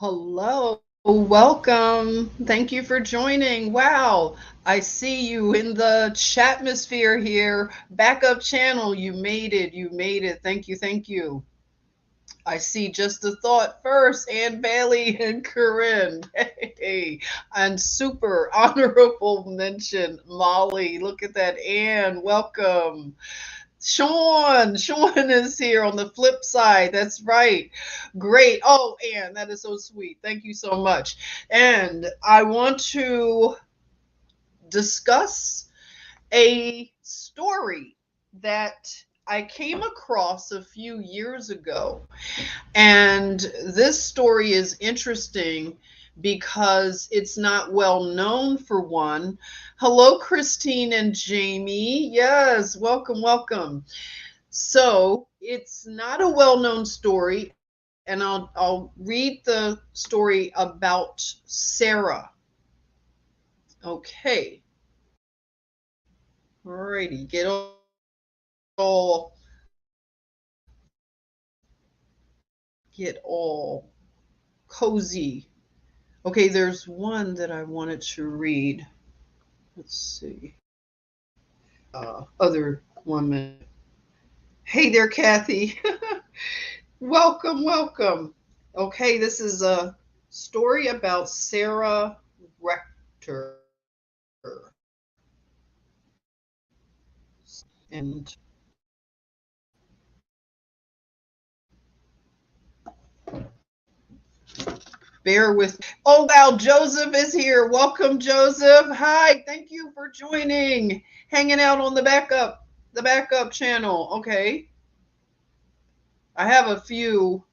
Hello, welcome. Thank you for joining. Wow, I see you in the chatmosphere here. Backup channel, you made it. You made it. Thank you. Thank you. I see just a thought first, Ann Bailey and Corinne. Hey, and super honorable mention, Molly. Look at that, Ann. Welcome. Sean is here on the flip side. That's right. Great. Oh, Anne, that is so sweet. Thank you so much. And I want to discuss a story that I came across a few years ago. And this story is interesting because it's not well known for one. Hello, Christine and Jamie. Yes, welcome, welcome. So it's not a well-known story, and I'll read the story about Sarah. Okay, alrighty, all get all cozy. Okay, there's one that I wanted to read. Let's see. Other woman. Hey there, Kathy. Welcome, welcome. Okay, this is a story about Sarah Rector. And bear with me. Oh wow, Joseph is here. Welcome, Joseph. Hi, thank you for joining. Hanging out on the backup channel. Okay. I have a few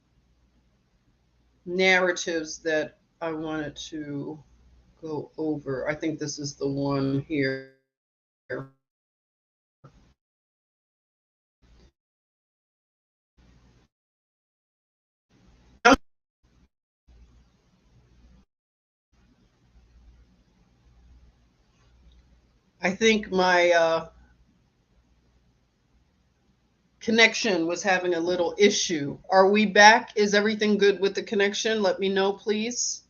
narratives that I wanted to go over. I think this is the one here. I think my connection was having a little issue. Are we back? Is everything good with the connection? Let me know, please.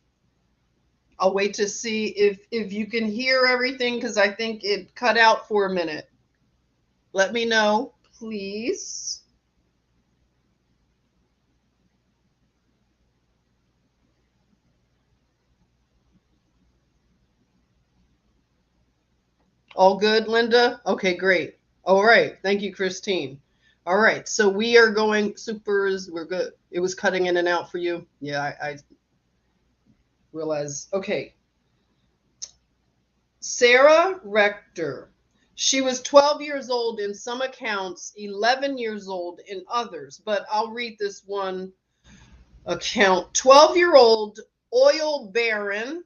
I'll wait to see if you can hear everything because I think it cut out for a minute. Let me know, please. All good, Linda? Okay, great. All right. Thank you, Christine. All right. So we are going supers. We're good. It was cutting in and out for you. Yeah, I realize. Okay. Sarah Rector. She was 12 years old in some accounts, 11 years old in others, but I'll read this one account. 12-year-old oil baron.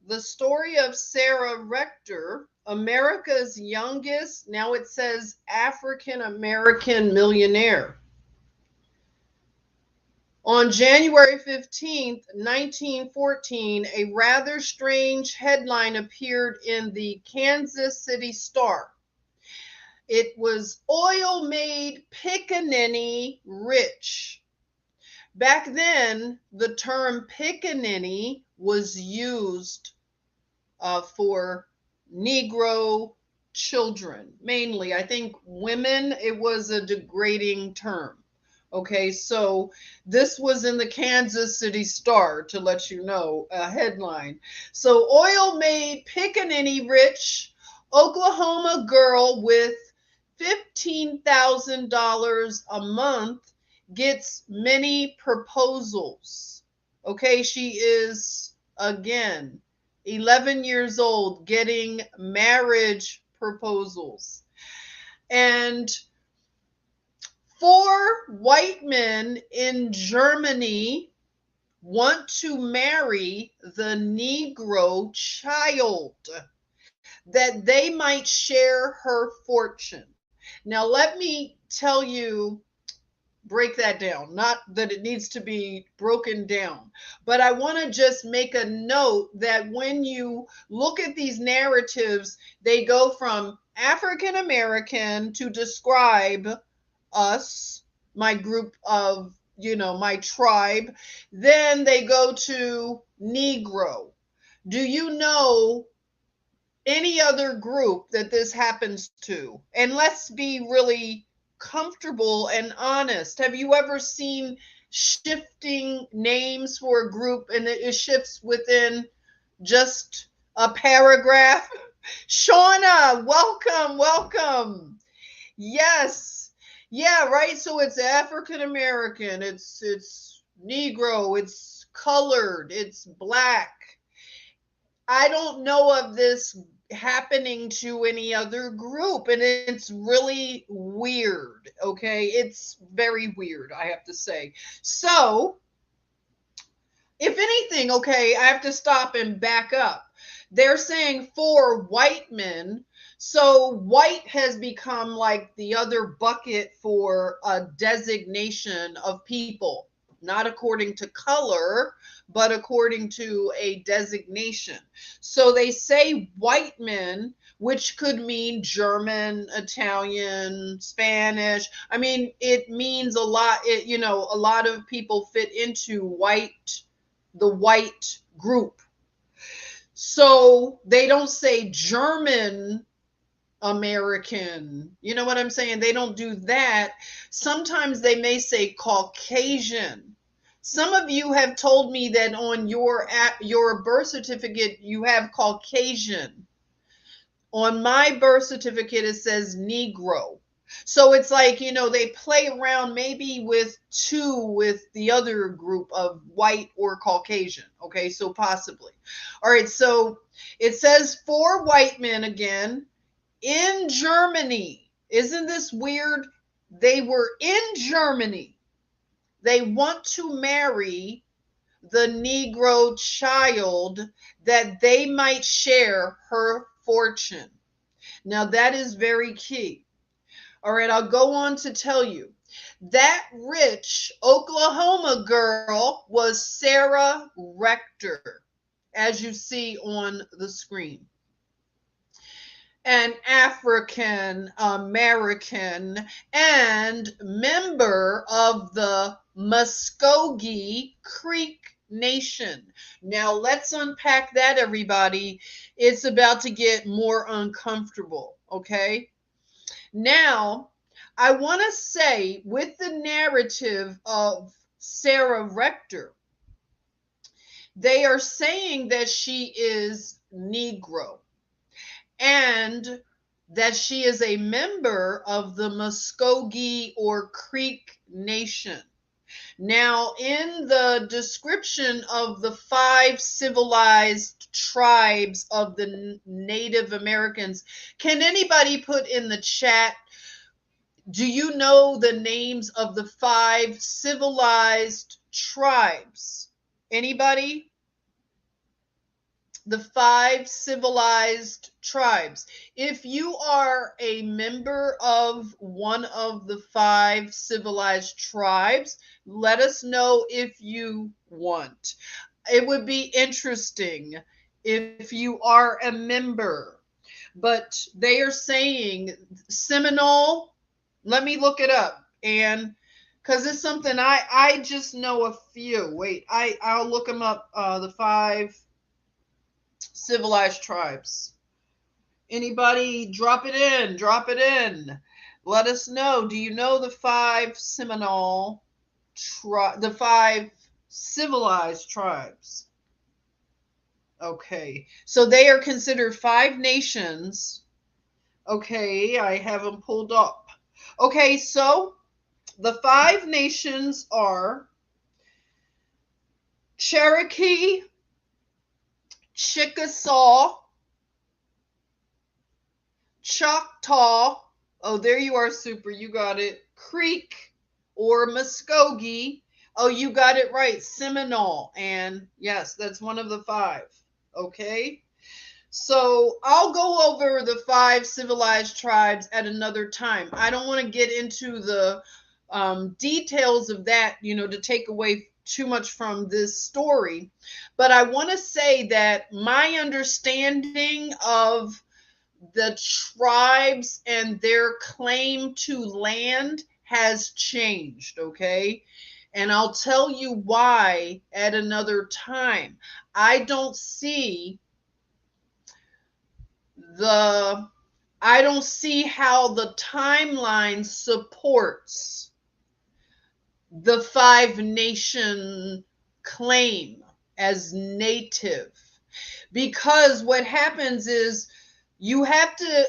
The story of Sarah Rector, America's youngest, now it says African American millionaire. On January 15th, 1914, a rather strange headline appeared in the Kansas City Star. It was Oil Made Pickaninny Rich. Back then, the term pickaninny was used for Negro children, mainly. I think women, it was a degrading term. Okay, so this was in the Kansas City Star to let you know, a headline. So, oil made pickaninny rich Oklahoma girl with $15,000 a month gets many proposals. Okay, she is again 11 years old getting marriage proposals. And four white men in Germany want to marry the Negro child that they might share her fortune. Now, let me tell you, break that down. Not that it needs to be broken down, but I want to just make a note that when you look at these narratives, they go from African American to describe us, my group of my tribe. Then they go to Negro. Do you know any other group that this happens to? And let's be really comfortable and honest. Have you ever seen shifting names for a group and it shifts within just a paragraph? Shauna, welcome, welcome. Yes. Yeah, right. So it's African American, it's Negro, it's colored, it's black. I don't know of this happening to any other group, and it's really weird. Okay, it's very weird, I have to say. So, if anything, okay, I have to stop and back up. They're saying for white men. So white has become like the other bucket for a designation of people, not according to color, but according to a designation. So they say white men, which could mean German, Italian, Spanish. I mean, it means a lot. A lot of people fit into the white group. So they don't say German American. You know what I'm saying? They don't do that. Sometimes they may say Caucasian. Some of you have told me that on your birth certificate you have Caucasian. On my birth certificate it says Negro. So it's like, they play around maybe with the other group of white or Caucasian. Okay, so possibly. All right, so it says for white men again in Germany. Isn't this weird? They were in Germany. They want to marry the Negro child that they might share her fortune. Now that is very key. All right, I'll go on to tell you. That rich Oklahoma girl was Sarah Rector, as you see on the screen. An African American and member of the Muskogee Creek Nation. Now let's unpack that, everybody. It's about to get more uncomfortable, okay? Now, I want to say with the narrative of Sarah Rector, they are saying that she is Negro and that she is a member of the Muskogee or Creek Nation. Now, in the description of the 5 civilized tribes of the Native Americans, can anybody put in the chat, do you know the names of the 5 civilized tribes? Anybody? The 5 civilized tribes. If you are a member of one of the 5 civilized tribes, let us know if you want. It would be interesting if you are a member. But they are saying Seminole. Let me look it up, and because it's something I just know a few. Wait, I'll look them up. The 5 civilized tribes. Anybody, drop it in, drop it in. Let us know. Do you know the 5 Seminole the 5 civilized tribes? Okay, so they are considered 5 nations. Okay, I have them pulled up. Okay, so the 5 nations are Cherokee, Chickasaw, Choctaw. Oh, there you are, Super. You got it. Creek or Muskogee. Oh, you got it right. Seminole. And yes, that's one of the 5. Okay. So I'll go over the 5 civilized tribes at another time. I don't want to get into the details of that, to take away too much from this story. But I want to say that my understanding of the tribes and their claim to land has changed, okay? And I'll tell you why at another time. I don't see the I don't see how the timeline supports the Five Nation claim as native. Because what happens is you have to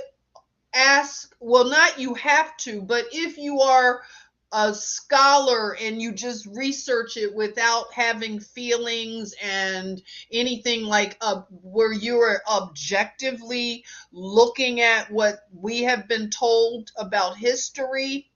ask, well, not you have to, but if you are a scholar and you just research it without having feelings and anything like where you are objectively looking at what we have been told about history,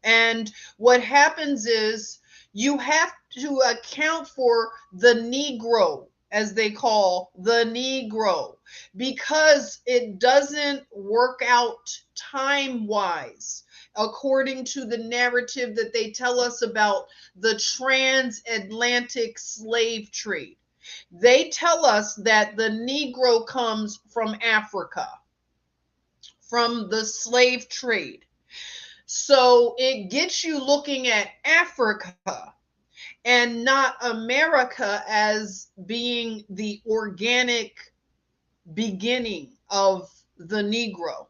and what happens is you have to account for the Negro, as they call the Negro, because it doesn't work out time wise according to the narrative that they tell us about the transatlantic slave trade. They tell us that the Negro comes from Africa, from the slave trade. So it gets you looking at Africa and not America as being the organic beginning of the Negro.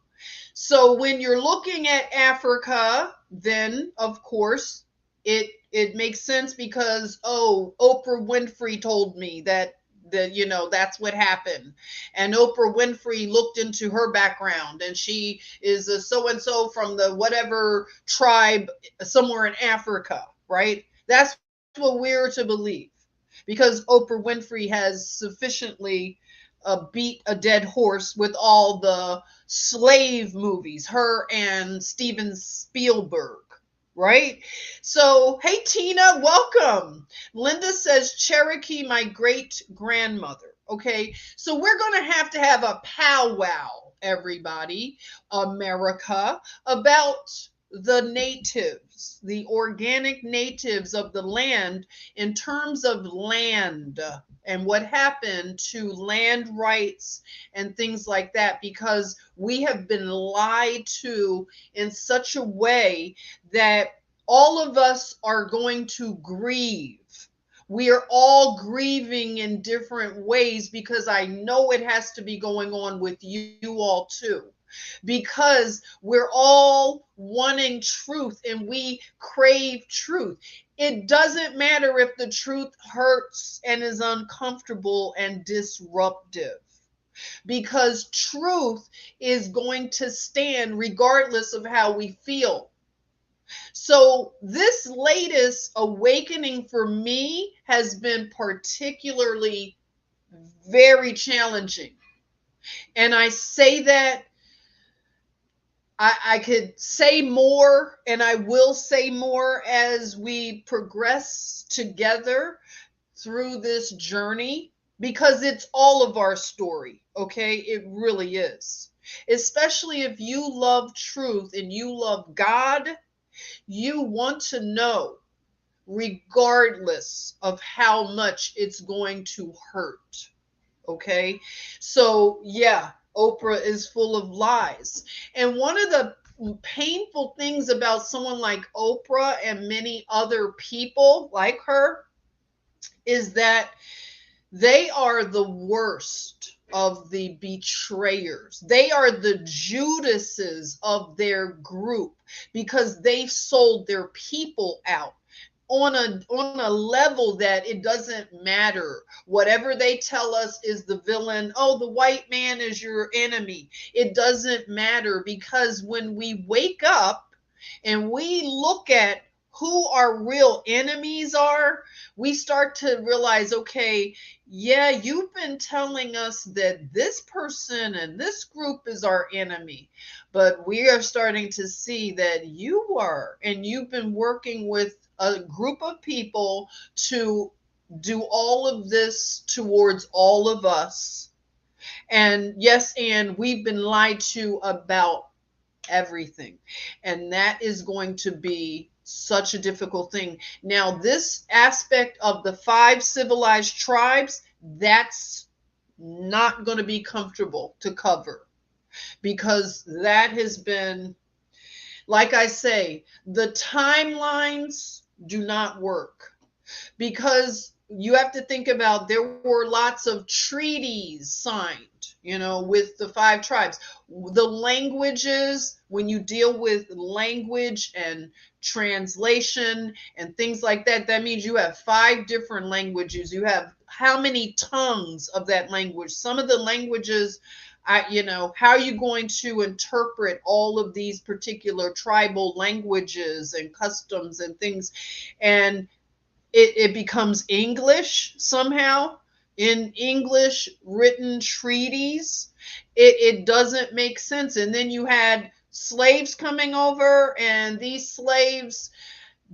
So when you're looking at Africa, then of course it makes sense because, oh, Oprah Winfrey told me that that's what happened, and Oprah Winfrey looked into her background and she is a so and so from the whatever tribe somewhere in Africa, right? That's what we're to believe, because Oprah Winfrey has sufficiently beat a dead horse with all the slave movies, her and Steven Spielberg, right? So, hey, Tina, welcome. Linda says, Cherokee, my great grandmother. Okay, so we're going to have a powwow, everybody, America, about the natives, the organic natives of the land in terms of land and what happened to land rights and things like that, because we have been lied to in such a way that all of us are going to grieve. We are all grieving in different ways, because I know it has to be going on with you all too, because we're all wanting truth and we crave truth. It doesn't matter if the truth hurts and is uncomfortable and disruptive, because truth is going to stand regardless of how we feel. So this latest awakening for me has been particularly very challenging. And I say that I could say more, and I will say more as we progress together through this journey, because it's all of our story, okay? It really is. Especially if you love truth and you love God, you want to know, regardless of how much it's going to hurt, okay? So, yeah, Oprah is full of lies. And one of the painful things about someone like Oprah and many other people like her is that they are the worst of the betrayers. They are the Judases of their group, because they've sold their people out on a level that it doesn't matter. Whatever they tell us is the villain. Oh, the white man is your enemy. It doesn't matter, because when we wake up and we look at who our real enemies are, we start to realize, okay, yeah, you've been telling us that this person and this group is our enemy, but we are starting to see that you are, and you've been working with a group of people to do all of this towards all of us. And yes, and we've been lied to about everything. And that is going to be such a difficult thing. Now, this aspect of the 5 civilized tribes, that's not going to be comfortable to cover, because that has been, like I say, the timelines do not work, because you have to think about, there were lots of treaties signed, with the five tribes. The languages, when you deal with language and translation and things like that, that means you have five different languages. You have how many tongues of that language? Some of the languages, how are you going to interpret all of these particular tribal languages and customs and things? And it becomes English somehow, in English written treaties. It doesn't make sense. And then you had slaves coming over, and these slaves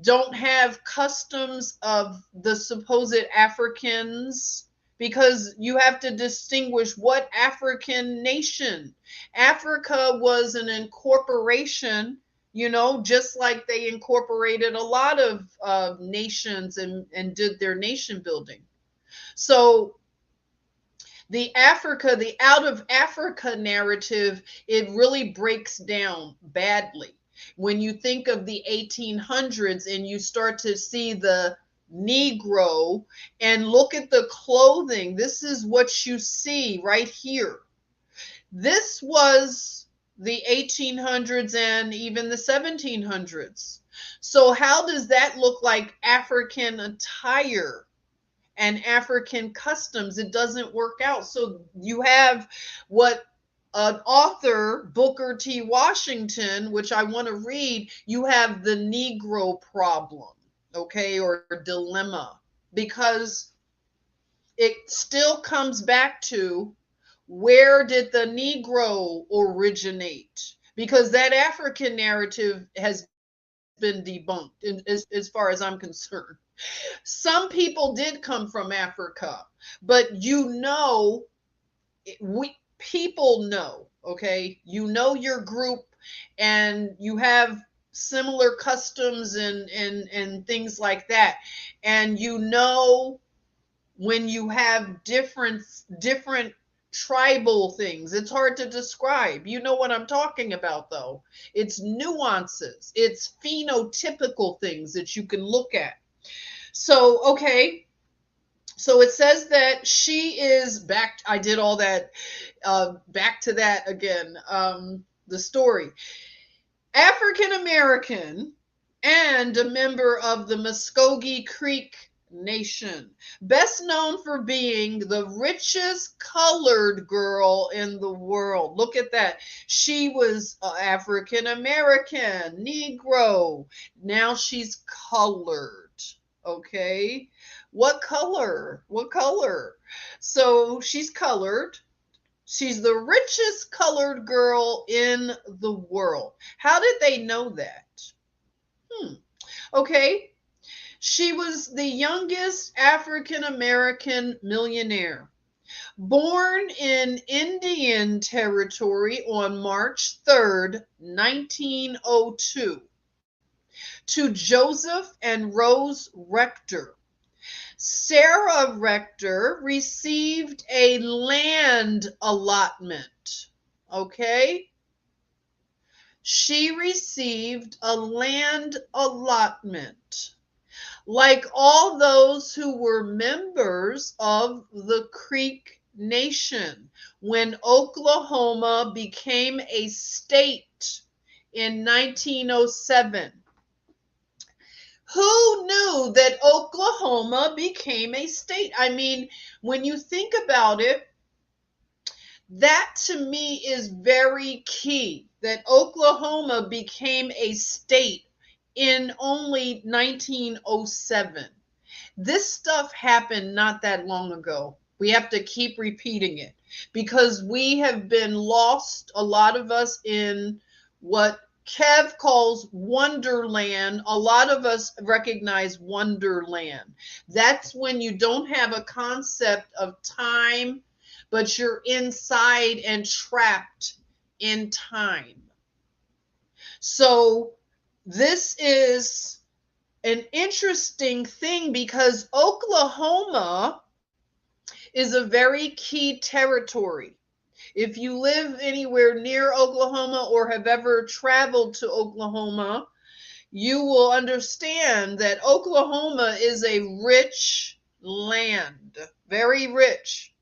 don't have customs of the supposed Africans, because you have to distinguish what African nation. Africa was an incorporation, just like they incorporated a lot of nations, and did their nation building. So the out of Africa narrative, it really breaks down badly when you think of the 1800s and you start to see the Negro and look at the clothing. This is what you see right here. This was the 1800s and even the 1700s. So how does that look like African attire and African customs? It doesn't work out. So you have what an author, Booker T. Washington, which I want to read, you have the Negro problem, okay, or dilemma, because it still comes back to, where did the Negro originate? Because that African narrative has been debunked, as far as I'm concerned. Some people did come from Africa, but people know, okay? Your group, and you have similar customs and things like that. And when you have different tribal things, it's hard to describe. You know what I'm talking about, though. It's nuances, it's phenotypical things that you can look at. So, okay. So it says that she is back. I did all that. Back to that again. The story. African American and a member of the Muskogee Creek Nation. Best known for being the richest colored girl in the world. Look at that. She was African American, Negro. Now she's colored. Okay. What color? What color? So she's colored. She's the richest colored girl in the world. How did they know that? Okay. She was the youngest African American millionaire. Born in Indian Territory on March 3rd, 1902, to Joseph and Rose Rector. Sarah Rector received a land allotment. Okay? She received a land allotment. Like all those who were members of the Creek Nation when Oklahoma became a state in 1907. Who knew that Oklahoma became a state? I mean, when you think about it, that to me is very key, that Oklahoma became a state in only 1907. This stuff happened not that long ago. We have to keep repeating it because we have been lost, a lot of us, in what Kev calls Wonderland. A lot of us recognize Wonderland. That's when you don't have a concept of time, but you're inside and trapped in time. So this is an interesting thing because Oklahoma is a very key territory. If you live anywhere near Oklahoma or have ever traveled to Oklahoma, you will understand that Oklahoma is a rich land, very rich.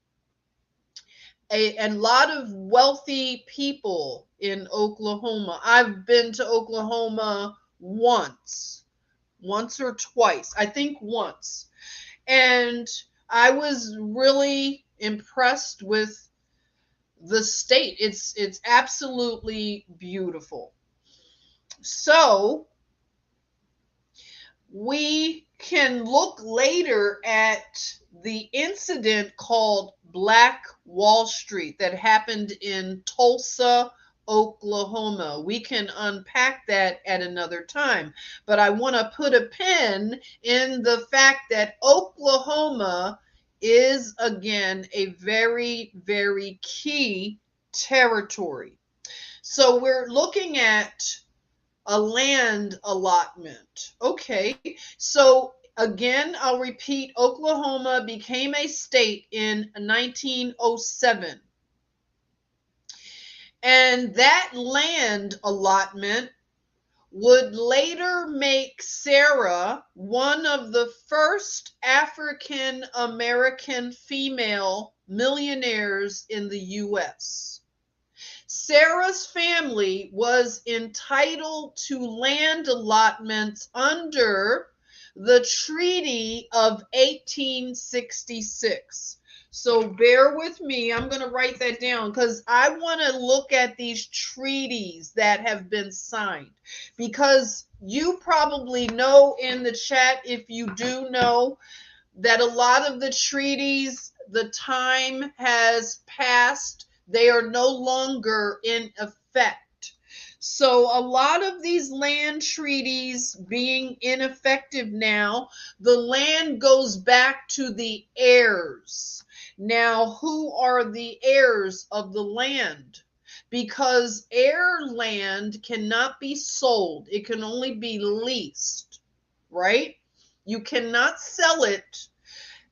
A lot of wealthy people in Oklahoma. I've been to Oklahoma once or twice, I think once. And I was really impressed with the state. It's absolutely beautiful. So we can look later at the incident called Black Wall Street that happened in Tulsa, Oklahoma. We can unpack that at another time, but I want to put a pin in the fact that Oklahoma is again a very, very key territory. So we're looking at a land allotment. Okay, so again, I'll repeat, Oklahoma became a state in 1907. And that land allotment would later make Sarah one of the first African American female millionaires in the U.S. Sarah's family was entitled to land allotments under the Treaty of 1866. So bear with me. I'm going to write that down because I want to look at these treaties that have been signed, because you probably know in the chat, if you do know, that a lot of the treaties, the time has passed. They are no longer in effect. So a lot of these land treaties being ineffective now, the land goes back to the heirs. Now, who are the heirs of the land? Because heir land cannot be sold. It can only be leased, right? You cannot sell it,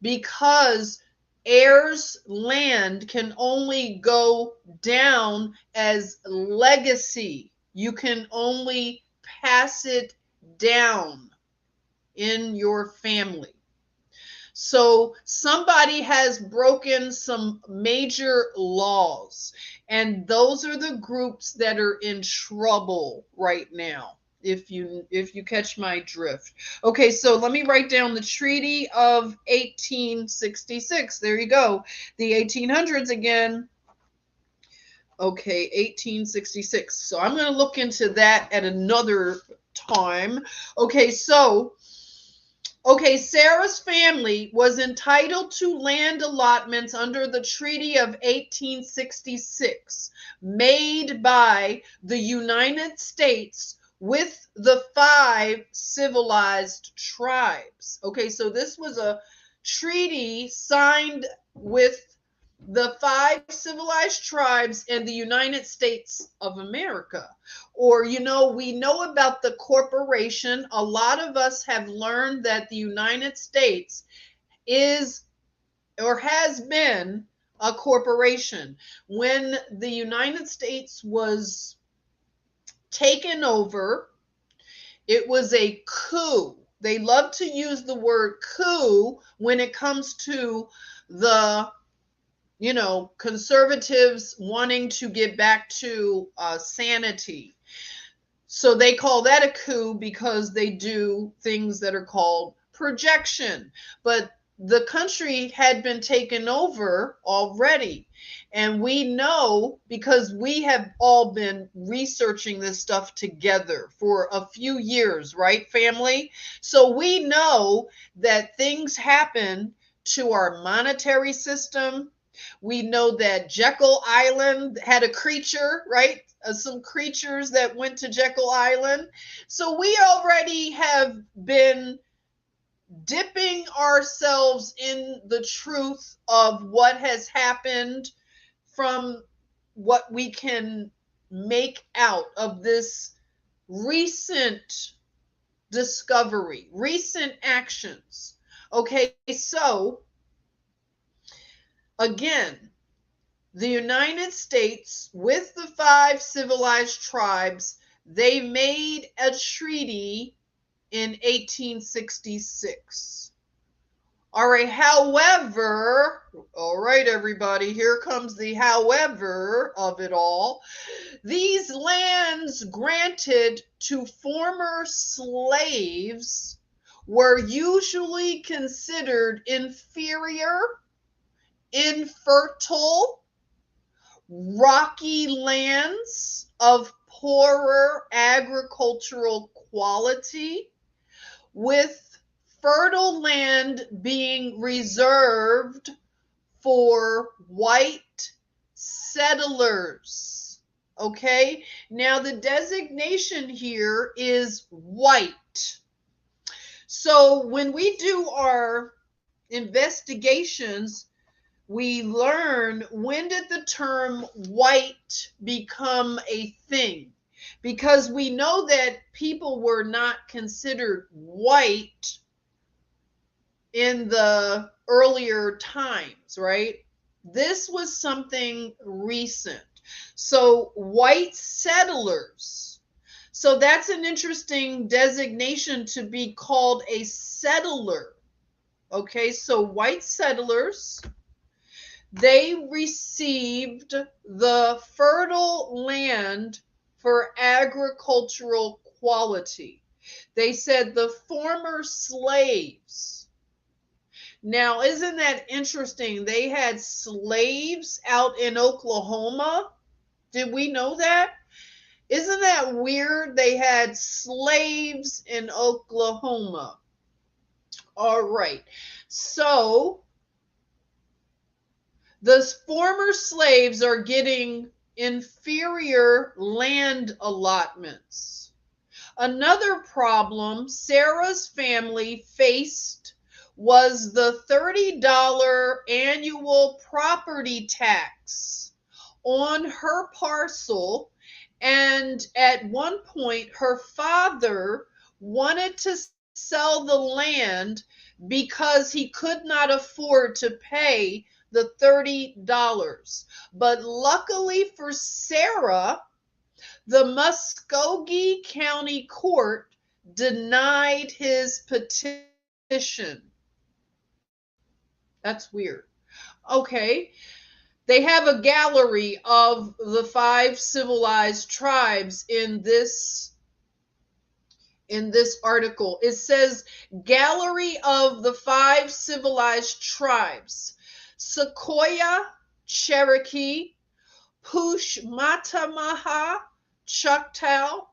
because heirs land can only go down as legacy. You can only pass it down in your family. So somebody has broken some major laws, and those are the groups that are in trouble right now, if you catch my drift. Okay, so let me write down the Treaty of 1866. There you go. The 1800s again. Okay, 1866. So I'm going to look into that at another time. Okay, Sarah's family was entitled to land allotments under the Treaty of 1866, made by the United States with the 5 civilized tribes. Okay, so this was a treaty signed with the 5 civilized tribes and the United States of America. Or, we know about the corporation. A lot of us have learned that the United States is or has been a corporation. When the United States was taken over, it was a coup. They love to use the word coup when it comes to the conservatives wanting to get back to sanity. So they call that a coup because they do things that are called projection. But the country had been taken over already. And we know, because we have all been researching this stuff together for a few years, right, family? So we know that things happen to our monetary system. We know that Jekyll Island had a creature, right? Some creatures that went to Jekyll Island. So we already have been dipping ourselves in the truth of what has happened from what we can make out of this recent discovery, recent actions. Okay, so again, the United States with the 5 civilized tribes They made a treaty in 1866. All right, however, all right, everybody, here comes the however of it all. These lands granted to former slaves were usually considered inferior, infertile, rocky lands of poorer agricultural quality, with fertile land being reserved for white settlers. Okay, now the designation here is white. So when we do our investigations, we learn, when did the term white become a thing? Because we know that people were not considered white in the earlier times, right? This was something recent. So, white settlers. So, that's an interesting designation, to be called a settler. Okay, so white settlers, they received the fertile land for agricultural quality. They said the former slaves. Now, isn't that interesting? They had slaves out in Oklahoma. Did we know that? Isn't that weird? They had slaves in Oklahoma. All right. So, the former slaves are getting inferior land allotments. Another problem Sarah's family faced was the $30 annual property tax on her parcel. And at one point, her father wanted to sell the land because he could not afford to pay the $30. But luckily for Sarah, the Muskogee County Court denied his petition. That's weird. Okay. They have a gallery of the 5 civilized tribes in this article. It says Gallery of the 5 civilized tribes: Sequoia, Cherokee, Pushmatamaha, Choctaw,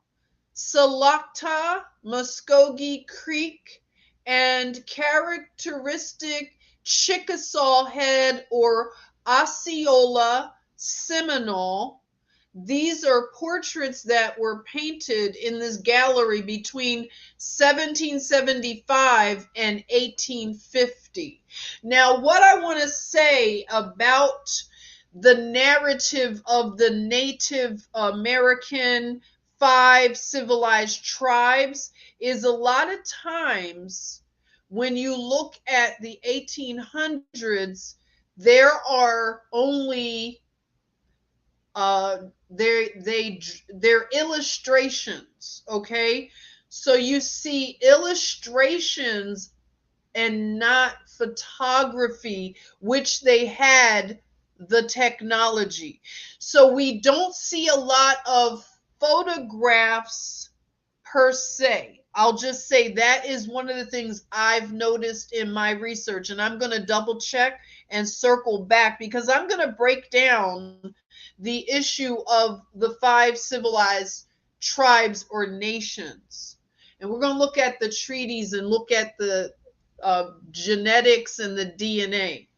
Salakta, Muskogee Creek, and characteristic Chickasaw Head or Osceola Seminole. These are portraits that were painted in this gallery between 1775 and 1850. Now, what I want to say about the narrative of the Native American 5 civilized tribes is, a lot of times when you look at the 1800s, there are only they're illustrations. Okay, so you see illustrations and not photography, which they had the technology. So we don't see a lot of photographs per se. I'll just say that is one of the things I've noticed in my research, and I'm going to double check and circle back, because I'm going to break down the issue of the 5 civilized tribes or nations. And we're going to look at the treaties and look at the genetics and the DNA.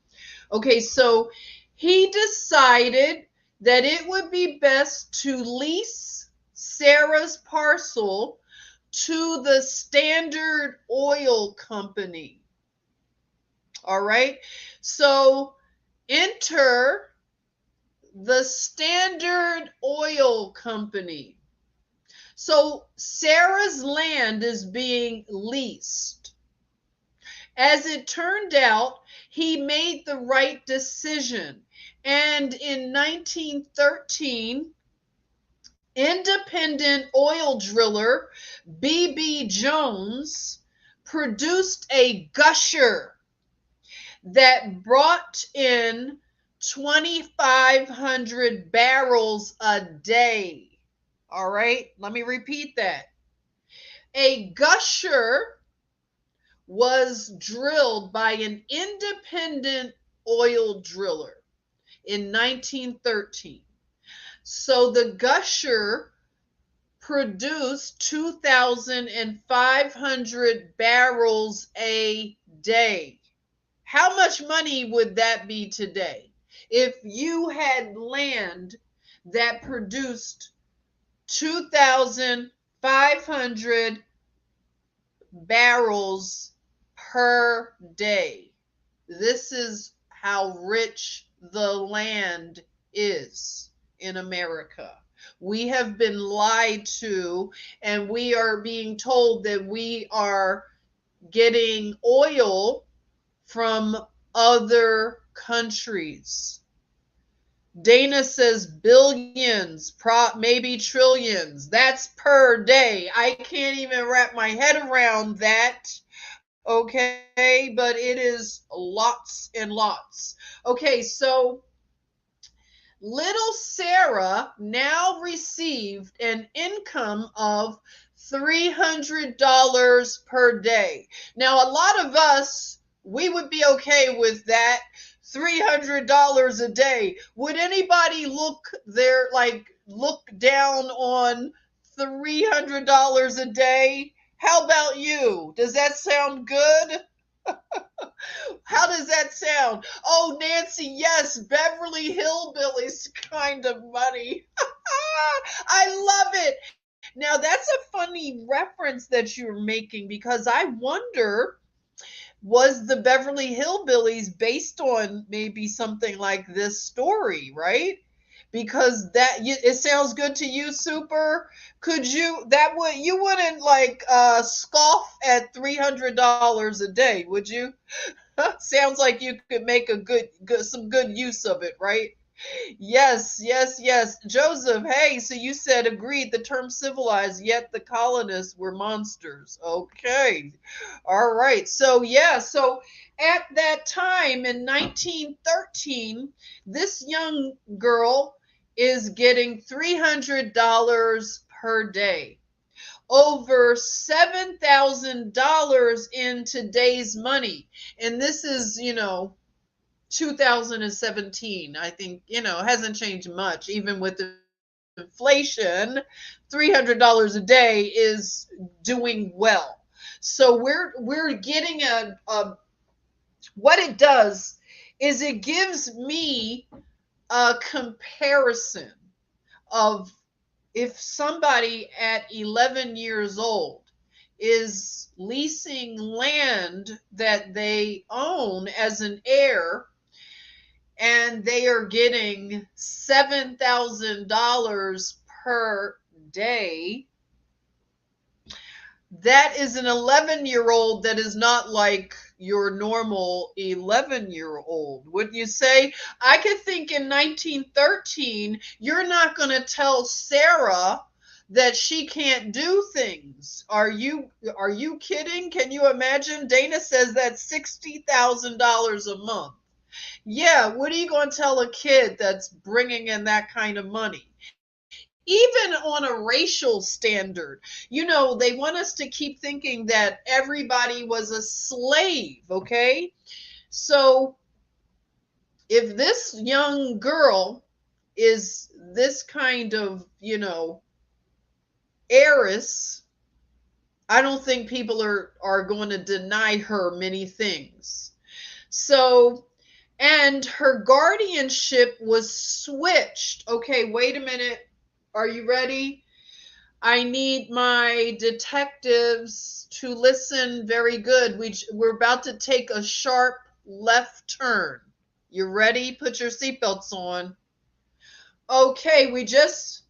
Okay, so he decided that it would be best to lease Sarah's parcel to the Standard Oil Company. All right, so enter the Standard Oil Company. So Sarah's land is being leased. As it turned out, he made the right decision. And in 1913, independent oil driller B.B. Jones produced a gusher that brought in 2,500 barrels a day. All right, let me repeat that. A gusher was drilled by an independent oil driller in 1913. So the gusher produced 2,500 barrels a day. How much money would that be today if you had land that produced 2,500 barrels per day? This is how rich the land is in America. We have been lied to, and we are being told that we are getting oil from other countries. Dana says billions, maybe trillions. That's per day. I can't even wrap my head around that. Okay, but it is lots and lots. Okay, so little Sarah now received an income of $300 per day. Now, a lot of us, we would be okay with that. $300 a day. Would anybody look down on $300 a day? How about you? Does that sound good? How does that sound? Oh, Nancy, yes, Beverly Hillbillies kind of money. I love it. Now, that's a funny reference that you're making, because I wonder, was the Beverly Hillbillies based on maybe something like this story, right? Because it sounds good to you, Super. Could you you wouldn't scoff at $300 a day, would you? Sounds like you could make some good use of it, right? Yes, yes, yes. Joseph, hey, so you said agreed the term civilized, yet the colonists were monsters. Okay. All right. So yeah, so at that time in 1913, this young girl is getting $300 per day. Over $7,000 in today's money. And this is, 2017. I think, hasn't changed much. Even with inflation, $300 a day is doing well. So we're getting what it does is it gives me a comparison of if somebody at 11 years old is leasing land that they own as an heir, and they are getting $7,000 per day, that is an 11-year-old that is not like your normal 11-year-old. Would you say? I could think in 1913, you're not going to tell Sarah that she can't do things. Are you kidding? Can you imagine? Dana says that's $60,000 a month. Yeah, what are you going to tell a kid that's bringing in that kind of money? Even on a racial standard, they want us to keep thinking that everybody was a slave, okay? So if this young girl is this kind of, heiress, I don't think people are going to deny her many things. So, and her guardianship was switched. Okay, wait a minute. Are you ready? I need my detectives to listen very good. We're about to take a sharp left turn. You ready? Put your seatbelts on. Okay, we just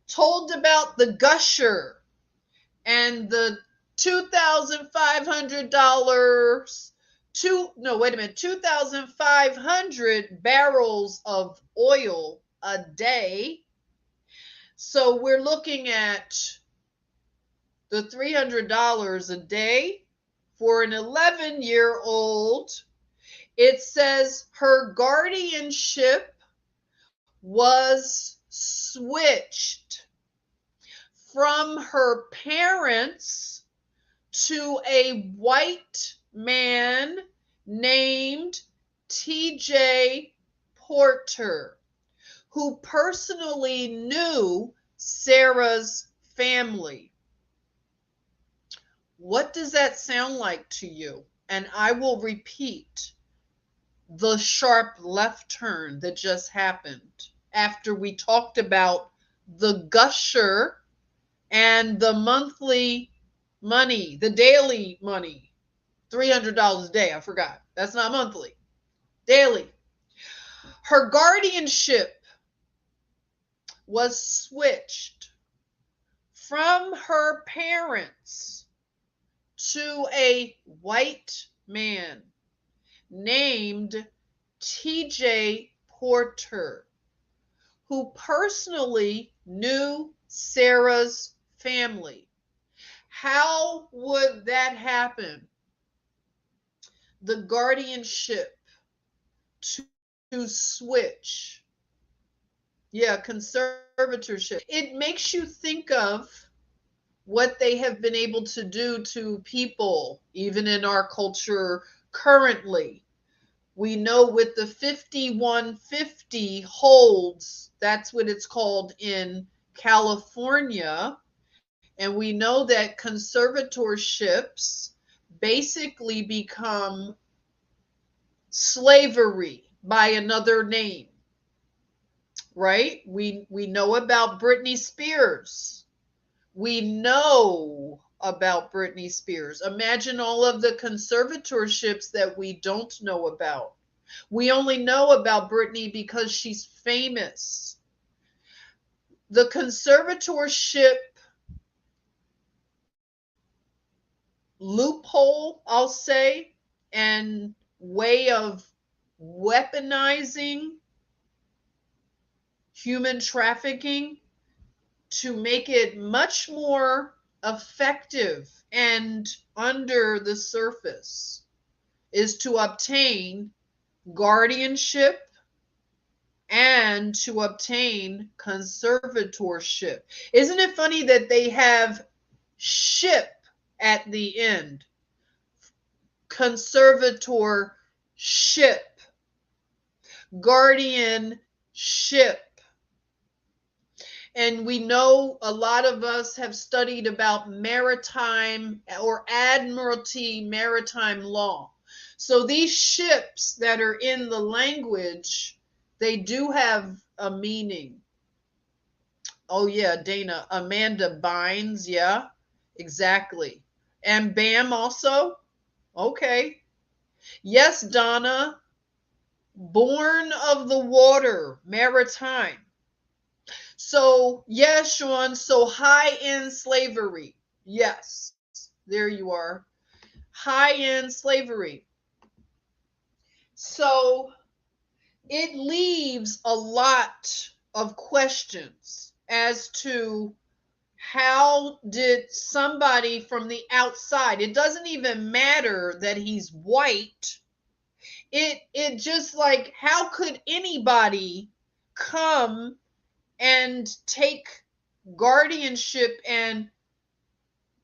told about the gusher and the $2,500 2,500 barrels of oil a day. So we're looking at the $300 a day for an 11-year-old. It says her guardianship was switched from her parents to a white man named TJ Porter, who personally knew Sarah's family. What does that sound like to you? And I will repeat the sharp left turn that just happened after we talked about the gusher and the monthly money, the daily money. $300 a day. I forgot. That's not monthly. Daily. Her guardianship was switched from her parents to a white man named TJ Porter, who personally knew Sarah's family. How would that happen? The guardianship to switch. Yeah, conservatorship. It makes you think of what they have been able to do to people, even in our culture currently. We know with the 5150 holds, that's what it's called in California. And we know that conservatorships basically become slavery by another name, right? We know about Britney Spears. We know about Britney Spears. Imagine all of the conservatorships that we don't know about. We only know about Britney because she's famous. The conservatorship loophole, I'll say, and way of weaponizing human trafficking to make it much more effective and under the surface is to obtain guardianship and to obtain conservatorship. Isn't it funny that they have ship at the end? Conservatorship, guardianship. And we know a lot of us have studied about maritime or admiralty maritime law. So these ships that are in the language, they do have a meaning. Oh yeah, Dana, Amanda Bynes, yeah, exactly. And Bam also? Okay. Yes, Donna, born of the water, maritime. So, yes, Sean, so high-end slavery. Yes, there you are. High-end slavery. So, it leaves a lot of questions as to how did somebody from the outside, it doesn't even matter that he's white. It just like, how could anybody come and take guardianship and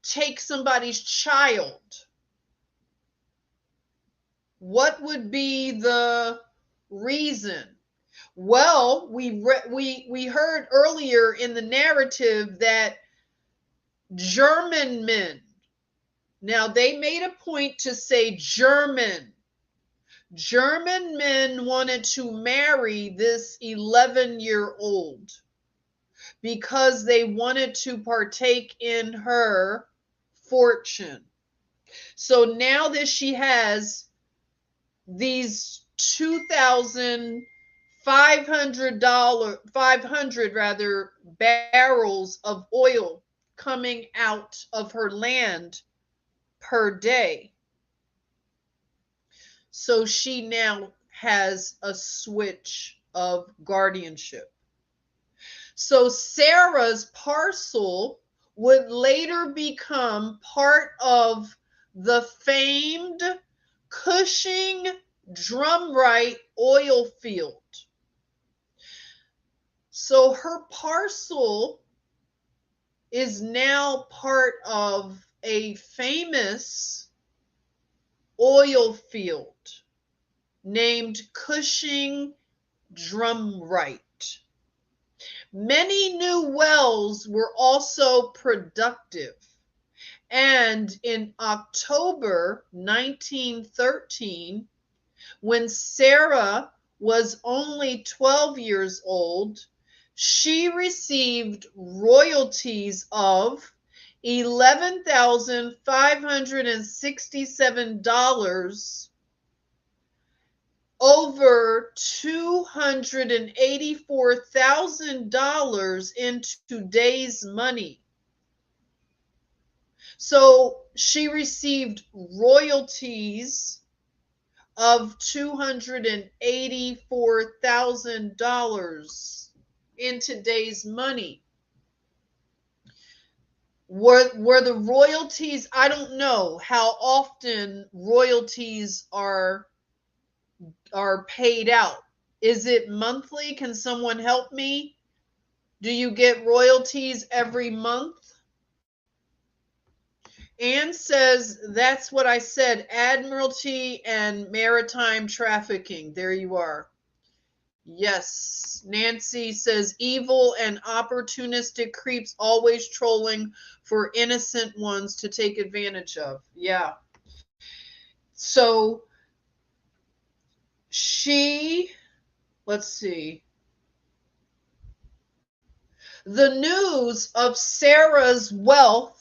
take somebody's child? What would be the reason? Well, we heard earlier in the narrative that German men, now they made a point to say German men wanted to marry this 11-year-old because they wanted to partake in her fortune. So now that she has these $2,500 barrels of oil coming out of her land per day, so she now has a switch of guardianship. So Sarah's parcel would later become part of the famed Cushing Drumright oil field. So her parcel is now part of a famous oil field named Cushing Drumright. Many new wells were also productive. And in October 1913, when Sarah was only 12 years old, she received royalties of $11,567, over $284,000 in today's money. So she received royalties of $284,000 in today's money. Were the royalties, I don't know how often royalties are paid out. Is it monthly? Can someone help me? Do you get royalties every month? Anne says, that's what I said, Admiralty and maritime trafficking. There you are. Yes. Nancy says, evil and opportunistic creeps always trolling for innocent ones to take advantage of. Yeah. So let's see. The news of Sarah's wealth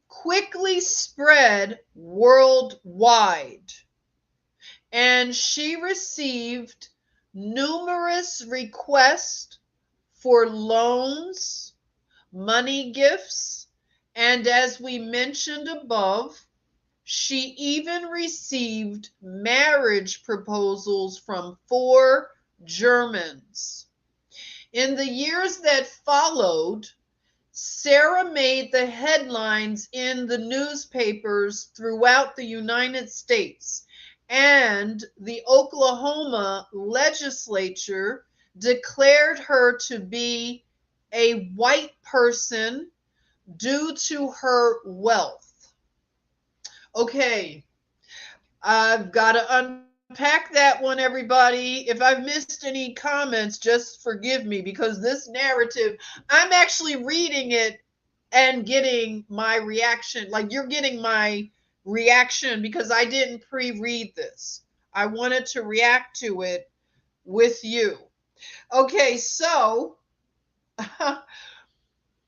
quickly spread worldwide, and she received numerous requests for loans, money gifts, and as we mentioned above, she even received marriage proposals from 4 Germans. In the years that followed, Sarah made the headlines in the newspapers throughout the United States, and the Oklahoma legislature declared her to be a white person due to her wealth. Okay, I've got to unpack that one, everybody. If I've missed any comments, just forgive me, because this narrative, I'm actually reading it and getting my reaction. Like, you're getting my reaction because I didn't pre-read this. I wanted to react to it with you. Okay, so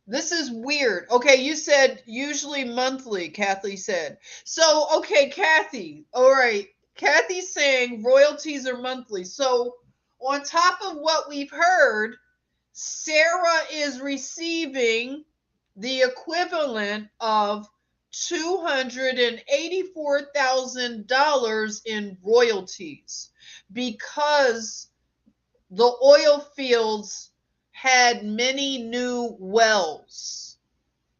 this is weird. Okay, you said usually monthly, Kathy said. So, okay, Kathy. All right. Kathy's saying royalties are monthly. So, on top of what we've heard, Sarah is receiving the equivalent of $284,000 in royalties because the oil fields had many new wells.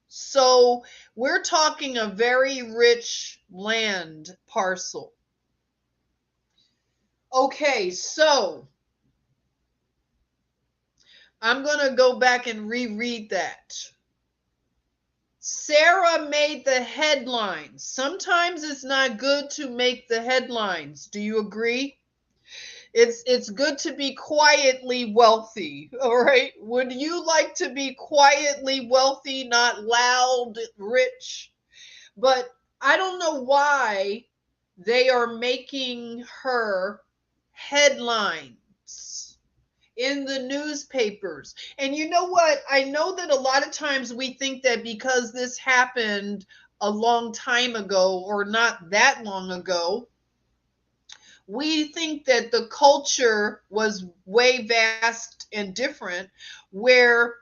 So we're talking a very rich land parcel. Okay, so I'm going to go back and reread that. Sarah made the headlines. Sometimes it's not good to make the headlines. Do you agree? It's good to be quietly wealthy, all right? Would you like to be quietly wealthy, not loud, rich? But I don't know why they are making her headlines in the newspapers. And you know what? I know that a lot of times we think that because this happened a long time ago or not that long ago, we think that the culture was way vast and different, where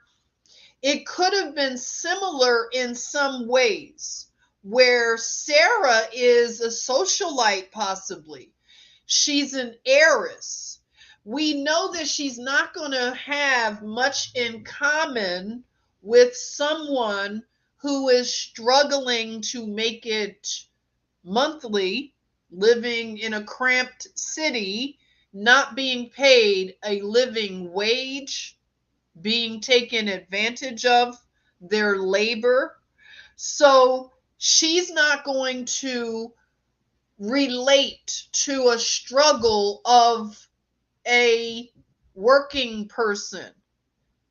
it could have been similar in some ways, where Sarah is a socialite, possibly. She's an heiress, we know that she's not going to have much in common with someone who is struggling to make it monthly, living in a cramped city, not being paid a living wage, being taken advantage of their labor. So she's not going to relate to a struggle of a working person.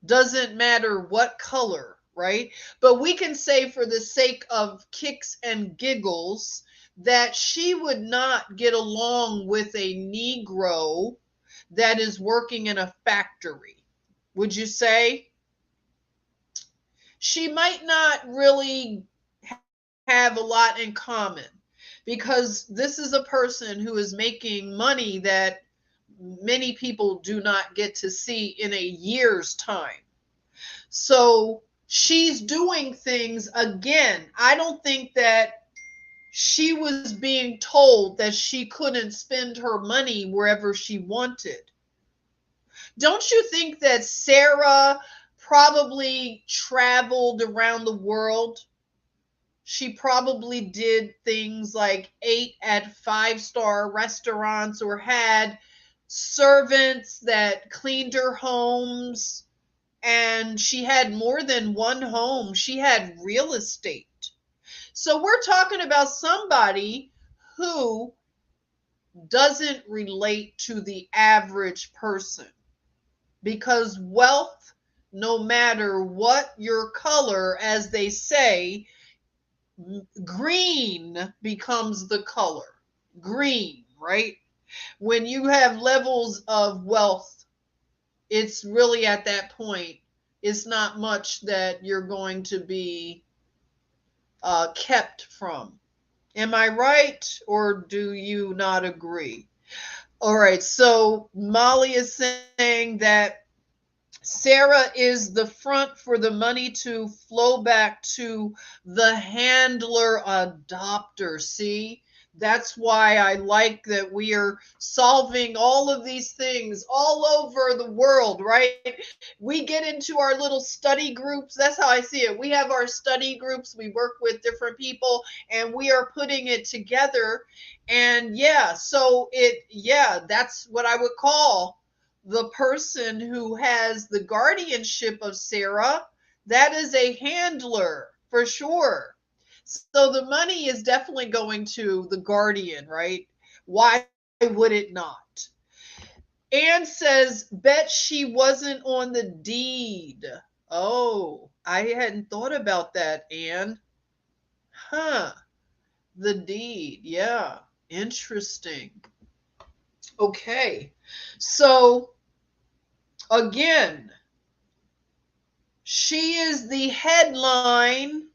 Doesn't matter what color, right? But we can say, for the sake of kicks and giggles, that she would not get along with a Negro that is working in a factory. Would you say? She might not really have a lot in common, because this is a person who is making money that many people do not get to see in a year's time. So she's doing things again. I don't think that she was being told that she couldn't spend her money wherever she wanted. Don't you think that Sarah probably traveled around the world? She probably did things like ate at five-star restaurants, or had servants that cleaned her homes, and she had more than one home. She had real estate. So we're talking about somebody who doesn't relate to the average person, because wealth, no matter what your color, as they say, green becomes the color. Green, right? When you have levels of wealth, it's really at that point, it's not much that you're going to be kept from. Am I right, or do you not agree? All right, so Molly is saying that Sarah is the front for the money to flow back to the handler adopter. See, that's why I like that we are solving all of these things all over the world, right? We get into our little study groups. That's how I see it. We have our study groups, we work with different people, and we are putting it together. And yeah, so that's what I would call the person who has the guardianship of Sarah. That is a handler for sure. So the money is definitely going to the guardian, right? Why would it not? Anne says, bet she wasn't on the deed. Oh, I hadn't thought about that, Anne. Huh. The deed. Yeah. Interesting. Okay. So again, she is the headline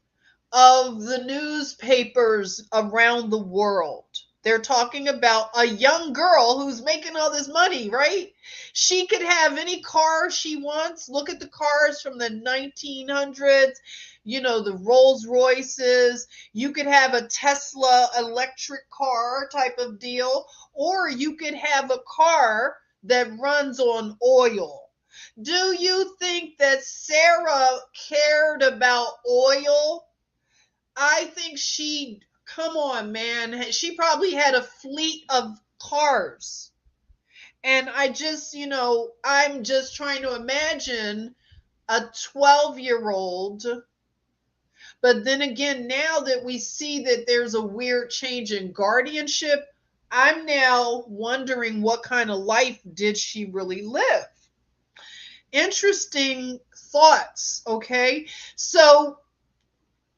of the newspapers around the world. They're talking about a young girl who's making all this money, right? She could have any car she wants. Look at the cars from the 1900s, the Rolls Royces. You could have a Tesla electric car type of deal, or you could have a car that runs on oil. Do you think that Sarah cared about oil? I think come on, man. She probably had a fleet of cars. And I'm just trying to imagine a 12-year-old. But then again, now that we see that there's a weird change in guardianship, I'm now wondering, what kind of life did she really live? Interesting thoughts, okay? So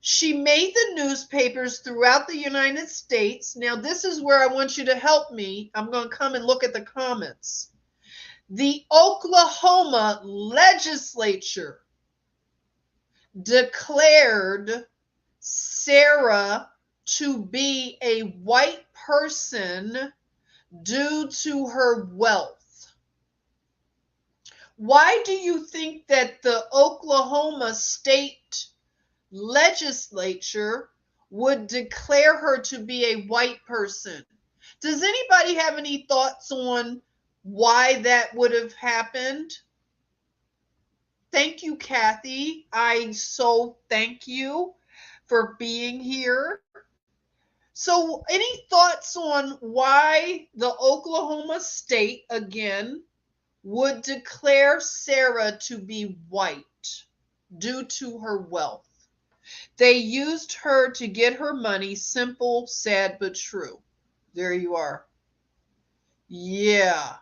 she made the newspapers throughout the United States. Now, this is where I want you to help me. I'm going to come and look at the comments. The Oklahoma legislature declared Sarah to be a white person due to her wealth. Why do you think that the Oklahoma state legislature would declare her to be a white person? Does anybody have any thoughts on why that would have happened. Thank you, Kathy. I so thank you for being here. So, any thoughts on why the Oklahoma State, again, would declare Sarah to be white due to her wealth? They used her to get her money. Simple, sad, but true. There you are. Yeah.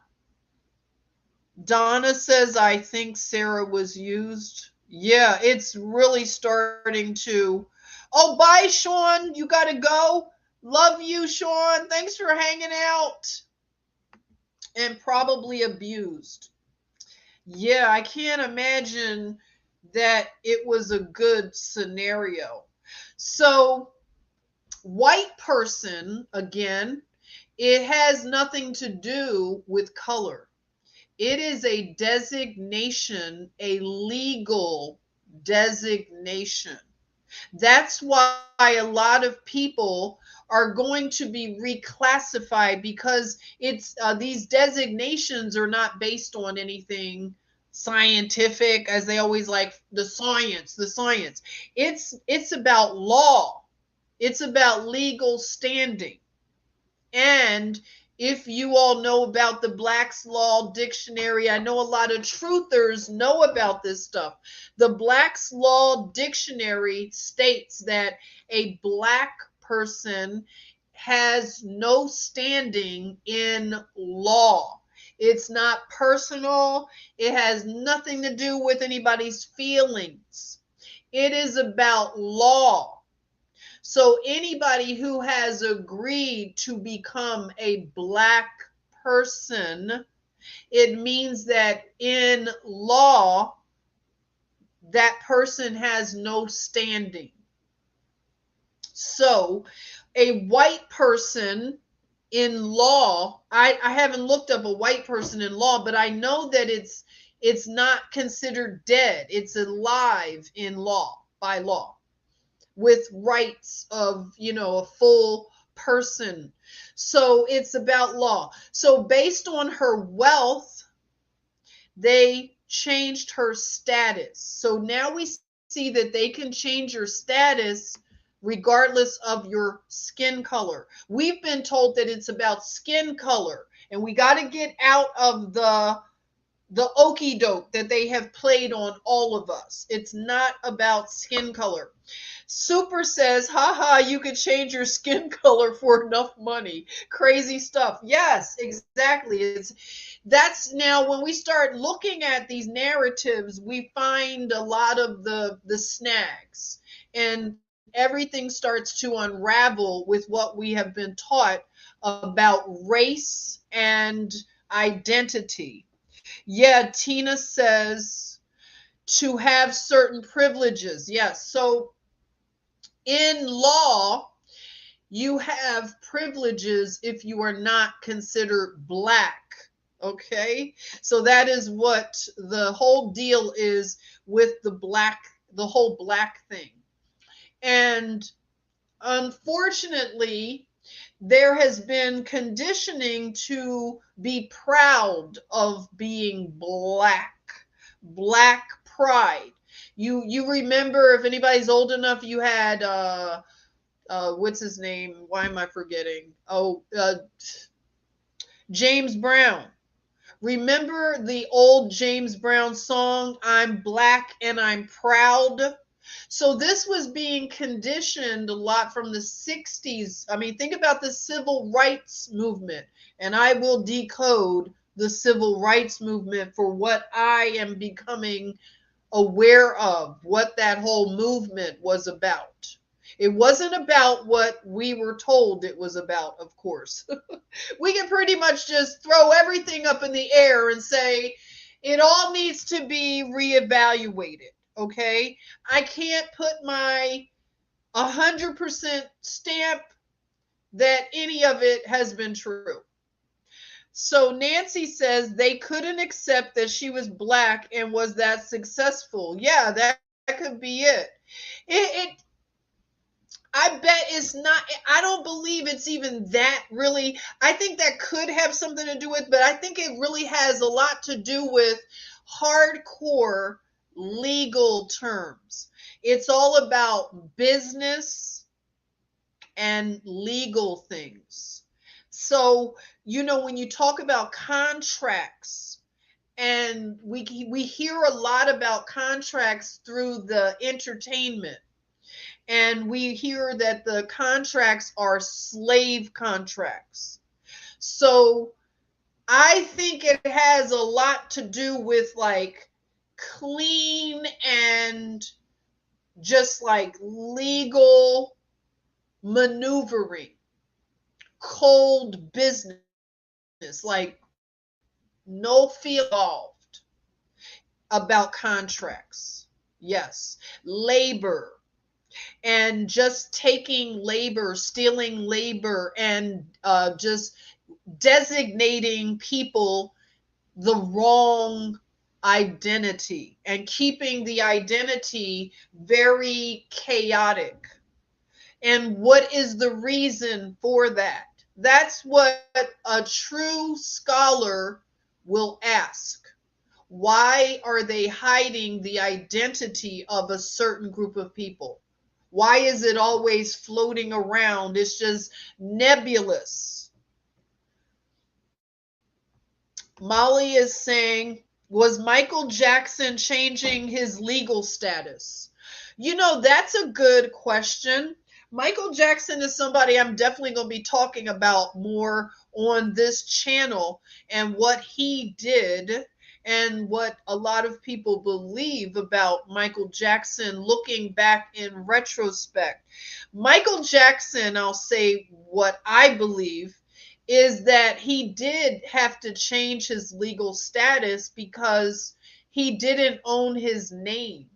Donna says, I think Sarah was used. Yeah, it's really starting to. Oh, bye, Sean. You got to go. Love you, Sean. Thanks for hanging out. And probably abused. Yeah, I can't imagine that it was a good scenario. So, white person, again, it has nothing to do with color. It is a designation, a legal designation. That's why a lot of people are going to be reclassified, because it's these designations are not based on anything scientific, as they always like the science. It's about law. It's about legal standing. And if you all know about the Black's Law Dictionary, I know a lot of truthers know about this stuff. The Black's Law Dictionary states that a black person has no standing in law. It's not personal. It has nothing to do with anybody's feelings. It is about law. So anybody who has agreed to become a black person, it means that in law, that person has no standing. So a white person in law, I haven't looked up a white person in law, but I know that it's not considered dead. It's alive in law, by law, with rights of, a full person. So it's about law. So based on her wealth, they changed her status. So now we see that they can change your status regardless of your skin color. We've been told that it's about skin color, and we got to get out of the okie doke that they have played on all of us. It's not about skin color. Super says, haha, you could change your skin color for enough money. Crazy stuff. Yes, exactly. That's now when we start looking at these narratives, we find a lot of the snags, and everything starts to unravel with what we have been taught about race and identity. Yeah, Tina says to have certain privileges. Yes. So in law, you have privileges if you are not considered black. Okay. So that is what the whole deal is with the whole black thing. And unfortunately, there has been conditioning to be proud of being black pride. You remember, if anybody's old enough, you had what's his name? Why am I forgetting? James Brown. Remember the old James Brown song, I'm black and I'm proud? So this was being conditioned a lot from the 60s. I mean, think about the civil rights movement, and I will decode the civil rights movement for what I am becoming aware of, what that whole movement was about. It wasn't about what we were told it was about, of course. We can pretty much just throw everything up in the air and say it all needs to be reevaluated. Okay. I can't put my 100% stamp that any of it has been true. So Nancy says they couldn't accept that she was black and was that successful. Yeah, that could be it. I I bet it's not, I don't believe it's even that really. I think that could have something to do with, but I think it really has a lot to do with hardcore legal terms. It's all about business and legal things. So, when you talk about contracts, and we hear a lot about contracts through the entertainment, and we hear that the contracts are slave contracts. So I think it has a lot to do with like clean and just like legal maneuvering, cold business, like no feel involved about contracts. Yes, labor, and just taking labor, stealing labor, and just designating people the wrong identity and keeping the identity very chaotic. And what is the reason for that? That's what a true scholar will ask. Why are they hiding the identity of a certain group of people? Why is it always floating around? It's just nebulous. Molly is saying, was Michael Jackson changing his legal status? That's a good question. Michael Jackson is somebody I'm definitely going to be talking about more on this channel, and what he did and what a lot of people believe about Michael Jackson looking back in retrospect. Michael Jackson, I'll say what I believe, is that he did have to change his legal status because he didn't own his name.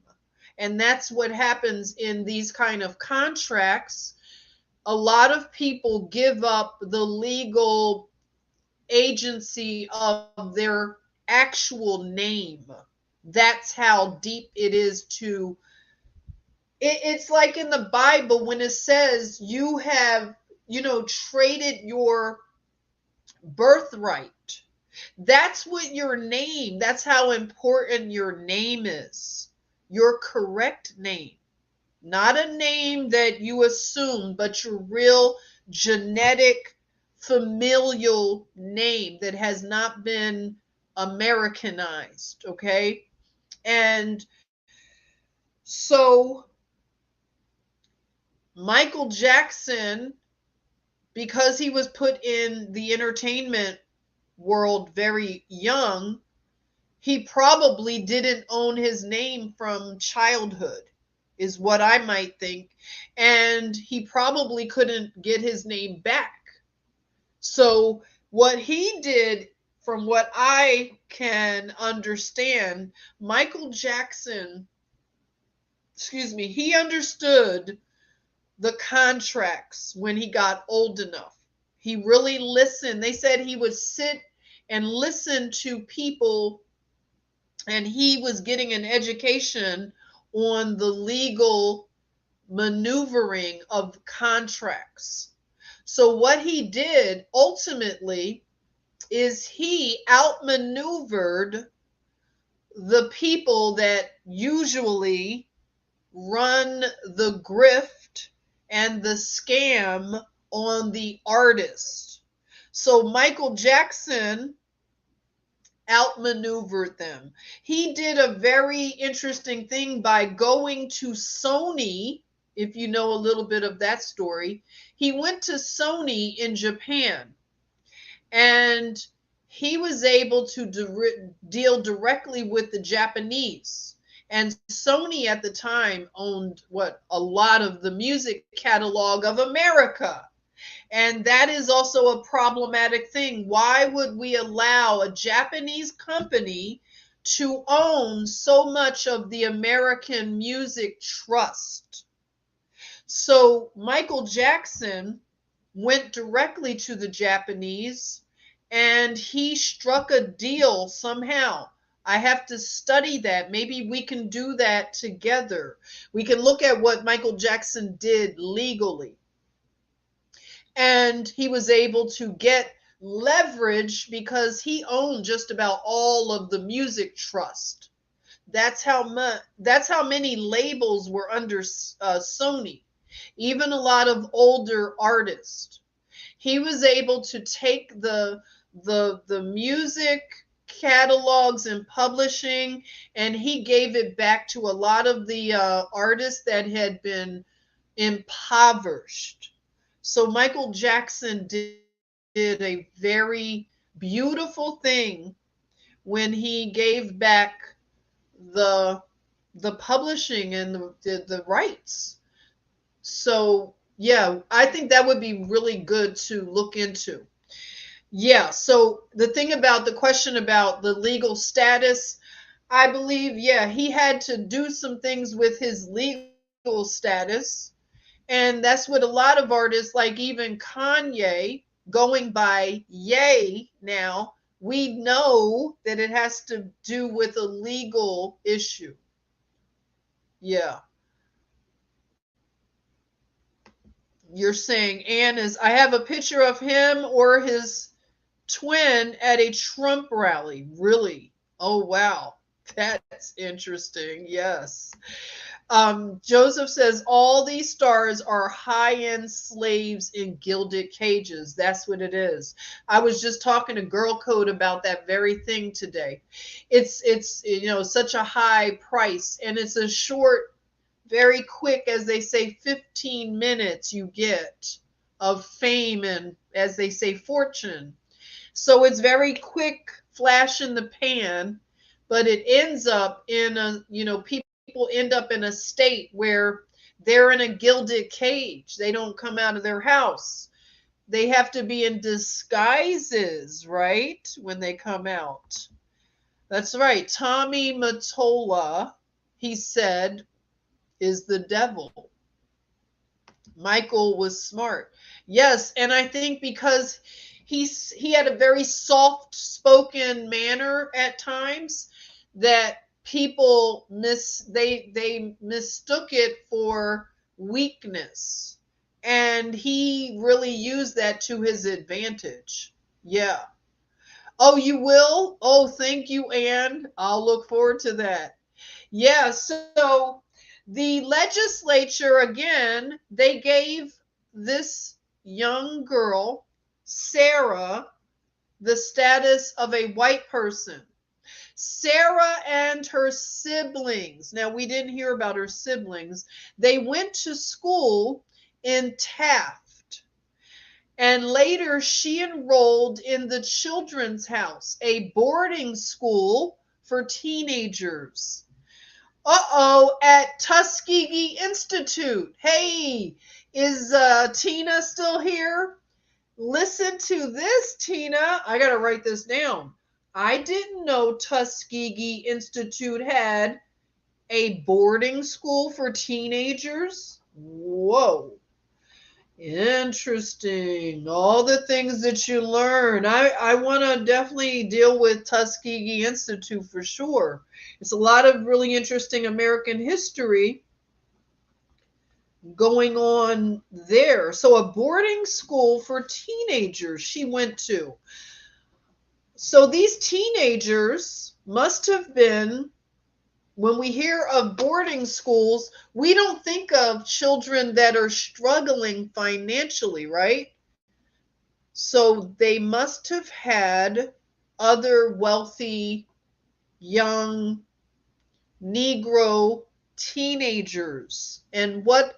And that's what happens in these kind of contracts. A lot of people give up the legal agency of their actual name. That's how deep it is to it's like in the Bible when it says you have, traded your birthright. That's what your name, that's how important your name is. Your correct name. Not a name that you assume, but your real genetic familial name that has not been Americanized, okay? And so Michael Jackson, because he was put in the entertainment world very young, he probably didn't own his name from childhood, is what I might think. And he probably couldn't get his name back. So what he did, from what I can understand, Michael Jackson, he understood the contracts when he got old enough. He really listened. They said he would sit and listen to people, and he was getting an education on the legal maneuvering of contracts. So what he did ultimately is he outmaneuvered the people that usually run the grift and the scam on the artist. So Michael Jackson outmaneuvered them. He did a very interesting thing by going to Sony. If you know a little bit of that story, he went to Sony in Japan, and he was able to deal directly with the Japanese. And Sony at the time owned a lot of the music catalog of America. And that is also a problematic thing. Why would we allow a Japanese company to own so much of the American music trust? So Michael Jackson went directly to the Japanese, and he struck a deal somehow. I have to study that. Maybe we can do that together. We can look at what Michael Jackson did legally. And he was able to get leverage because he owned just about all of the music trust. That's how many labels were under Sony. Even a lot of older artists. He was able to take the music catalogs and publishing, and he gave it back to a lot of the artists that had been impoverished. So Michael Jackson did a very beautiful thing when he gave back the the publishing and the rights. So yeah, I think that would be really good to look into. Yeah, so the thing about the question about the legal status, I believe, yeah, he had to do some things with his legal status. And that's what a lot of artists, like even Kanye, going by Ye now, we know that it has to do with a legal issue. Yeah. You're saying Ann is, I have a picture of him or his twin at a Trump rally. Really? Oh, wow. That's interesting. Yes. Joseph says all these stars are high-end slaves in gilded cages. That's what it is. I was just talking to Girl Code about that very thing today. It's such a high price, and it's a short, very quick, as they say, 15 minutes you get of fame and, as they say, fortune. So it's very quick, flash in the pan, but it ends up in people end up in a state where they're in a gilded cage. They don't come out of their house. They have to be in disguises, right? When they come out. That's right. Tommy Mottola, he said, is the devil. Michael was smart. Yes, and I think because he had a very soft spoken manner at times that people they mistook it for weakness. And he really used that to his advantage. Yeah. Oh, you will? Oh, thank you, Anne. I'll look forward to that. Yeah, so the legislature, again, they gave this young girl, Sarah, the status of a white person. Sarah and her siblings, now we didn't hear about her siblings, they went to school in Taft. And later she enrolled in the Children's House, a boarding school for teenagers. Uh-oh, at Tuskegee Institute. Hey, is Tina still here? Listen to this, Tina. I got to write this down. I didn't know Tuskegee Institute had a boarding school for teenagers. Whoa. Interesting. All the things that you learn. I want to definitely deal with Tuskegee Institute for sure. It's a lot of really interesting American history going on there. So, a boarding school for teenagers she went to. So, these teenagers must have been, when we hear of boarding schools, we don't think of children that are struggling financially, right? So they must have had other wealthy young Negro teenagers, and what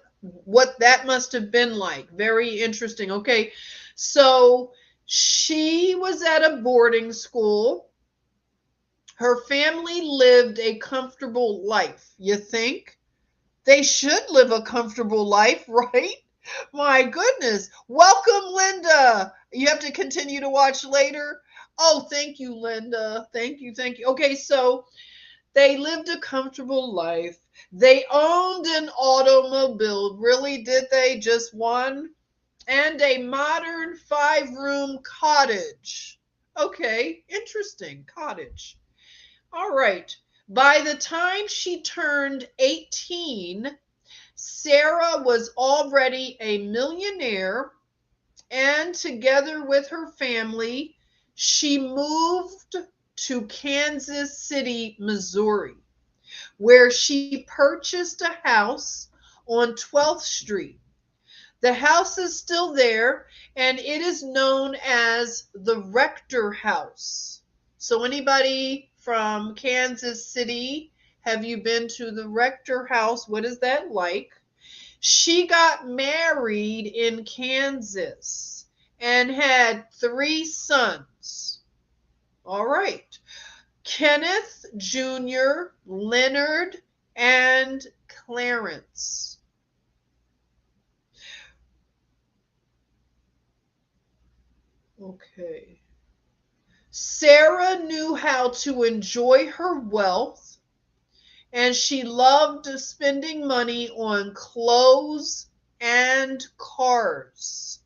that must have been like. Very interesting. Okay, so she was at a boarding school. Her family lived a comfortable life. You think? They should live a comfortable life, right? My goodness. Welcome, Linda. You have to continue to watch later. Oh, thank you, Linda. Thank you. Thank you. Okay, so they lived a comfortable life. They owned an automobile. Really, did they? Just one? And a modern 5-room cottage. Okay, interesting. Cottage. All right. By the time she turned 18, Sarah was already a millionaire, and together with her family, she moved to Kansas City, Missouri, where she purchased a house on 12th Street. The house is still there, and it is known as the Rector House. So anybody from Kansas City, have you been to the Rector House? What is that like? She got married in Kansas and had 3 sons. All right. Kenneth Jr., Leonard, and Clarence. Okay. Sarah knew how to enjoy her wealth, and she loved spending money on clothes and cars.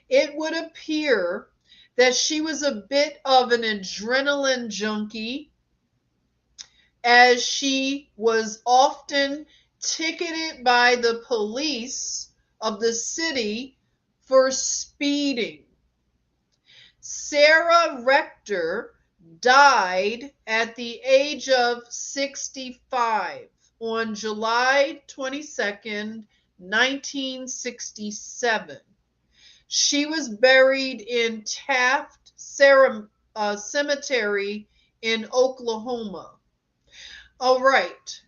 It would appear that she was a bit of an adrenaline junkie, as she was often ticketed by the police of the city for speeding. Sarah Rector died at the age of 65 on July 22nd, 1967. She was buried in Taft Cemetery in Oklahoma. All right.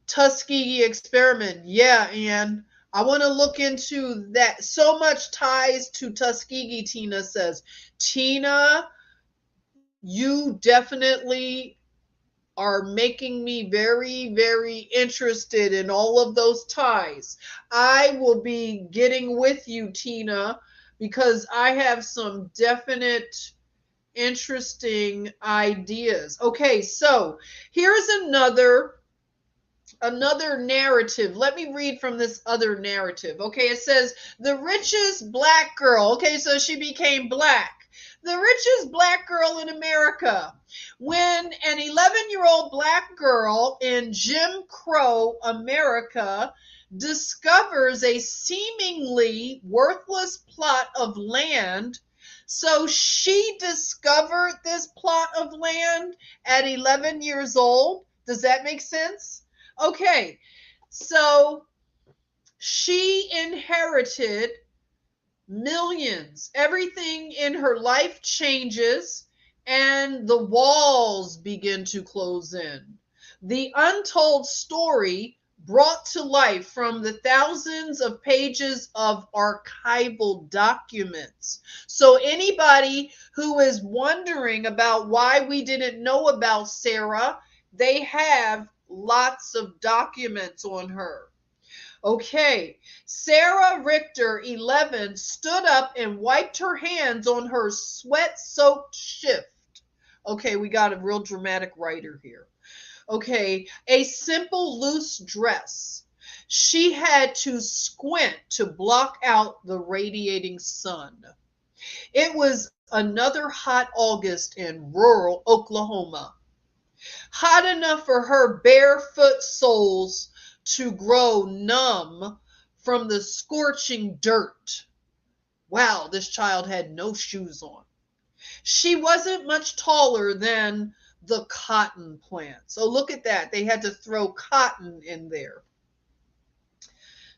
Tuskegee experiment. Yeah, and I want to look into that. So much ties to Tuskegee, Tina says. Tina, you definitely are making me very, very interested in all of those ties. I will be getting with you, Tina, because I have some definite interesting ideas. Okay, so here's another narrative. Let me read from this other narrative. Okay, it says the richest black girl. Okay, so she became black. The richest black girl in America. When an 11-year-old black girl in Jim Crow America discovers a seemingly worthless plot of land, so she discovered this plot of land at 11 years old. Does that make sense? Okay, so she inherited millions. Everything in her life changes, and the walls begin to close in. The untold story brought to life from the thousands of pages of archival documents. So anybody who is wondering about why we didn't know about Sarah, they have lots of documents on her. Okay, Sarah Richter, 11, stood up and wiped her hands on her sweat-soaked shift. Okay, we got a real dramatic writer here. Okay, a simple loose dress. She had to squint to block out the radiating sun. It was another hot August in rural Oklahoma. Hot enough for her barefoot soles to grow numb from the scorching dirt. Wow, this child had no shoes on. She wasn't much taller than the cotton plant. So look at that. They had to throw cotton in there,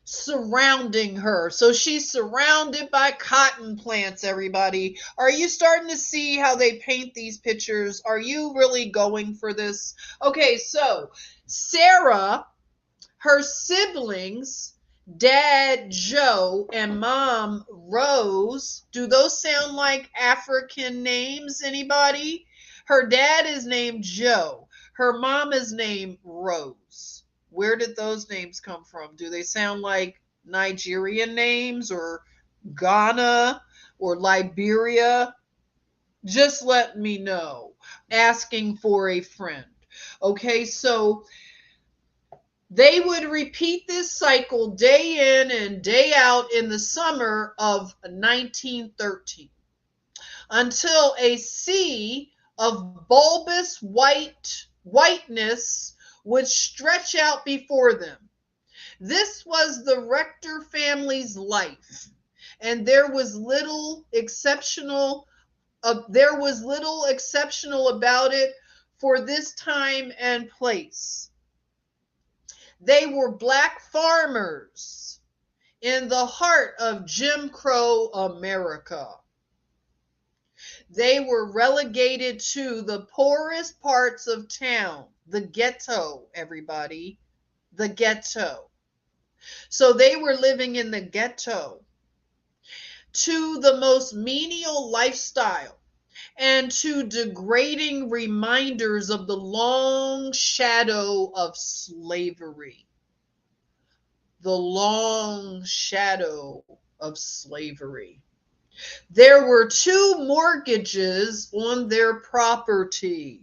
surrounding her. So she's surrounded by cotton plants, everybody. Are you starting to see how they paint these pictures? Are you really going for this? Okay, so Sarah, her siblings, Dad Joe and Mom Rose. Do those sound like African names, anybody? Her dad is named Joe. Her mom is named Rose. Where did those names come from? Do they sound like Nigerian names or Ghana or Liberia? Just let me know. Asking for a friend. Okay, so they would repeat this cycle day in and day out in the summer of 1913 until a sea of bulbous white whiteness would stretch out before them. This was the Rector family's life, and there was little exceptional about it for this time and place. They were black farmers in the heart of Jim Crow America. They were relegated to the poorest parts of town, the ghetto, everybody, the ghetto. So they were living in the ghetto, to the most menial lifestyle and to degrading reminders of the long shadow of slavery. The long shadow of slavery. There were 2 mortgages on their property,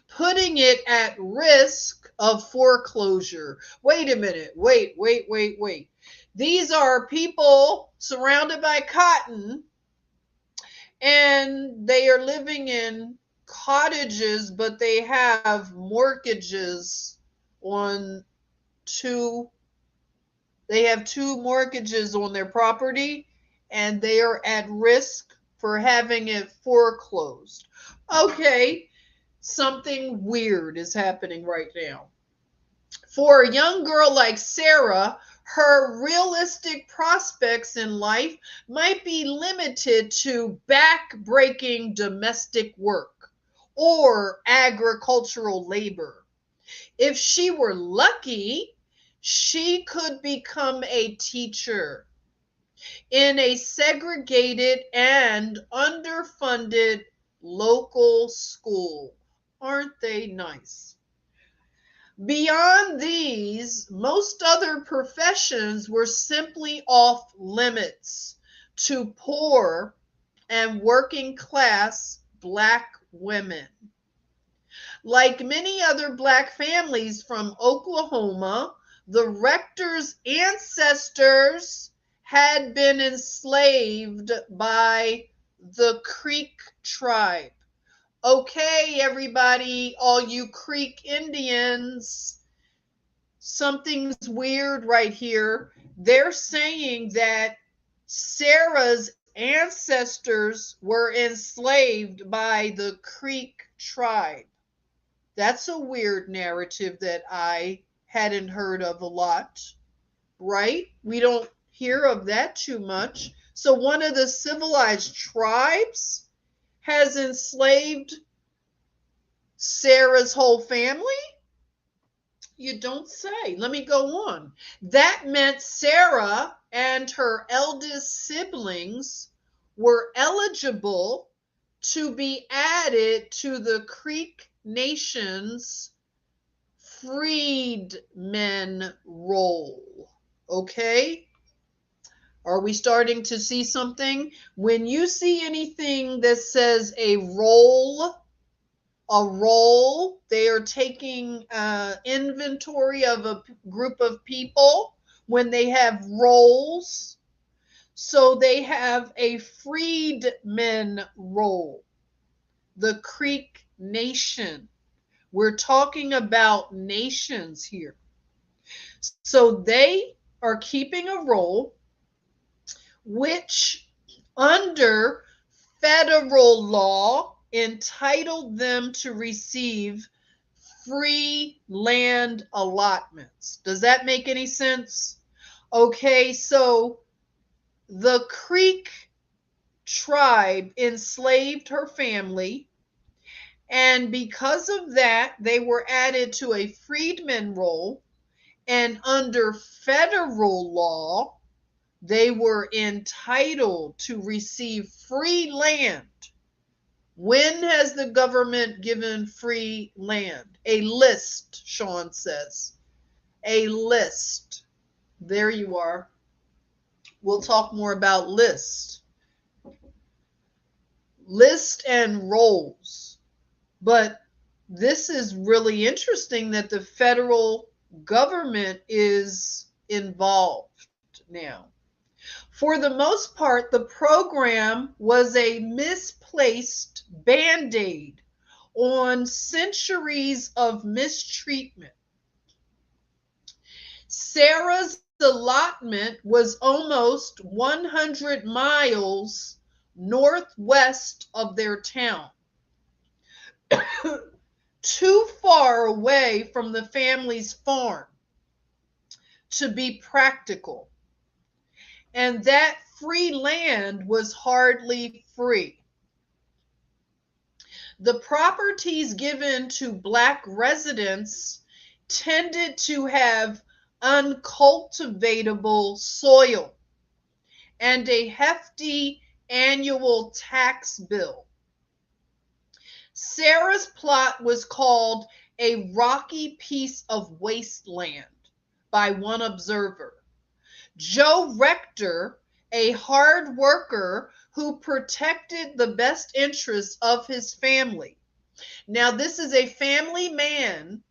putting it at risk of foreclosure. Wait a minute. Wait. These are people surrounded by cotton, and they are living in cottages, but they have mortgages on 2. They have 2 mortgages on their property, and they are at risk for having it foreclosed. Okay, something weird is happening right now. For a young girl like Sarah, her realistic prospects in life might be limited to back-breaking domestic work or agricultural labor. If she were lucky, she could become a teacher in a segregated and underfunded local school. Aren't they nice? Beyond these, most other professions were simply off limits to poor and working class Black women. Like many other Black families from Oklahoma, the Rector's ancestors had been enslaved by the Creek tribe. Okay, everybody, all you Creek Indians, something's weird right here. They're saying that Sarah's ancestors were enslaved by the Creek tribe. That's a weird narrative that I hadn't heard of a lot, right? We don't hear of that too much. So one of the civilized tribes has enslaved Sarah's whole family? You don't say. Let me go on. That meant Sarah and her eldest siblings were eligible to be added to the Creek Nation's freedmen roll. Okay? Are we starting to see something? When you see anything that says a roll, they are taking inventory of a group of people when they have roles. So they have a freedmen roll, the Creek Nation. We're talking about nations here. So they are keeping a roll which under federal law entitled them to receive free land allotments. Does that make any sense? Okay, so the Creek tribe enslaved her family, and because of that, they were added to a freedmen roll, and under federal law, they were entitled to receive free land. When has the government given free land? A list, Sean says. A list. There you are. We'll talk more about list. List and rolls. But this is really interesting that the federal government is involved now. For the most part, the program was a misplaced Band-Aid on centuries of mistreatment. Sarah's allotment was almost 100 miles northwest of their town, too far away from the family's farm to be practical. And that free land was hardly free. The properties given to Black residents tended to have uncultivatable soil and a hefty annual tax bill. Sarah's plot was called a rocky piece of wasteland by one observer. Joe Rector, a hard worker who protected the best interests of his family. Now, this is a family man.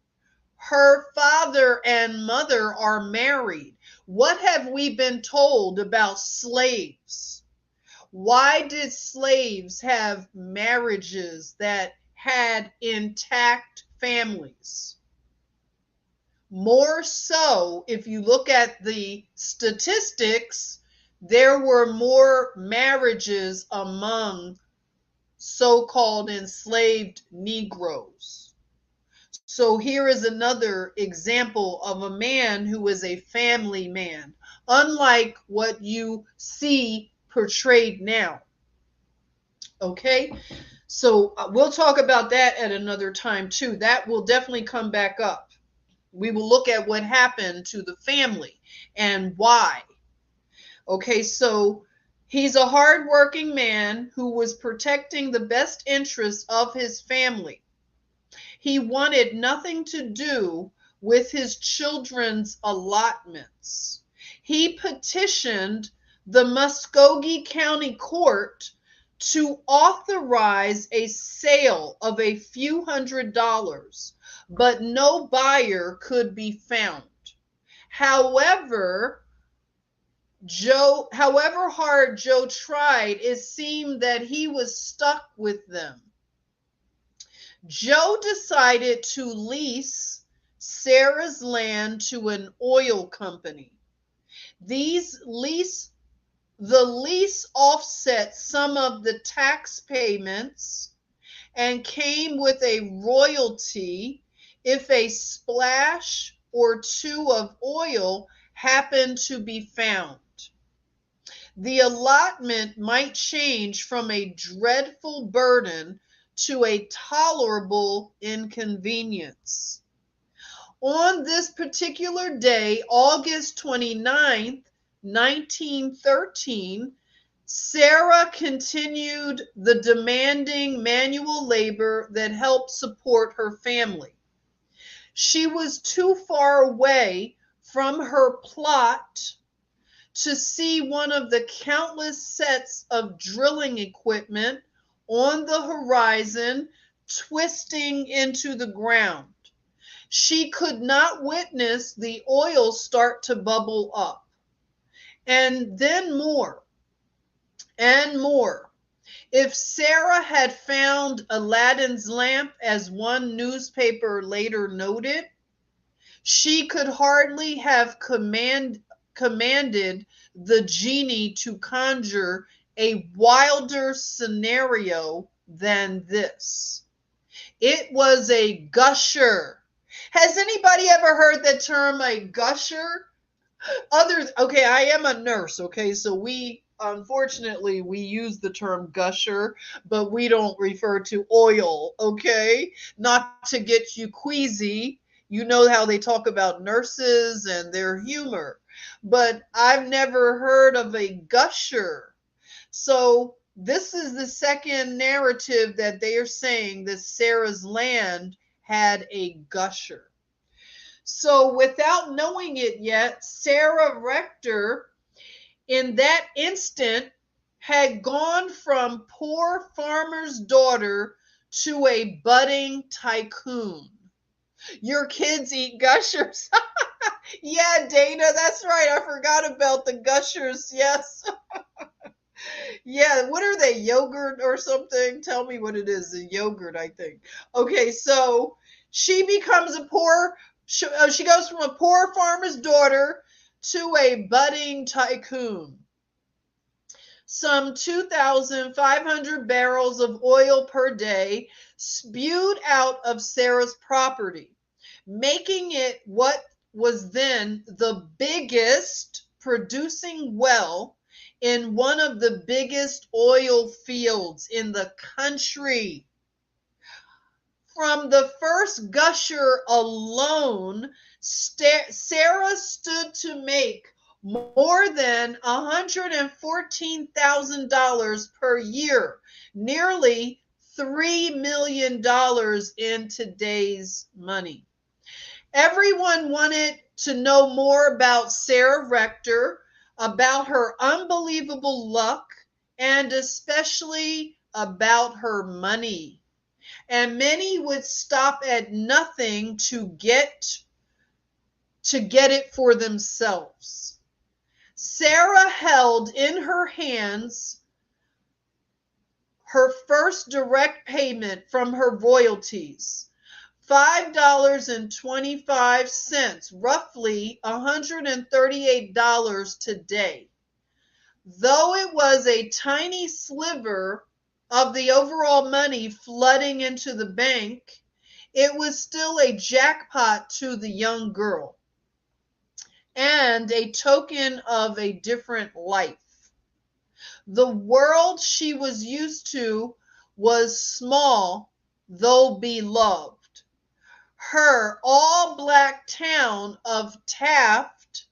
Her father and mother are married. What have we been told about slaves? Why did slaves have marriages that had intact families? More so, if you look at the statistics, there were more marriages among so-called enslaved Negroes. So here is another example of a man who is a family man, unlike what you see portrayed now. Okay, so we'll talk about that at another time too. That will definitely come back up. We will look at what happened to the family and why. Okay, so he's a hardworking man who was protecting the best interests of his family. He wanted nothing to do with his children's allotments. He petitioned the Muskogee County Court to authorize a sale of a few $100s, but no buyer could be found. However hard Joe tried, it seemed that he was stuck with them. Joe decided to lease Sarah's land to an oil company. The lease offset some of the tax payments and came with a royalty if a splash or two of oil happened to be found. The allotment might change from a dreadful burden to a tolerable inconvenience. On this particular day, August 29th, 1913, Sarah continued the demanding manual labor that helped support her family. She was too far away from her plot to see one of the countless sets of drilling equipment on the horizon twisting into the ground. She could not witness the oil start to bubble up. And then more and more. If Sarah had found Aladdin's lamp, as one newspaper later noted, she could hardly have commanded the genie to conjure a wilder scenario than this. It was a gusher. Has anybody ever heard the term a gusher? Okay, I am a nurse, okay, so unfortunately we use the term gusher, but we don't refer to oil, okay? Not to get you queasy. You know how they talk about nurses and their humor, but I've never heard of a gusher. So this is the second narrative that they are saying that Sarah's land had a gusher. So without knowing it yet, Sarah Rector in that instant had gone from poor farmer's daughter to a budding tycoon. Your kids eat gushers. Yeah, Dana, that's right. I forgot about the gushers. Yes. Yeah, what are they? Yogurt or something? Tell me what it is. A yogurt, I think. Okay, so she becomes a poor. She goes from a poor farmer's daughter to a budding tycoon. Some 2,500 barrels of oil per day spewed out of Sarah's property, making it what was then the biggest producing well in one of the biggest oil fields in the country. From the first gusher alone, Sarah stood to make more than $114,000 per year, nearly $3 million in today's money. Everyone wanted to know more about Sarah Rector, about her unbelievable luck, and especially about her money. And many would stop at nothing to get it for themselves. Sarah held in her hands her first direct payment from her royalties, $5.25, roughly $138 today. Though it was a tiny sliver of the overall money flooding into the bank, it was still a jackpot to the young girl and a token of a different life. The world she was used to was small, though beloved. Her all-black town of Taft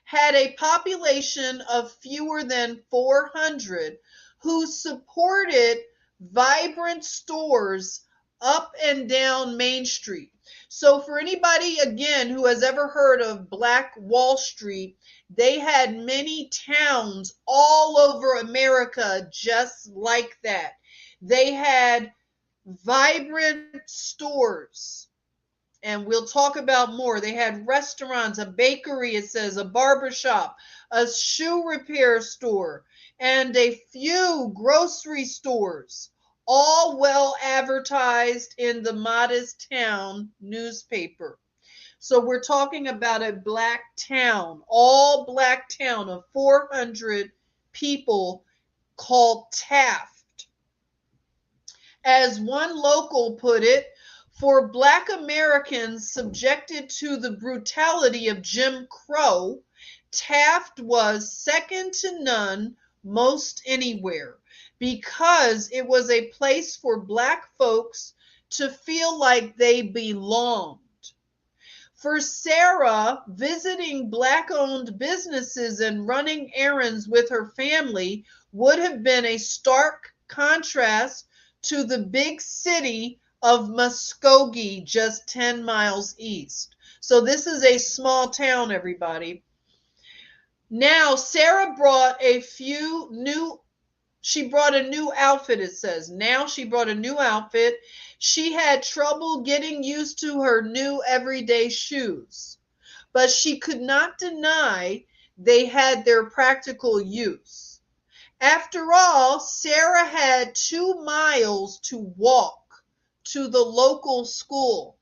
had a population of fewer than 400 who supported vibrant stores up and down Main Street. So for anybody, again, who has ever heard of Black Wall Street, they had many towns all over America just like that. They had vibrant stores. And we'll talk about more. They had restaurants, a bakery, it says, a barber shop, a shoe repair store, and a few grocery stores, all well advertised in the modest town newspaper. So we're talking about a black town, all black town of 400 people called Taft. As one local put it, for Black Americans subjected to the brutality of Jim Crow, Taft was second to none most anywhere, because it was a place for Black folks to feel like they belonged. For Sarah, visiting Black-owned businesses and running errands with her family would have been a stark contrast to the big city of Muskogee, just 10 miles east. So this is a small town, everybody. Now, Sarah brought a new outfit, it says. Now she brought a new outfit. She had trouble getting used to her new everyday shoes, but she could not deny they had their practical use. After all, Sarah had 2 miles to walk to the local school,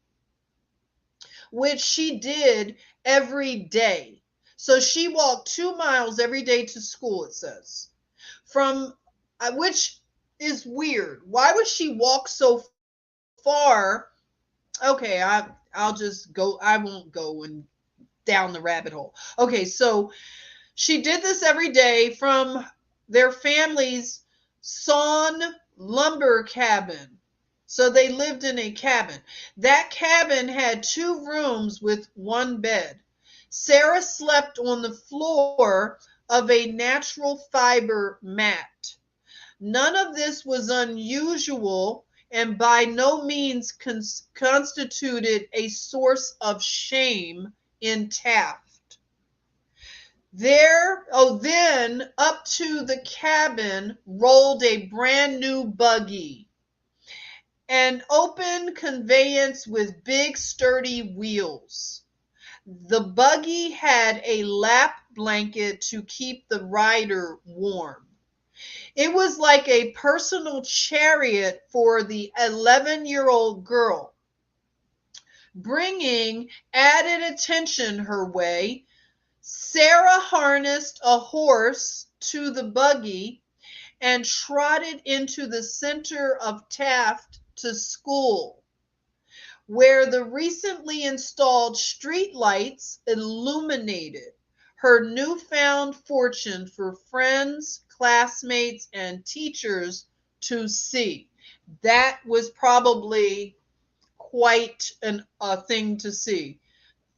which she did every day. So she walked 2 miles every day to school, it says. Which is weird. Why would she walk so far? Okay, I'll just go. I won't go down the rabbit hole. Okay, so she did this every day from their family's sawn lumber cabin. So they lived in a cabin. That cabin had 2 rooms with 1 bed. Sarah slept on the floor of a natural fiber mat. None of this was unusual and by no means constituted a source of shame in Taft. Then up to the cabin rolled a brand new buggy, an open conveyance with big sturdy wheels. The buggy had a lap blanket to keep the rider warm. It was like a personal chariot for the 11-year-old girl, bringing added attention her way. Sarah harnessed a horse to the buggy and trotted into the center of Taft to school, where the recently installed street lights illuminated her newfound fortune for friends, classmates, and teachers to see. That was probably quite a thing to see.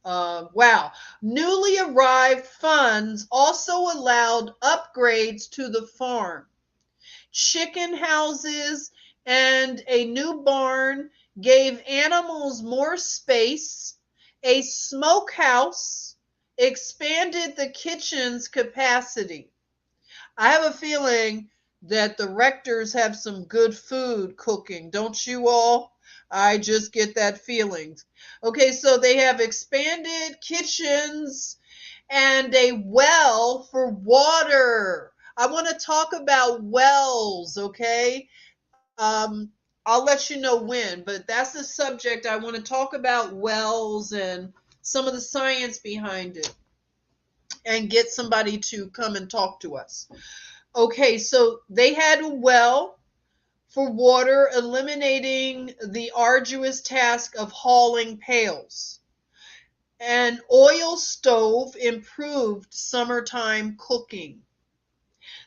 Wow. Newly arrived funds also allowed upgrades to the farm. Chicken houses and a new barn gave animals more space. A smokehouse expanded the kitchen's capacity. I have a feeling that the rectors have some good food cooking, don't you all? I just get that feeling. Okay, so they have expanded kitchens and a well for water. I want to talk about wells, okay? I'll let you know when, but that's the subject. I want to talk about wells and some of the science behind it and get somebody to come and talk to us. Okay, so they had a well for water, eliminating the arduous task of hauling pails. An oil stove improved summertime cooking.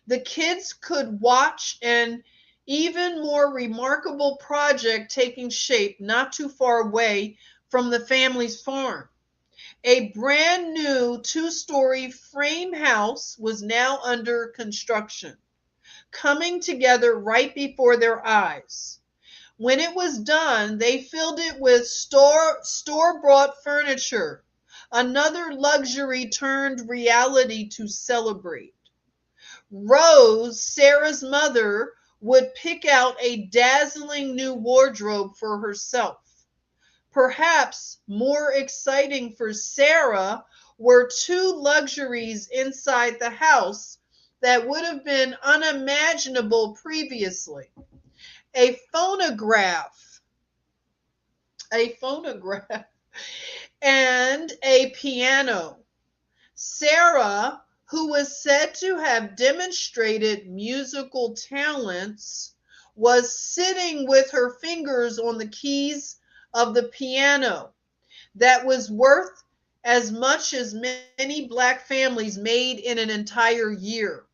The kids could watch an even more remarkable project taking shape not too far away from the family's farm. A brand new 2-story frame house was now under construction, coming together right before their eyes. When it was done, they filled it with store-bought furniture, another luxury turned reality to celebrate. Rose, Sarah's mother, would pick out a dazzling new wardrobe for herself. Perhaps more exciting for Sarah were 2 luxuries inside the house that would have been unimaginable previously. A phonograph, a phonograph, and a piano. Sarah, who was said to have demonstrated musical talents, was sitting with her fingers on the keys of the piano that was worth as much as many black families made in an entire year.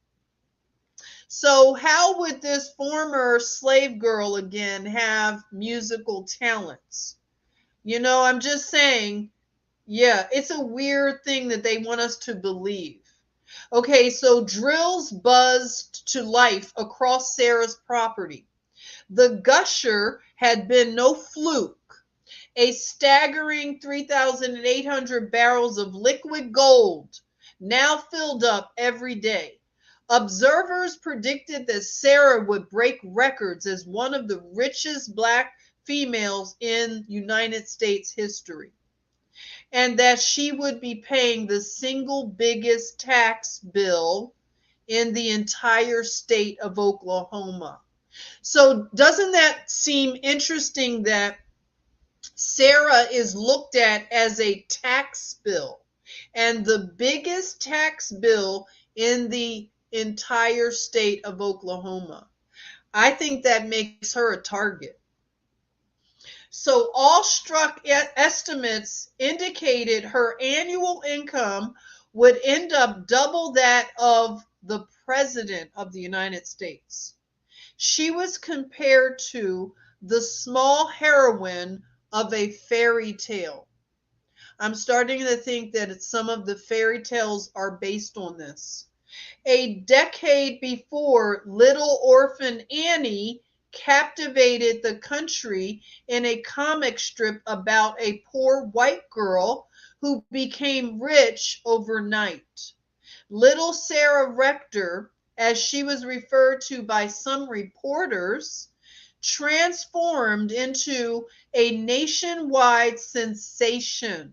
So, how would this former slave girl again have musical talents? I'm just saying, yeah, it's a weird thing that they want us to believe. Okay, so drills buzzed to life across Sarah's property. The gusher had been no fluke. A staggering 3,800 barrels of liquid gold now filled up every day. Observers predicted that Sarah would break records as one of the richest black females in United States history, and that she would be paying the single biggest tax bill in the entire state of Oklahoma. So, doesn't that seem interesting that Sarah is looked at as a tax bill and the biggest tax bill in the entire state of Oklahoma? I think that makes her a target. So awestruck estimates indicated her annual income would end up double that of the President of the United States. She was compared to the small heroine of a fairy tale. I'm starting to think that some of the fairy tales are based on this. A decade before, little orphan Annie captivated the country in a comic strip about a poor white girl who became rich overnight. Little Sarah Rector, as she was referred to by some reporters, transformed into a nationwide sensation.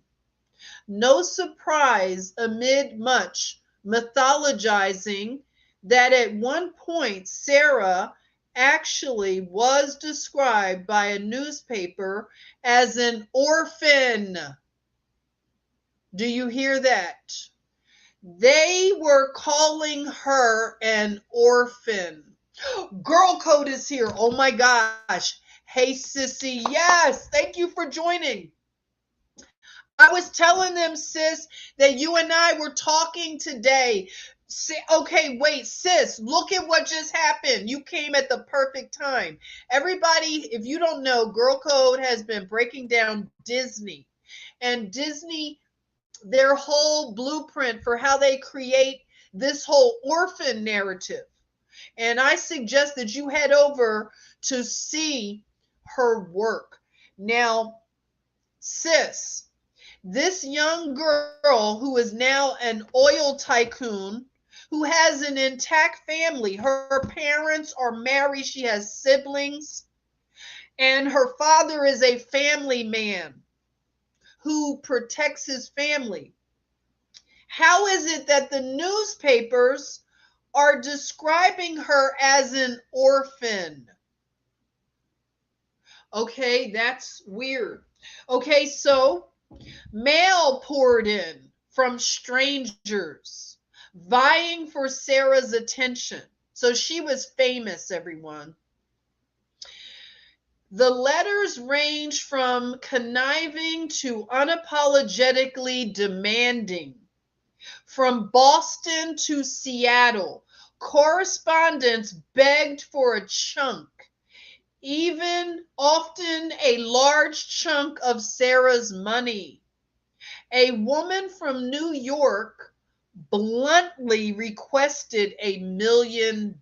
No surprise amid much mythologizing that at one point Sarah actually was described by a newspaper as an orphan. Do you hear that? They were calling her an orphan. Girl Code is here. Oh my gosh. Hey, sissy. Yes. Thank you for joining. I was telling them, sis, that you and I were talking today. Okay, wait, sis, look at what just happened. You came at the perfect time. Everybody, if you don't know, Girl Code has been breaking down Disney. And Disney, their whole blueprint for how they create this whole orphan narrative. And I suggest that you head over to see her work. Now, sis, this young girl who is now an oil tycoon, who has an intact family. Her parents are married. She has siblings. And her father is a family man who protects his family. How is it that the newspapers are describing her as an orphan? Okay, that's weird. Okay, so mail poured in from strangers vying for Sarah's attention. So she was famous, everyone. The letters ranged from conniving to unapologetically demanding. From Boston to Seattle, correspondents begged for a chunk, even often a large chunk of Sarah's money. A woman from New York bluntly requested $1 million,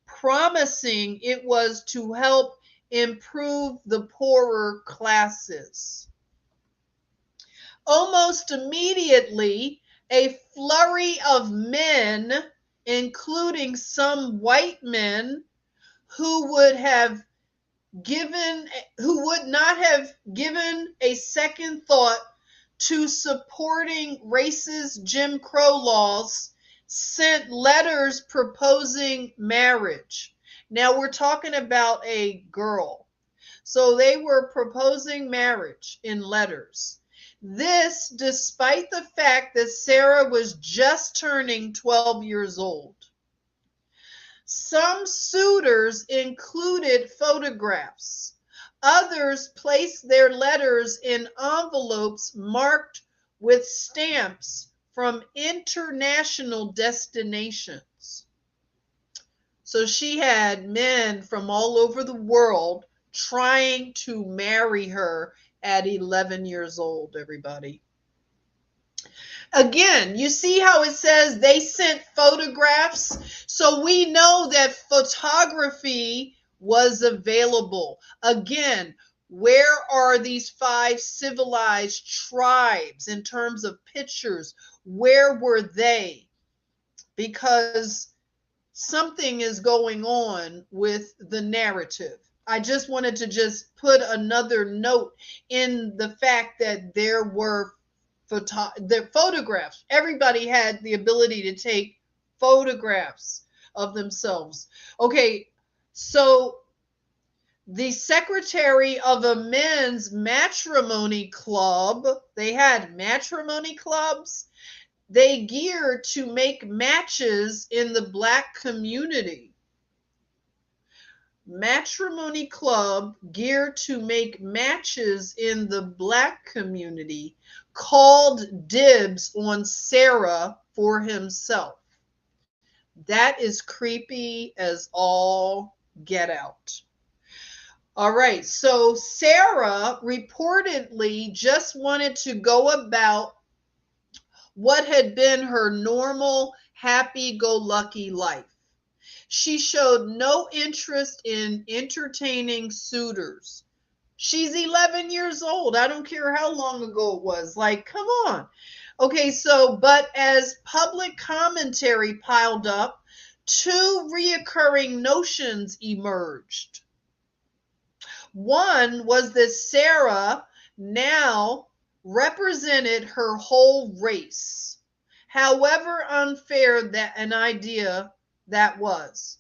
promising it was to help improve the poorer classes. Almost immediately, a flurry of men, including some white men who would not have given a second thought to supporting racist Jim Crow laws, sent letters proposing marriage. Now we're talking about a girl. So they were proposing marriage in letters. This despite the fact that Sarah was just turning 12 years old. Some suitors included photographs. Others placed their letters in envelopes marked with stamps from international destinations. So she had men from all over the world trying to marry her at 11 years old, everybody. Again, you see how it says they sent photographs? So we know that photography was available. Again, where are these 5 civilized tribes in terms of pictures? Where were they? Because something is going on with the narrative. I just wanted to just put another note in the fact that there were the photographs. Everybody had the ability to take photographs of themselves. Okay, so the secretary of a men's matrimony club, they had matrimony clubs. They geared to make matches in the Black community. Matrimony club geared to make matches in the Black community called dibs on Sarah for himself. That is creepy as all get out. All right, so Sarah reportedly just wanted to go about what had been her normal, happy-go-lucky life. She showed no interest in entertaining suitors. She's 11 years old. I don't care how long ago it was. Like, come on. Okay, so, but as public commentary piled up, 2 reoccurring notions emerged. One was that Sarah now represented her whole race. however unfair that an idea that was.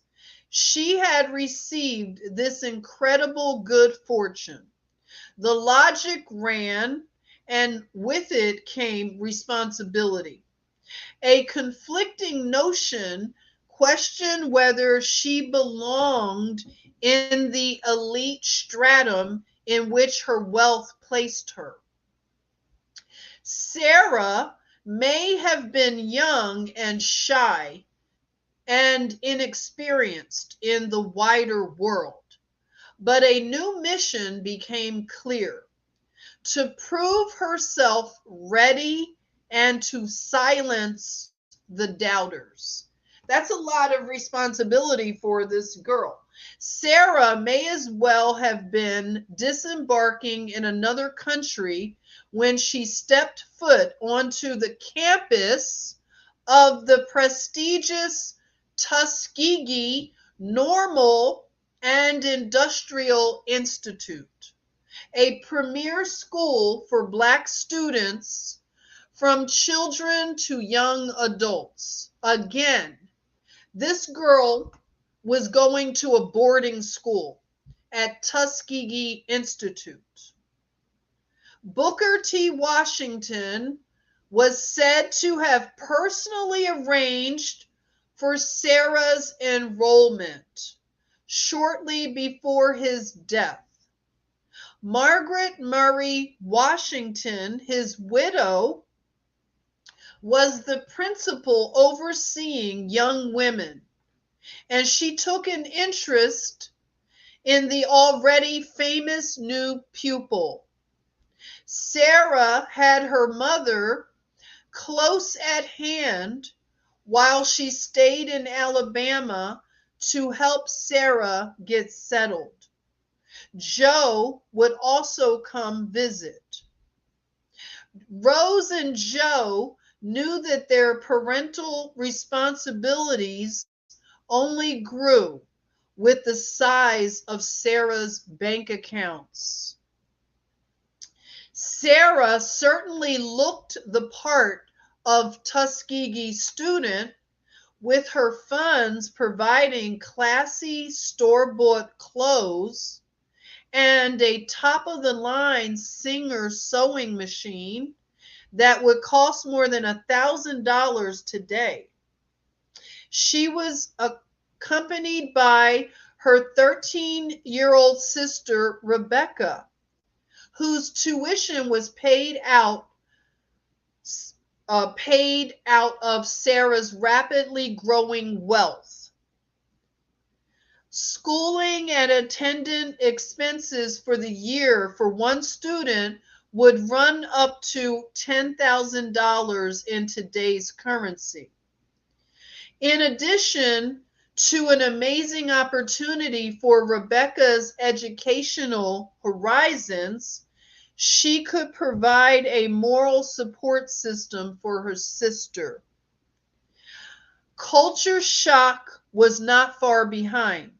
She had received this incredible good fortune. The logic ran, and with it came responsibility. A conflicting notion questioned whether she belonged in the elite stratum in which her wealth placed her. Sarah may have been young and shy and inexperienced in the wider world, but a new mission became clear: to prove herself ready and to silence the doubters. That's a lot of responsibility for this girl. Sarah may as well have been disembarking in another country when she stepped foot onto the campus of the prestigious Tuskegee Normal and Industrial Institute, a premier school for Black students from children to young adults. Again, this girl was going to a boarding school at Tuskegee Institute. Booker T. Washington was said to have personally arranged for Sarah's enrollment shortly before his death. Margaret Murray Washington, his widow, was the principal overseeing young women, and she took an interest in the already famous new pupil. Sarah had her mother close at hand while she stayed in Alabama to help Sarah get settled. Joe would also come visit. Rose and Joe knew that their parental responsibilities only grew with the size of Sarah's bank accounts. Sarah certainly looked the part of Tuskegee student, with her funds providing classy store-bought clothes and a top-of-the-line Singer sewing machine that would cost more than $1,000 today. She was accompanied by her 13-year-old sister, Rebecca, whose tuition was paid out of Sarah's rapidly growing wealth. Schooling and attendant expenses for the year for one student would run up to $10,000 in today's currency. In addition to an amazing opportunity for Rebecca's educational horizons, she could provide a moral support system for her sister. Culture shock was not far behind.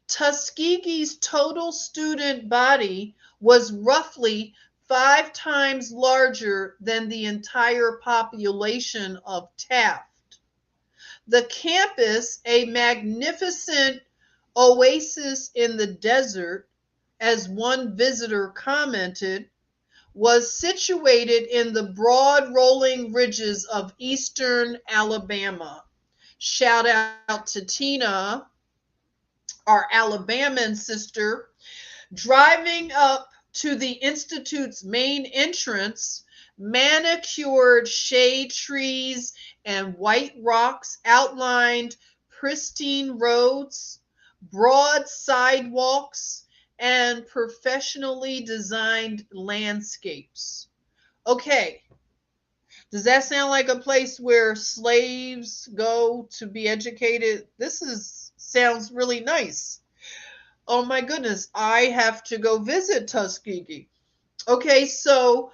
Tuskegee's total student body was roughly 5 times larger than the entire population of Taft. The campus, a magnificent oasis in the desert, as one visitor commented, was situated in the broad rolling ridges of eastern Alabama. Shout out to Tina, our Alabama sister. Driving up to the Institute's main entrance, manicured shade trees and white rocks outlined pristine roads, broad sidewalks, and professionally designed landscapes. Okay, does that sound like a place where slaves go to be educated? Sounds really nice. Oh my goodness, I have to go visit Tuskegee. Okay, so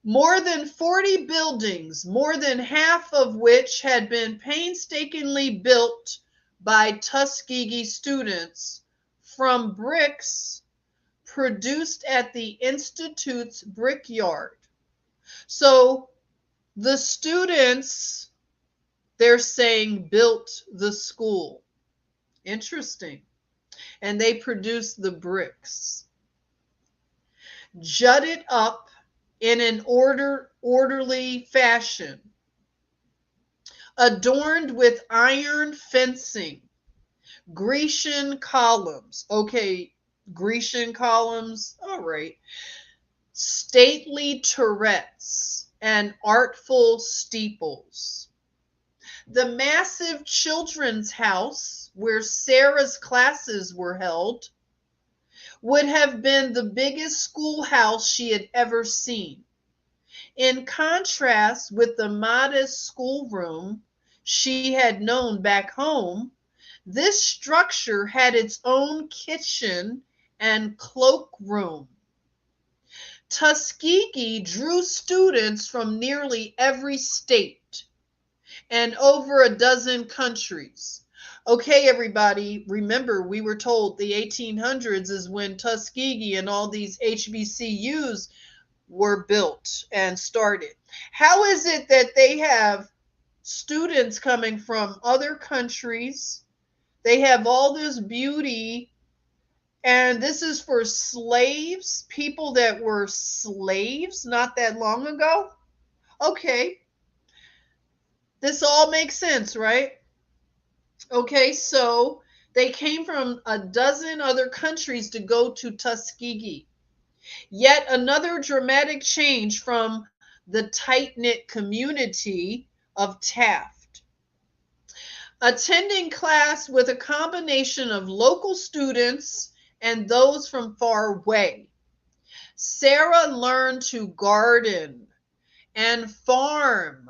more than 40 buildings, more than half of which had been painstakingly built by Tuskegee students from bricks produced at the Institute's brickyard. So The students, they're saying, built the school. Interesting. And they produced the bricks, jutted up in an orderly fashion, adorned with iron fencing, Grecian columns. Okay, Grecian columns. All right. Stately turrets and artful steeples. The massive children's house where Sarah's classes were held would have been the biggest schoolhouse she had ever seen. In contrast with the modest schoolroom she had known back home, this structure had its own kitchen and cloakroom. Tuskegee drew students from nearly every state and over a dozen countries. Okay, everybody, remember we were told the 1800s is when Tuskegee and all these HBCUs were built and started. How is it that they have students coming from other countries? They have all this beauty, and this is for slaves, people that were slaves not that long ago? Okay, this all makes sense, right? Okay, so they came from a dozen other countries to go to Tuskegee. Yet another dramatic change from the tight knit community of Taft. Attending class with a combination of local students and those from far away, Sarah learned to garden and farm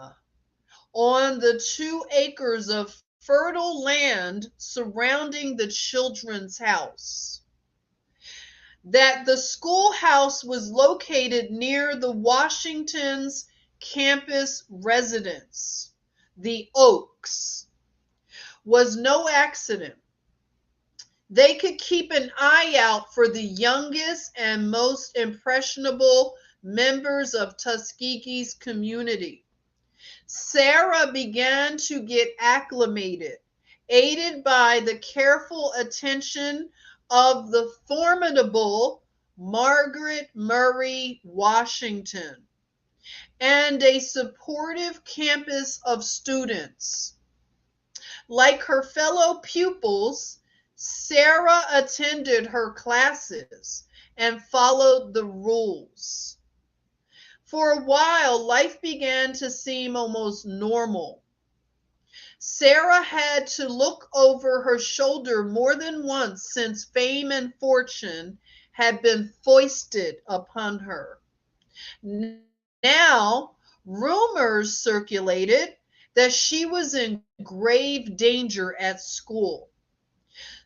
on the 2 acres of fertile land surrounding the children's house. That the schoolhouse was located near the Washington's campus residence, the Oaks, was no accident. They could keep an eye out for the youngest and most impressionable members of Tuskegee's community. Sarah began to get acclimated, aided by the careful attention of the formidable Margaret Murray Washington and a supportive campus of students. Like her fellow pupils, Sarah attended her classes and followed the rules. For a while, life began to seem almost normal. Sarah had to look over her shoulder more than once since fame and fortune had been foisted upon her. Now, rumors circulated that she was in grave danger at school.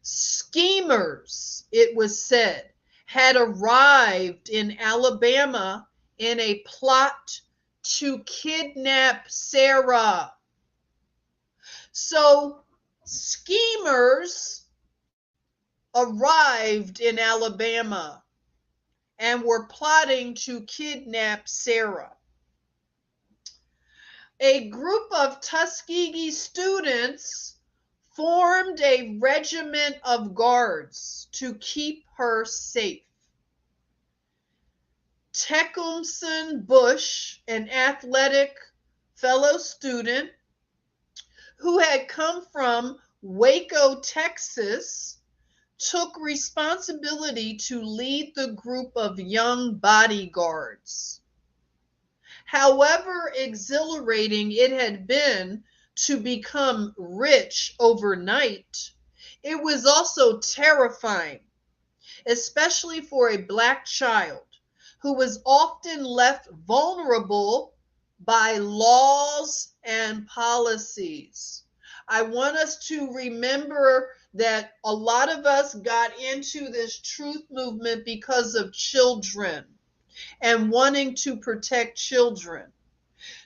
Schemers, it was said, had arrived in Alabama in a plot to kidnap Sarah. So, schemers arrived in Alabama and were plotting to kidnap Sarah. A group of Tuskegee students formed a regiment of guards to keep her safe. Tecumseh Bush, an athletic fellow student who had come from Waco, Texas, took responsibility to lead the group of young bodyguards. However exhilarating it had been to become rich overnight, it was also terrifying, especially for a Black child who was often left vulnerable by laws and policies. I want us to remember that a lot of us got into this truth movement because of children and wanting to protect children.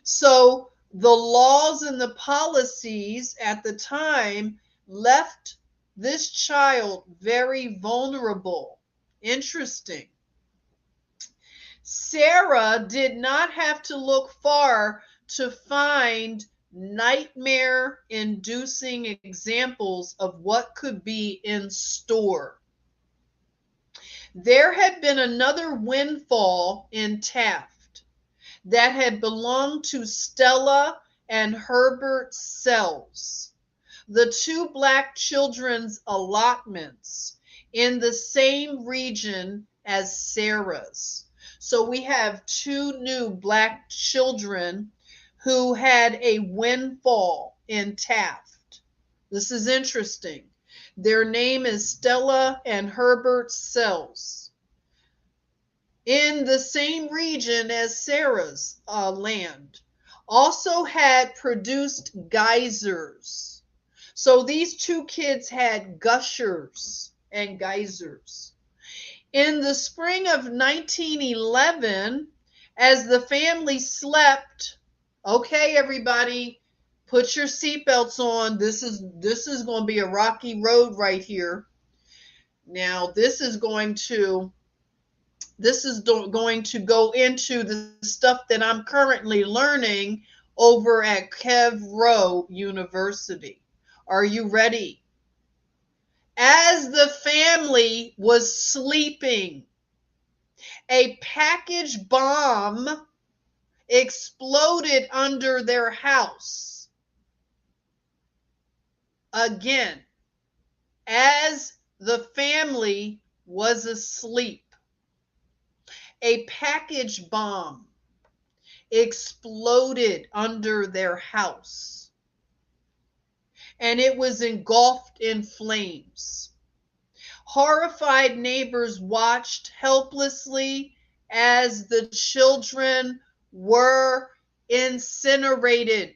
So the laws and the policies at the time left this child very vulnerable. Interesting. Sarah did not have to look far to find nightmare-inducing examples of what could be in store. There had been another windfall in Taft that had belonged to Stella and Herbert Sells, the two black children's allotments in the same region as Sarah's. So we have two new black children who had a windfall in Taft. This is interesting. Their name is Stella and Herbert Sells, in the same region as Sarah's land. Also had produced geysers. So these two kids had gushers and geysers. In the spring of 1911, as the family slept, okay, everybody, put your seatbelts on. This is going to be a rocky road right here. Now, this is going to go into the stuff that I'm currently learning over at Kev Rowe University. Are you ready? As the family was sleeping, a package bomb exploded under their house. Again, as the family was asleep, a package bomb exploded under their house, and it was engulfed in flames. Horrified neighbors watched helplessly as the children were incinerated.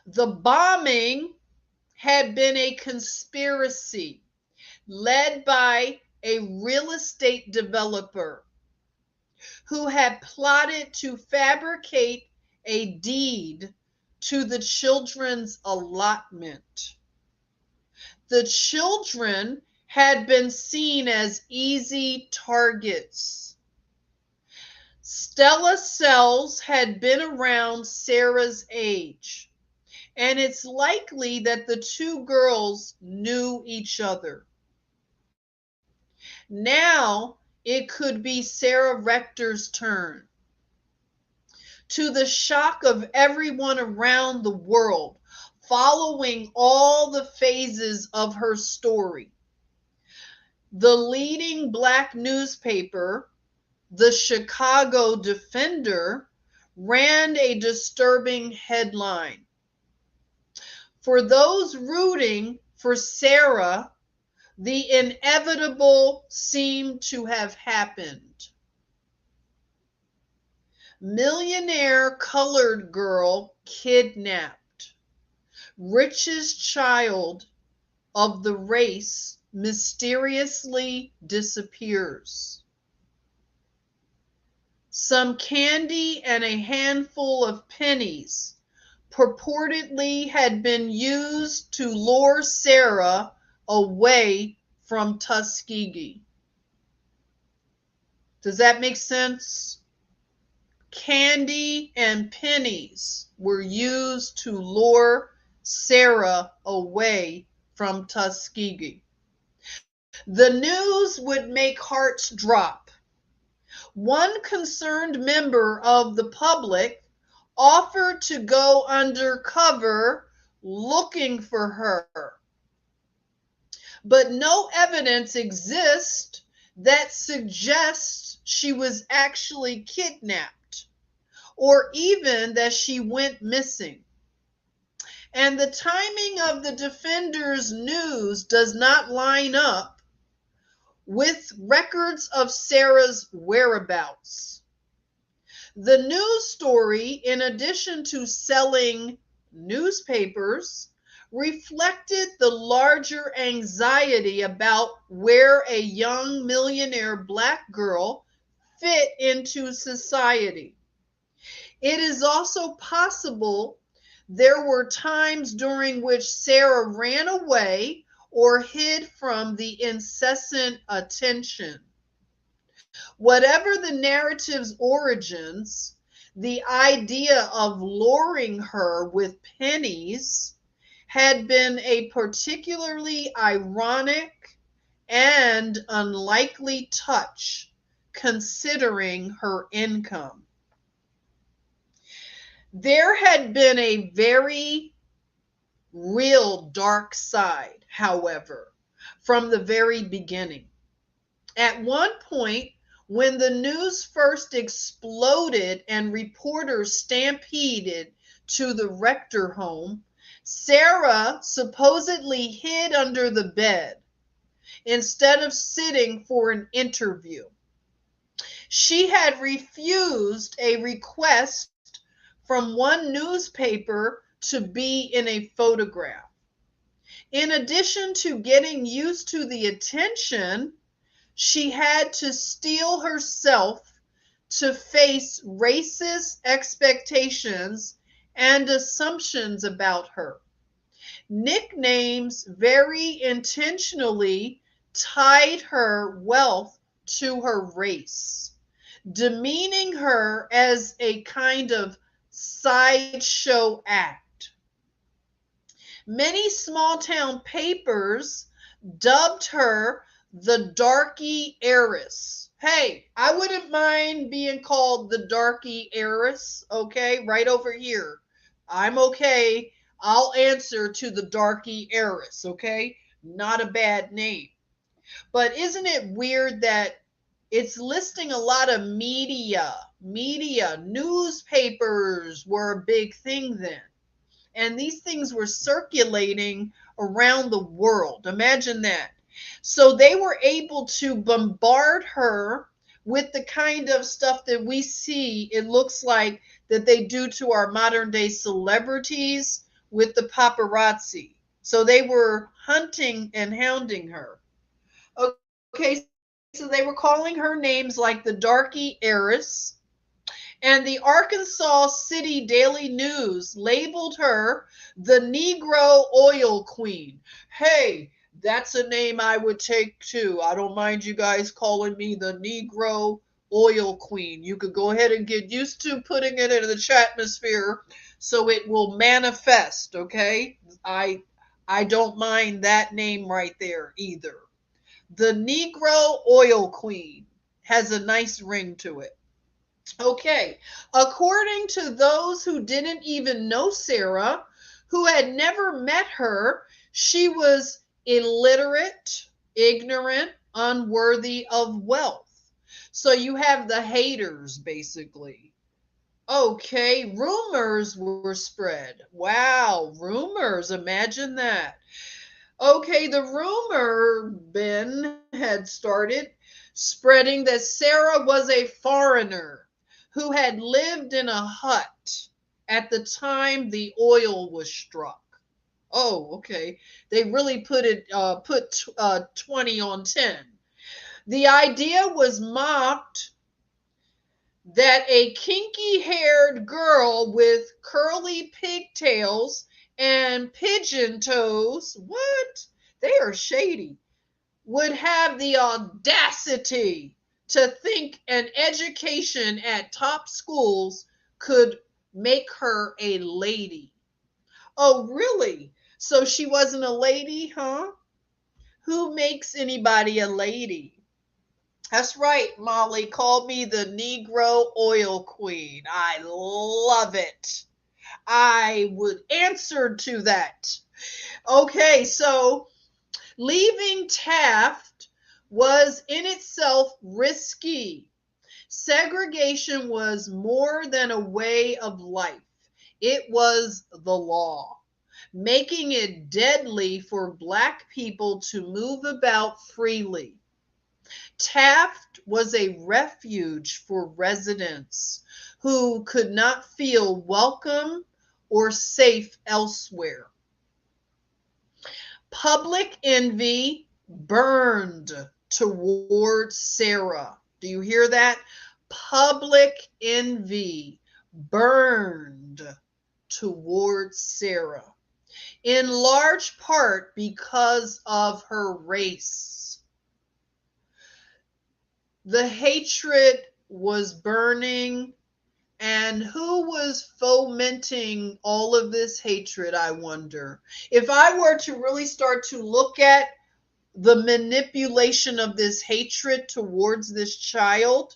The bombing had been a conspiracy led by a real estate developer who had plotted to fabricate a deed to the children's allotment. The children had been seen as easy targets. Stella Sells had been around Sarah's age, and it's likely that the two girls knew each other. Now it could be Sarah Rector's turn. To the shock of everyone around the world, following all the phases of her story, the leading black newspaper, the Chicago Defender, ran a disturbing headline. For those rooting for Sarah, the inevitable seemed to have happened. Millionaire colored girl kidnapped. Richest child of the race mysteriously disappears. Some candy and a handful of pennies purportedly had been used to lure Sarah away from Tuskegee. Does that make sense? Candy and pennies were used to lure Sarah away from Tuskegee. The news would make hearts drop. One concerned member of the public offered to go undercover looking for her. But no evidence exists that suggests she was actually kidnapped, or even that she went missing. And the timing of the Defender's news does not line up with records of Sarah's whereabouts. The news story, in addition to selling newspapers, reflected the larger anxiety about where a young millionaire black girl fit into society. It is also possible there were times during which Sarah ran away or hid from the incessant attention. Whatever the narrative's origins, The idea of luring her with pennies had been a particularly ironic and unlikely touch considering her income. There had been a very real dark side, however, from the very beginning. At one point, when the news first exploded and reporters stampeded to the Rector home, Sarah supposedly hid under the bed instead of sitting for an interview. She had refused a request from one newspaper to be in a photograph. In addition to getting used to the attention, she had to steel herself to face racist expectations and assumptions about her. Nicknames very intentionally tied her wealth to her race, demeaning her as a kind of sideshow act. Many small town papers dubbed her the darky heiress. Hey, I wouldn't mind being called the darky heiress, okay? Right over here. I'm okay. I'll answer to the darky heiress, okay? Not a bad name. But isn't it weird that it's listing a lot of newspapers were a big thing then. And these things were circulating around the world. Imagine that. So they were able to bombard her with the kind of stuff that we see, it looks like, that they do to our modern day celebrities with the paparazzi. So they were hunting and hounding her. Okay, so they were calling her names like the darky heiress. And the Arkansas City Daily News labeled her the Negro Oil Queen. Hey, that's a name I would take too. I don't mind you guys calling me the Negro Oil Queen. You could go ahead and get used to putting it in the chatmosphere so it will manifest, okay? I don't mind that name right there either. The Negro Oil Queen has a nice ring to it. Okay, according to those who didn't even know Sarah, who had never met her, she was illiterate, ignorant, unworthy of wealth. So you have the haters, basically. Okay, rumors were spread. Wow, rumors, imagine that. Okay, the rumor bin had started spreading that Sarah was a foreigner who had lived in a hut at the time the oil was struck. Oh, okay. They really put 20 on 10. The idea was mocked that a kinky-haired girl with curly pigtails and pigeon toes, what? They are shady, would have the audacity to think an education at top schools could make her a lady. Oh, really? So she wasn't a lady, huh? Who makes anybody a lady? That's right, Molly called me the Negro Oil Queen. I love it. I would answer to that. Okay, so leaving Taft was in itself risky. Segregation was more than a way of life, it was the law, making it deadly for Black people to move about freely. Taft was a refuge for residents who could not feel welcome or safe elsewhere. Public envy burned toward Sarah. Do you hear that? Public envy burned toward Sarah, in large part because of her race. The hatred was burning And who was fomenting all of this hatred, I wonder? If I were to really start to look at the manipulation of this hatred towards this child,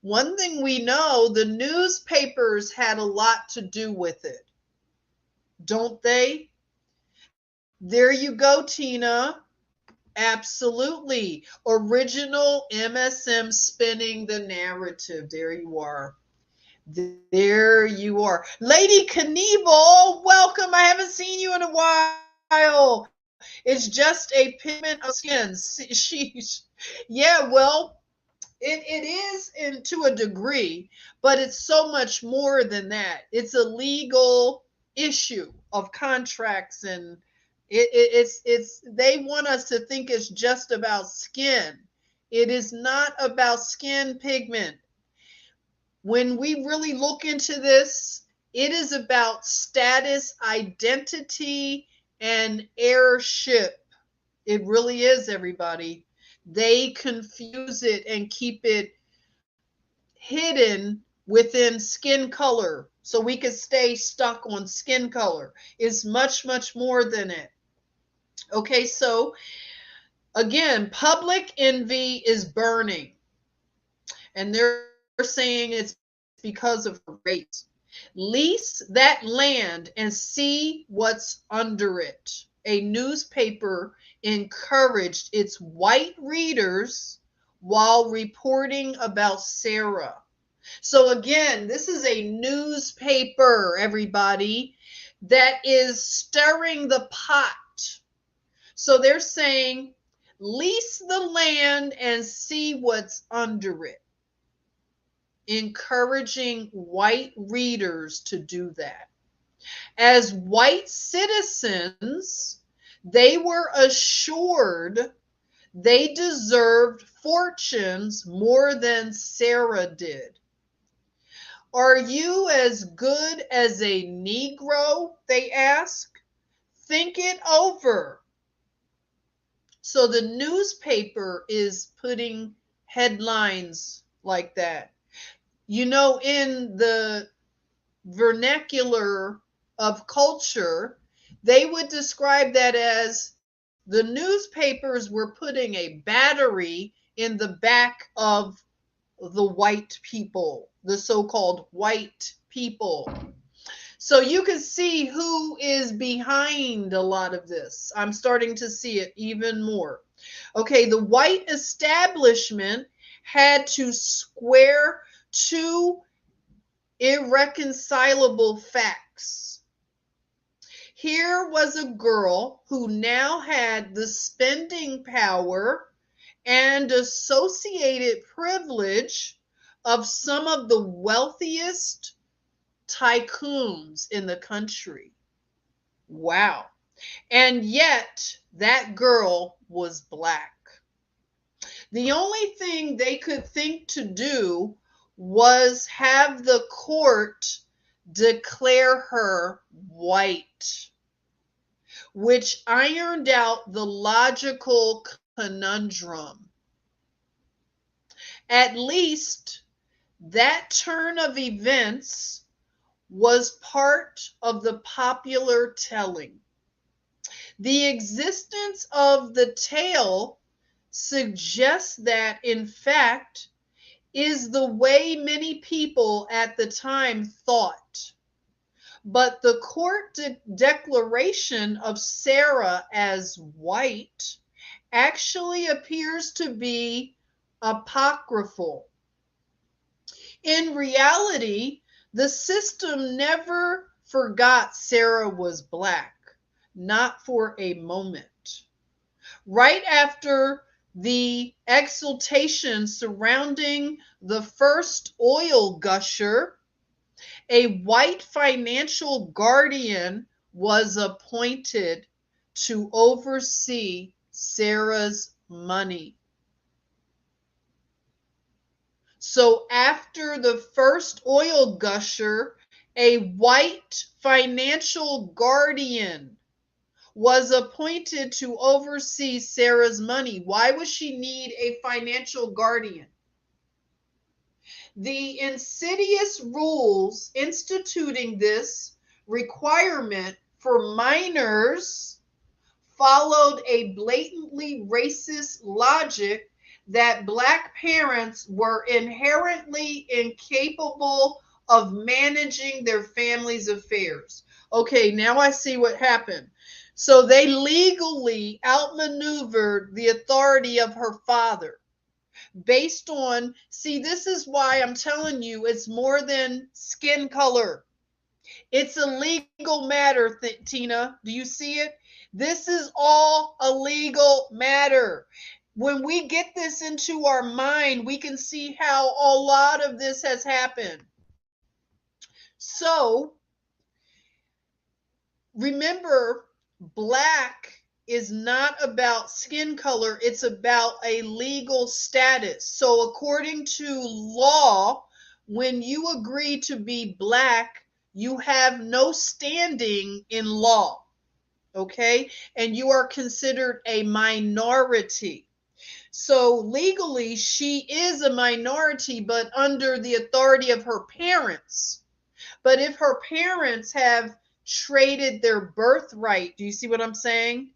one thing we know, the newspapers had a lot to do with it, don't they? There you go, Tina. Absolutely. Original MSM spinning the narrative. There you are. There you are. Lady Knievel, welcome. I haven't seen you in a while. It's just a pigment of skin. Sheesh. Yeah, well, it is to a degree, but it's so much more than that. It's a legal issue of contracts, and it's they want us to think it's just about skin. It is not about skin pigment. When we really look into this, it is about status, identity, and heirship. It really is, everybody. They confuse it and keep it hidden within skin color so we could stay stuck on skin color. It's much, much more than it. Okay, so again, public envy is burning, and they're saying it's because of her race. Lease that land and see what's under it. A newspaper encouraged its white readers while reporting about Sarah. So again, this is a newspaper, everybody, that is stirring the pot. So they're saying, lease the land and see what's under it, encouraging white readers to do that. As white citizens, they were assured they deserved fortunes more than Sarah did. Are you as good as a Negro? They ask. Think it over. So the newspaper is putting headlines like that. You know, in the vernacular of culture, they would describe that as the newspapers were putting a battery in the back of the white people, the so-called white people. So you can see who is behind a lot of this. I'm starting to see it even more. Okay, the white establishment had to square two irreconcilable facts. Here was a girl who now had the spending power and associated privilege of some of the wealthiest tycoons in the country. Wow. And yet, that girl was black. The only thing they could think to do was have the court declare her white, which ironed out the logical conundrum. At least that turn of events was part of the popular telling. The existence of the tale suggests that, in fact, is the way many people at the time thought. But the court declaration of Sarah as white actually appears to be apocryphal. In reality, the system never forgot Sarah was black, not for a moment. Right after the exultation surrounding the first oil gusher, a white financial guardian was appointed to oversee Sarah's money. So after the first oil gusher, a white financial guardian was appointed to oversee Sarah's money. Why would she need a financial guardian? The insidious rules instituting this requirement for minors followed a blatantly racist logic that Black parents were inherently incapable of managing their family's affairs. Okay, now I see what happened. So they legally outmaneuvered the authority of her father based on, see, this is why I'm telling you it's more than skin color. It's a legal matter, Tina. Do you see it? This is all a legal matter. When we get this into our mind, we can see how a lot of this has happened. So remember, Black is not about skin color, it's about a legal status. So, according to law, when you agree to be Black, you have no standing in law, okay? And you are considered a minority. So, legally, she is a minority, but under the authority of her parents. But if her parents have traded their birthright, do you see what I'm saying?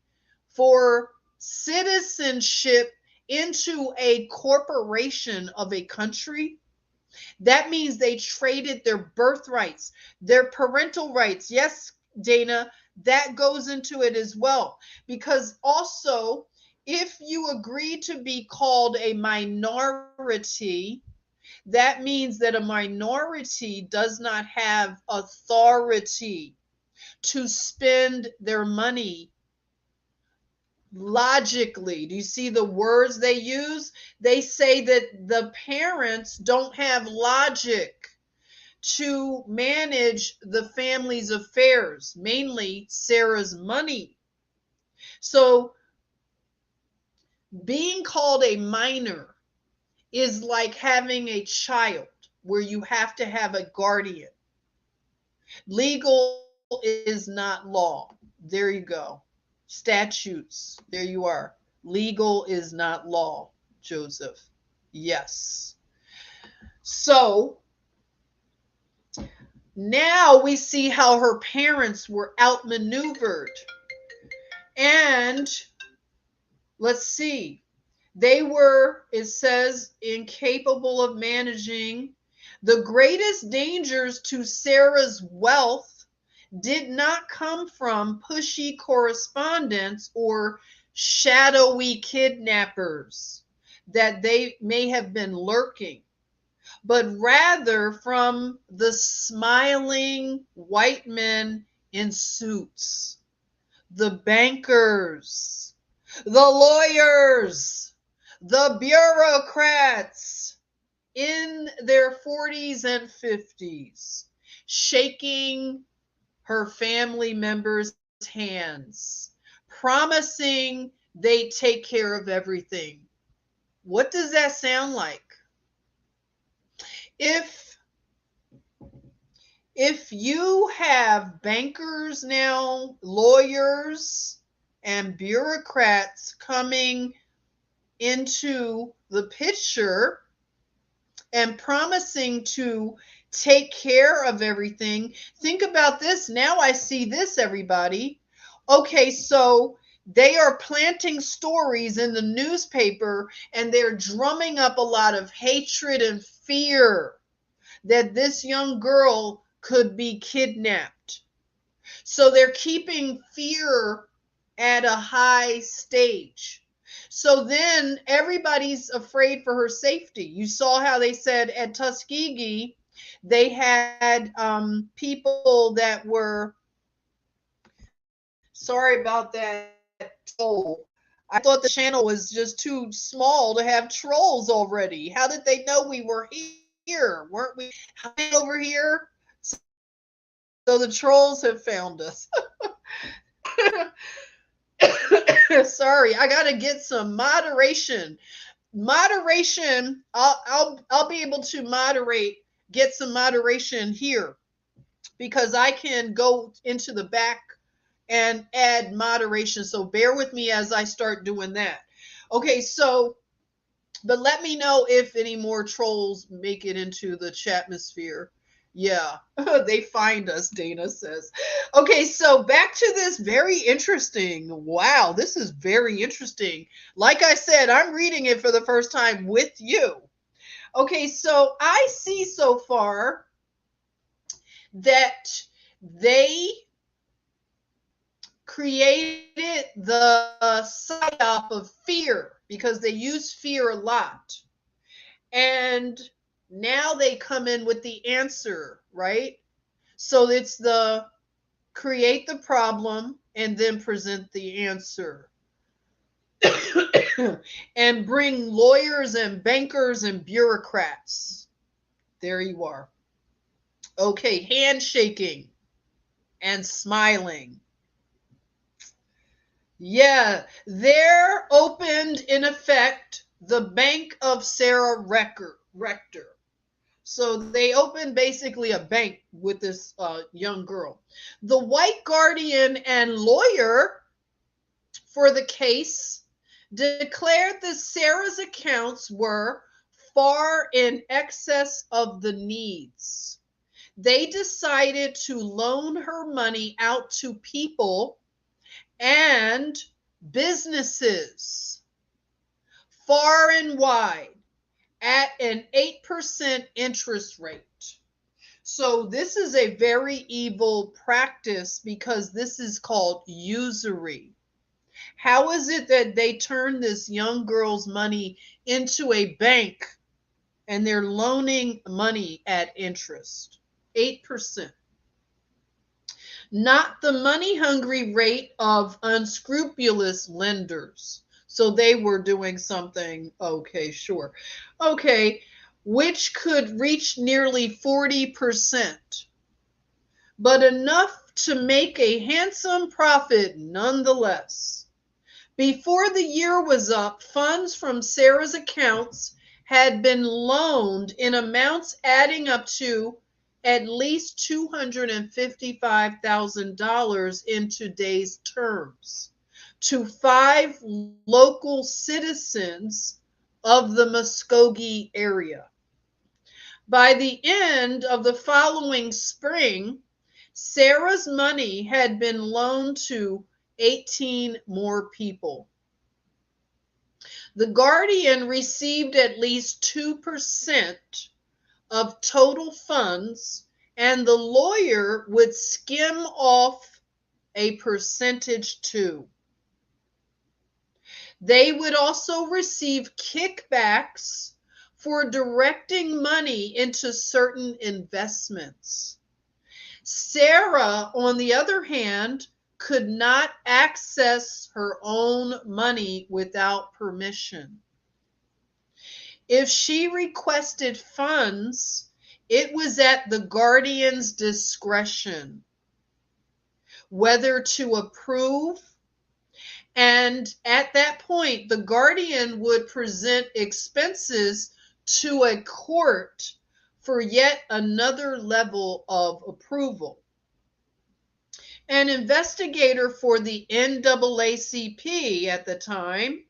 For citizenship into a corporation of a country, that means they traded their birthrights, their parental rights. Yes, Dana, that goes into it as well. Because also, if you agree to be called a minority, that means that a minority does not have authority to spend their money logically. Do you see the words they use? They say that the parents don't have logic to manage the family's affairs, mainly Sarah's money. So being called a minor is like having a child where you have to have a guardian. Legal is not law. There you go. Statutes. There you are. Legal is not law, Joseph. Yes. So now we see how her parents were outmaneuvered. And let's see. They were, it says, incapable of managing. The greatest dangers to Sarah's wealth did not come from pushy correspondents or shadowy kidnappers that they may have been lurking, but rather from the smiling white men in suits, the bankers, the lawyers, the bureaucrats in their 40s and 50s, shaking her family members' hands, promising they take care of everything. What does that sound like? If you have bankers now, lawyers, and bureaucrats coming into the picture and promising to take care of everything, think about this. Now I see this, everybody. Okay, so they are planting stories in the newspaper and they're drumming up a lot of hatred and fear that this young girl could be kidnapped. So they're keeping fear at a high stage. So then everybody's afraid for her safety. You saw how they said at Tuskegee, they had people that were, sorry about that troll. I thought the channel was just too small to have trolls already. How did they know we were here? Weren't we over here? So the trolls have found us. Sorry, I gotta get some moderation. Moderation. I'll be able to get some moderation here because I can go into the back and add moderation. So bear with me as I start doing that. Okay, so But let me know if any more trolls make it into the chatmosphere. Yeah, they find us, Dana says. Okay, so back to this very interesting. Wow, this is very interesting. Like I said, I'm reading it for the first time with you. Okay, so I see so far that they created the psyop of fear because they use fear a lot. And now they come in with the answer, right? So it's the create the problem and then present the answer. And bring lawyers and bankers and bureaucrats. There you are. Okay, handshaking and smiling. Yeah, there opened in effect the Bank of Sarah Rector. So they opened basically a bank with this young girl. The white guardian and lawyer for the case declared that Sarah's accounts were far in excess of the needs. They decided to loan her money out to people and businesses far and wide at an 8% interest rate. So this is a very evil practice because this is called usury. How is it that they turn this young girl's money into a bank and they're loaning money at interest? 8%. Not the money hungry rate of unscrupulous lenders. So they were doing something, okay, sure. Okay, which could reach nearly 40%, but enough to make a handsome profit nonetheless. Before the year was up, funds from Sarah's accounts had been loaned in amounts adding up to at least $255,000 in today's terms to 5 local citizens of the Muskogee area. By the end of the following spring, Sarah's money had been loaned to 18 more people. The Guardian received at least 2% of total funds, and the lawyer would skim off a percentage too. They would also receive kickbacks for directing money into certain investments. Sarah, on the other hand, could not access her own money without permission. If she requested funds, it was at the guardian's discretion whether to approve, and at that point, the guardian would present expenses to a court for yet another level of approval. An investigator for the NAACP at the time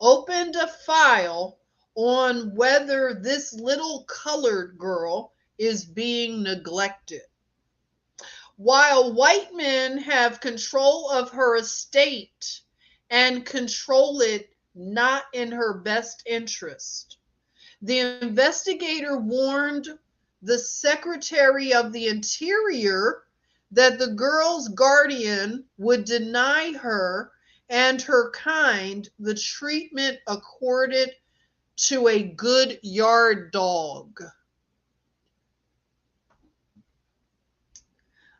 opened a file on whether this little colored girl is being neglected. While white men have control of her estate and control it not in her best interest, the investigator warned the Secretary of the Interior that the girl's guardian would deny her and her kind the treatment accorded to a good yard dog.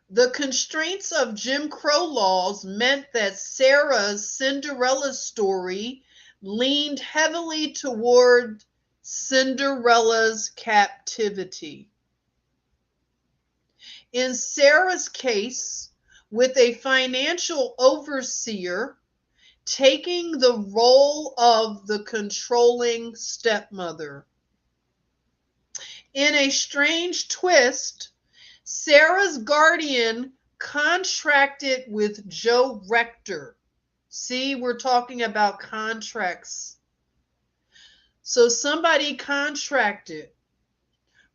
The constraints of Jim Crow laws meant that Sarah's Cinderella story leaned heavily toward Cinderella's captivity. In Sarah's case, with a financial overseer taking the role of the controlling stepmother. In a strange twist, Sarah's guardian contracted with Joe Rector. See, we're talking about contracts. So somebody contracted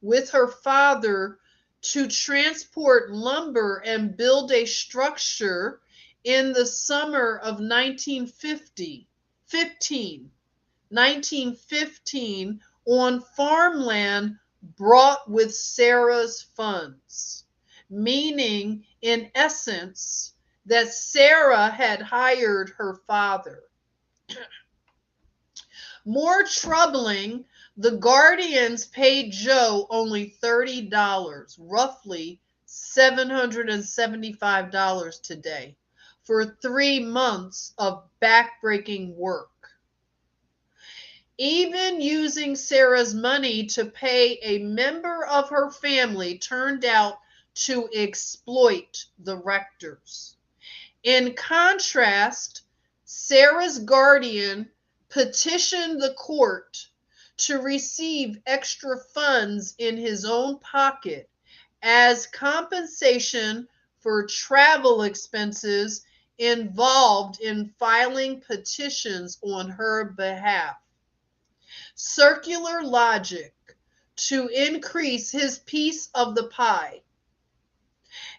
with her father to transport lumber and build a structure in the summer of 1915 on farmland brought with Sarah's funds, meaning, in essence, that Sarah had hired her father. More troubling, the Guardians paid Joe only $30, roughly $775 today, for 3 months of backbreaking work. Even using Sarah's money to pay a member of her family turned out to exploit the Rectors. In contrast, Sarah's guardian petitioned the court to receive extra funds in his own pocket as compensation for travel expenses involved in filing petitions on her behalf. Circular logic to increase his piece of the pie.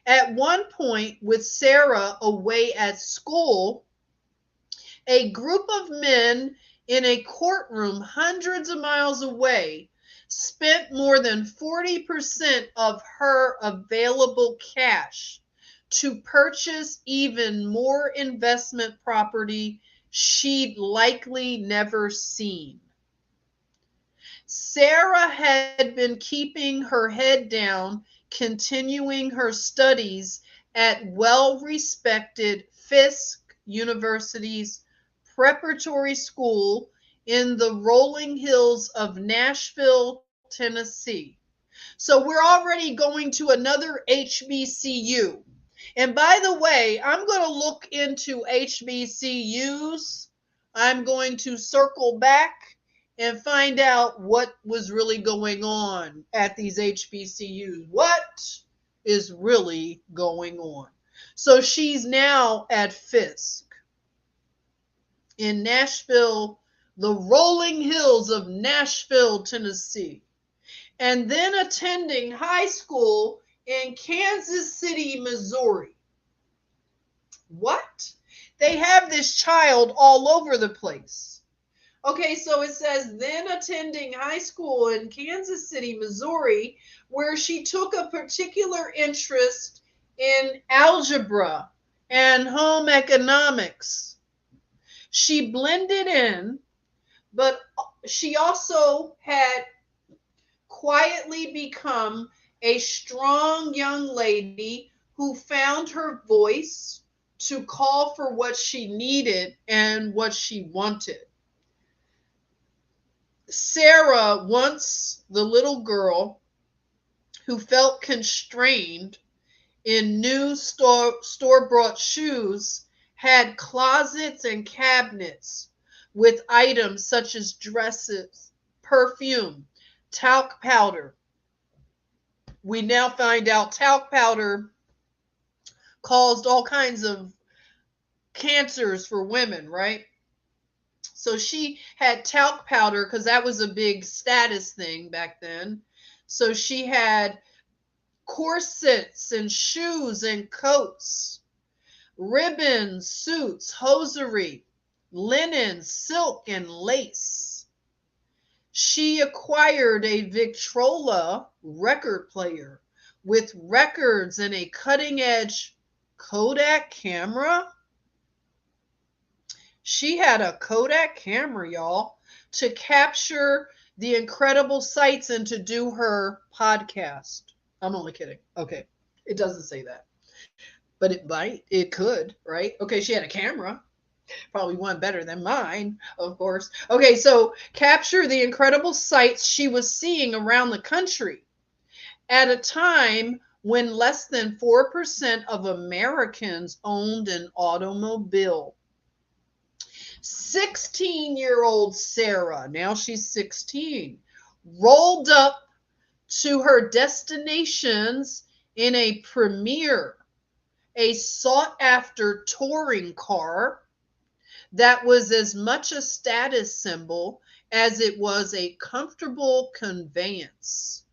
At one point, with Sarah away at school, a group of men in a courtroom hundreds of miles away spent more than 40% of her available cash to purchase even more investment property she'd likely never seen. Sarah had been keeping her head down, continuing her studies at well-respected Fisk University's preparatory school in the rolling hills of Nashville, Tennessee. So we're already going to another HBCU. And by the way, I'm going to look into HBCUs. I'm going to circle back and find out what was really going on at these HBCUs. What is really going on? So she's now at Fisk in Nashville, the rolling hills of Nashville, Tennessee, and then attending high school in Kansas City, Missouri. What? They have this child all over the place. Okay, so it says then attending high school in Kansas City, Missouri, where she took a particular interest in algebra and home economics. She blended in, but she also had quietly become a strong young lady who found her voice to call for what she needed and what she wanted. Sarah, once the little girl who felt constrained in new store-bought shoes, had closets and cabinets with items such as dresses, perfume, talc powder. We now find out talc powder caused all kinds of cancers for women, right? So she had talc powder because that was a big status thing back then. So she had corsets and shoes and coats, ribbons, suits, hosiery, linen, silk, and lace. She acquired a Victrola record player with records and a cutting-edge Kodak camera. She had a Kodak camera, y'all, to capture the incredible sights and to do her podcast. I'm only kidding. Okay. It doesn't say that. But it might. It could, right? Okay, she had a camera. Probably one better than mine, of course. Okay, so capture the incredible sights she was seeing around the country at a time when less than 4% of Americans owned an automobile. 16-year-old Sarah, now she's 16, rolled up to her destinations in a Premier, a sought-after touring car, that was as much a status symbol as it was a comfortable conveyance.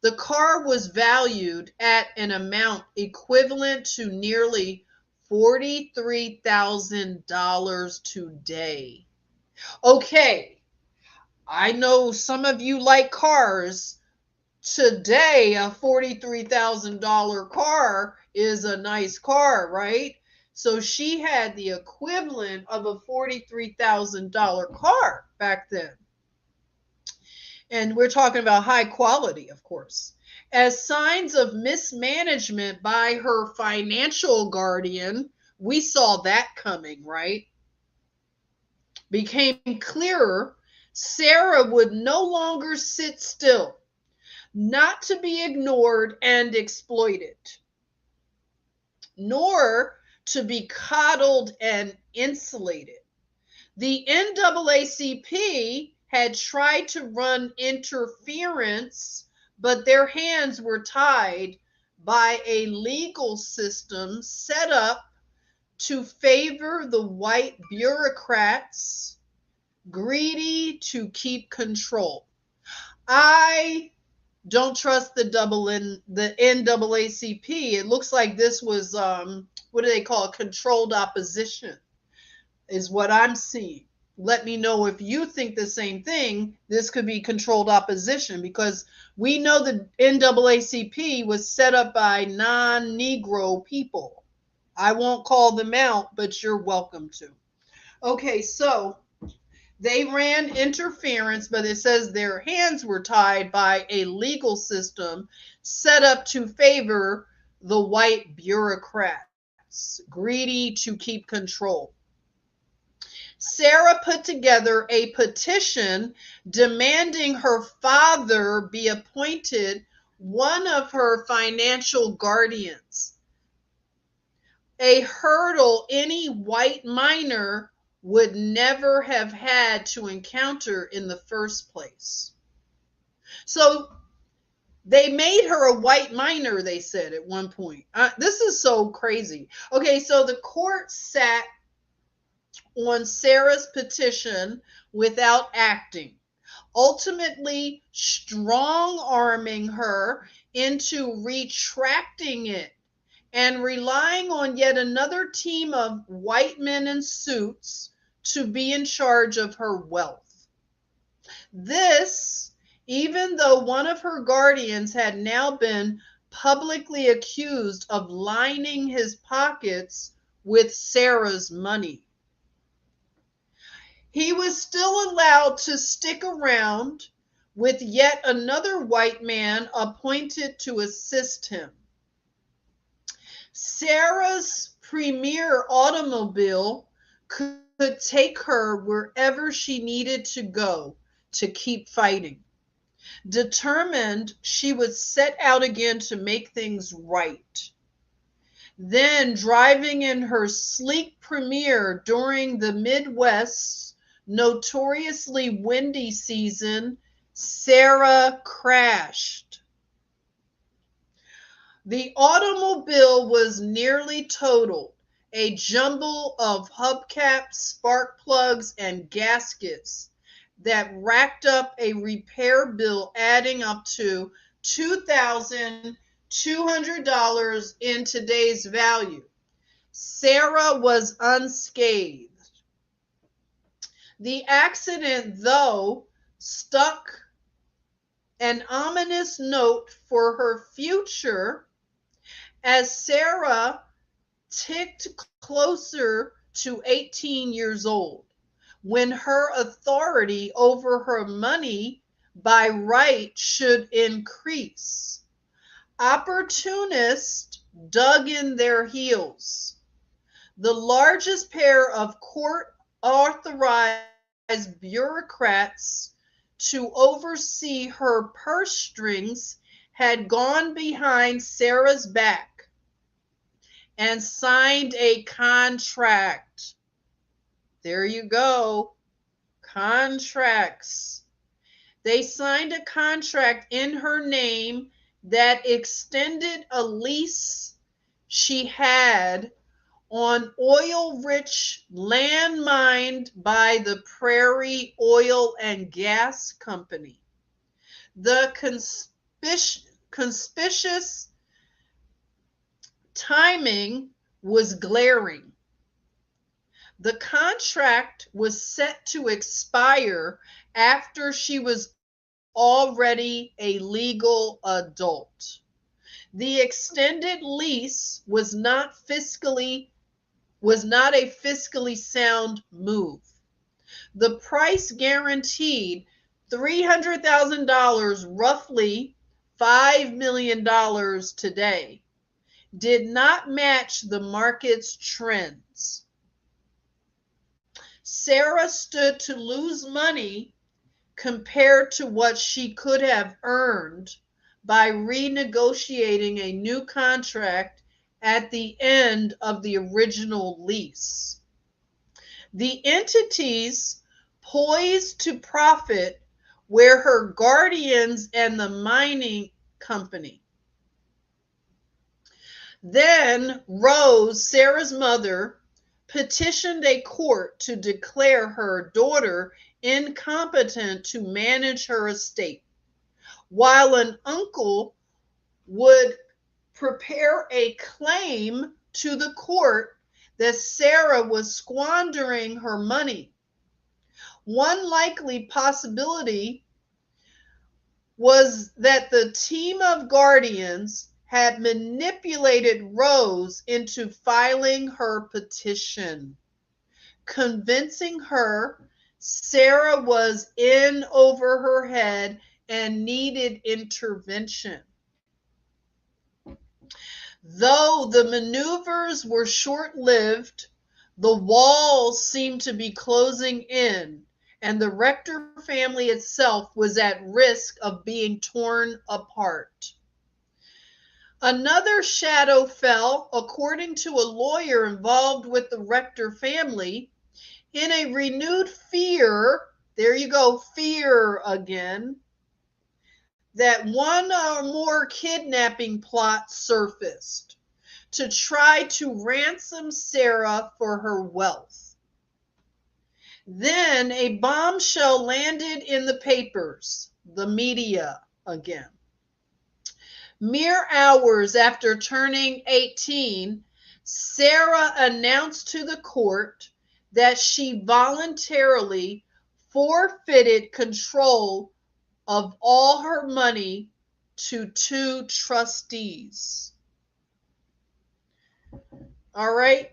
The car was valued at an amount equivalent to nearly $43,000 today. Okay, I know some of you like cars. Today, a $43,000 car is a nice car, right? So she had the equivalent of a $43,000 car back then. And we're talking about high quality, of course. As signs of mismanagement by her financial guardian, we saw that coming, right? Became clearer, Sarah would no longer sit still, not to be ignored and exploited, nor to be coddled and insulated. The NAACP had tried to run interference, but their hands were tied by a legal system set up to favor the white bureaucrats, greedy to keep control. I don't trust the NAACP. It looks like this was what do they call it? Controlled opposition is what I'm seeing. Let me know if you think the same thing. This could be controlled opposition because we know the NAACP was set up by non-Negro people. I won't call them out, but you're welcome to. Okay, so they ran interference, but it says their hands were tied by a legal system set up to favor the white bureaucrats, greedy to keep control. Sarah put together a petition demanding her father be appointed one of her financial guardians, a hurdle any white miner would never have had to encounter in the first place. So they made her a white miner, they said at one point. This is so crazy. Okay, so the court sat on Sarah's petition without acting, ultimately strong-arming her into retracting it and relying on yet another team of white men in suits to be in charge of her wealth. This, even though one of her guardians had now been publicly accused of lining his pockets with Sarah's money. He was still allowed to stick around with yet another white man appointed to assist him. Sarah's premier automobile could take her wherever she needed to go to keep fighting. Determined, she would set out again to make things right. Then, driving in her sleek Premier during the Midwest's notoriously windy season, Sarah crashed. The automobile was nearly totaled, a jumble of hubcaps, spark plugs, and gaskets that racked up a repair bill adding up to $2,200 in today's value. Sarah was unscathed. The accident, though, stuck an ominous note for her future as Sarah ticked closer to 18 years old, when her authority over her money by right should increase. Opportunists dug in their heels. The largest pair of court-authorized bureaucrats to oversee her purse strings had gone behind Sarah's back and signed a contract. There you go. Contracts. They signed a contract in her name that extended a lease she had on oil-rich land mined by the Prairie Oil and Gas Company. The conspicuous timing was glaring. The contract was set to expire after she was already a legal adult. The extended lease was not a fiscally sound move. The price guaranteed $300,000, roughly $5 million today, did not match the market's trends. Sarah stood to lose money compared to what she could have earned by renegotiating a new contract at the end of the original lease. The entities poised to profit were her guardians and the mining company. Then Rose, Sarah's mother, petitioned a court to declare her daughter incompetent to manage her estate, while an uncle would prepare a claim to the court that Sarah was squandering her money. One likely possibility was that the team of guardians had manipulated Rose into filing her petition, convincing her Sarah was in over her head and needed intervention. Though the maneuvers were short-lived, the walls seemed to be closing in, and the Rector family itself was at risk of being torn apart. Another shadow fell, according to a lawyer involved with the Rector family, in a renewed fear, there you go, fear again, that one or more kidnapping plots surfaced to try to ransom Sarah for her wealth. Then a bombshell landed in the papers, the media again. Mere hours after turning 18, Sarah announced to the court that she voluntarily forfeited control of all her money to two trustees. All right.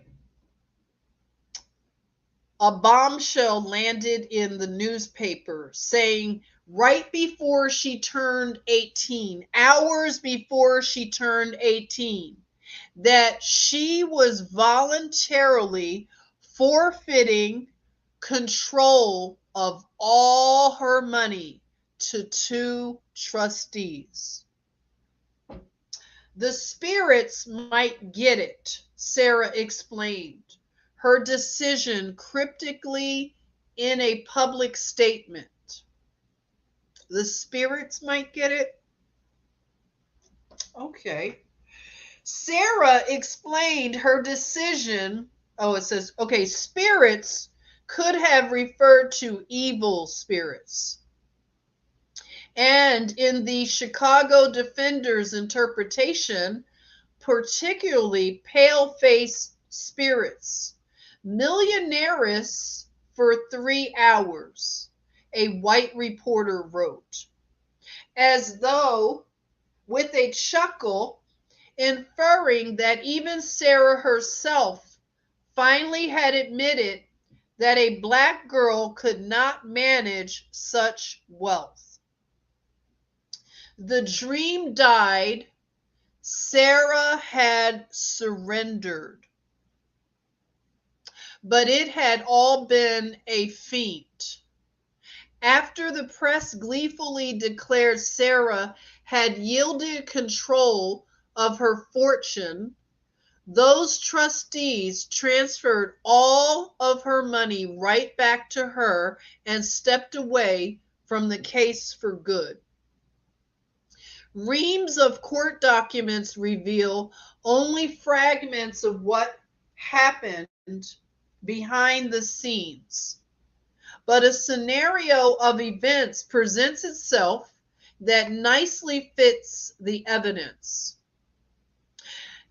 A bombshell landed in the newspaper saying right before she turned 18, hours before she turned 18, that she was voluntarily forfeiting control of all her money to two trustees. The spirits might get it, Sarah explained her decision cryptically in a public statement. The spirits might get it? Okay. Sarah explained her decision. Oh, it says, okay, spirits could have referred to evil spirits. And in the Chicago Defender's interpretation, particularly pale-faced spirits, millionaires for 3 hours, a white reporter wrote, as though with a chuckle, inferring that even Sarah herself finally had admitted that a black girl could not manage such wealth. The dream died. Sarah had surrendered. But it had all been a feat. After the press gleefully declared Sarah had yielded control of her fortune, those trustees transferred all of her money right back to her and stepped away from the case for good. Reams of court documents reveal only fragments of what happened behind the scenes, but a scenario of events presents itself that nicely fits the evidence.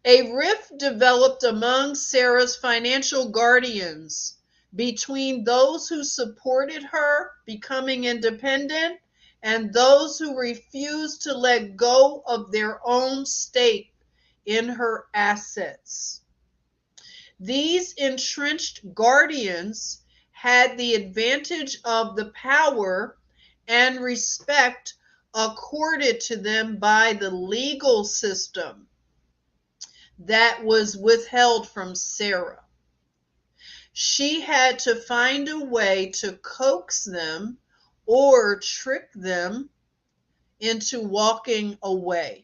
A rift developed among Sarah's financial guardians between those who supported her becoming independent and those who refused to let go of their own stake in her assets. These entrenched guardians had the advantage of the power and respect accorded to them by the legal system that was withheld from Sarah. She had to find a way to coax them or trick them into walking away.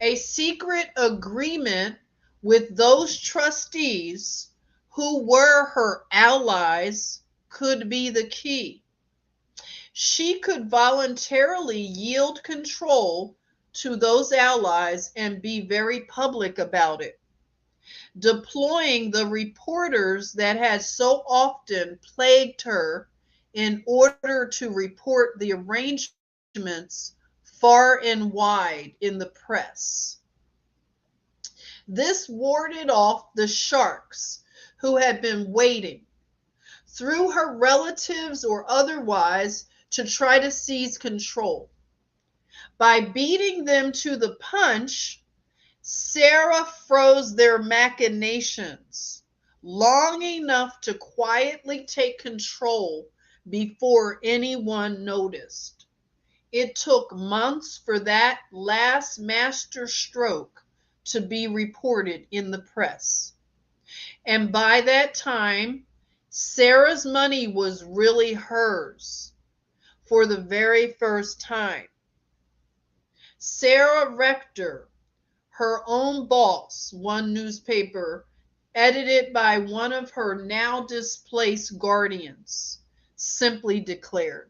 A secret agreement with those trustees who were her allies could be the key. She could voluntarily yield control to those allies and be very public about it, deploying the reporters that had so often plagued her in order to report the arrangements far and wide in the press. This warded off the sharks who had been waiting, through her relatives or otherwise, to try to seize control. By beating them to the punch, Sarah froze their machinations long enough to quietly take control before anyone noticed. It took months for that last master stroke to be reported in the press. And by that time, Sarah's money was really hers for the very first time. Sarah Rector, her own boss, one newspaper, edited by one of her now displaced guardians, simply declared,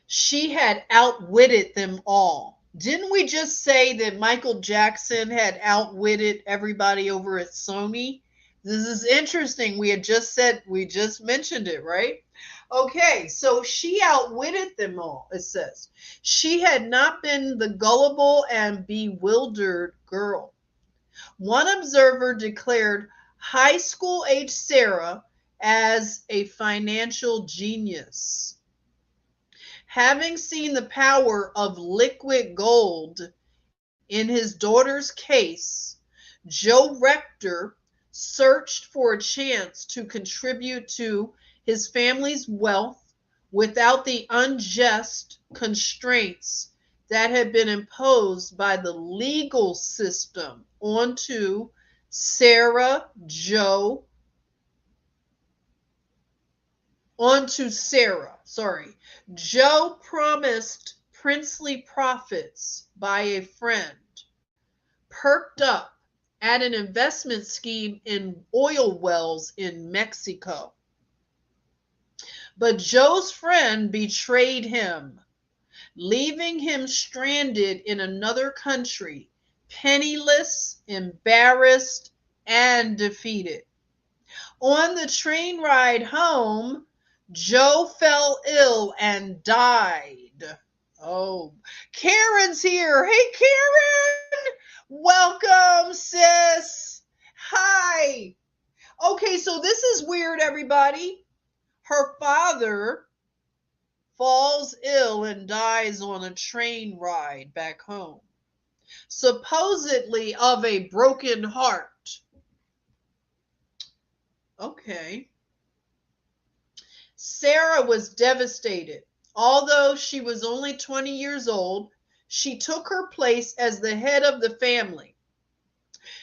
she had outwitted them all. Didn't we just say that Michael Jackson had outwitted everybody over at Sony? This is interesting. We just mentioned it, right? Okay, so she outwitted them all, it says. She had not been the gullible and bewildered girl. One observer declared high school age Sarah as a financial genius. Having seen the power of liquid gold in his daughter's case, Joe Rector searched for a chance to contribute to his family's wealth without the unjust constraints that had been imposed by the legal system onto Sarah. Joe promised princely profits by a friend, perked up at an investment scheme in oil wells in Mexico. But Joe's friend betrayed him, leaving him stranded in another country, penniless, embarrassed, and defeated. On the train ride home, Joe fell ill and died. Oh, Karen's here. Hey, Karen. Welcome, sis. Hi. Okay, so this is weird, everybody. Her father falls ill and dies on a train ride back home, supposedly of a broken heart. Okay. Sarah was devastated. Although she was only 20 years old, she took her place as the head of the family.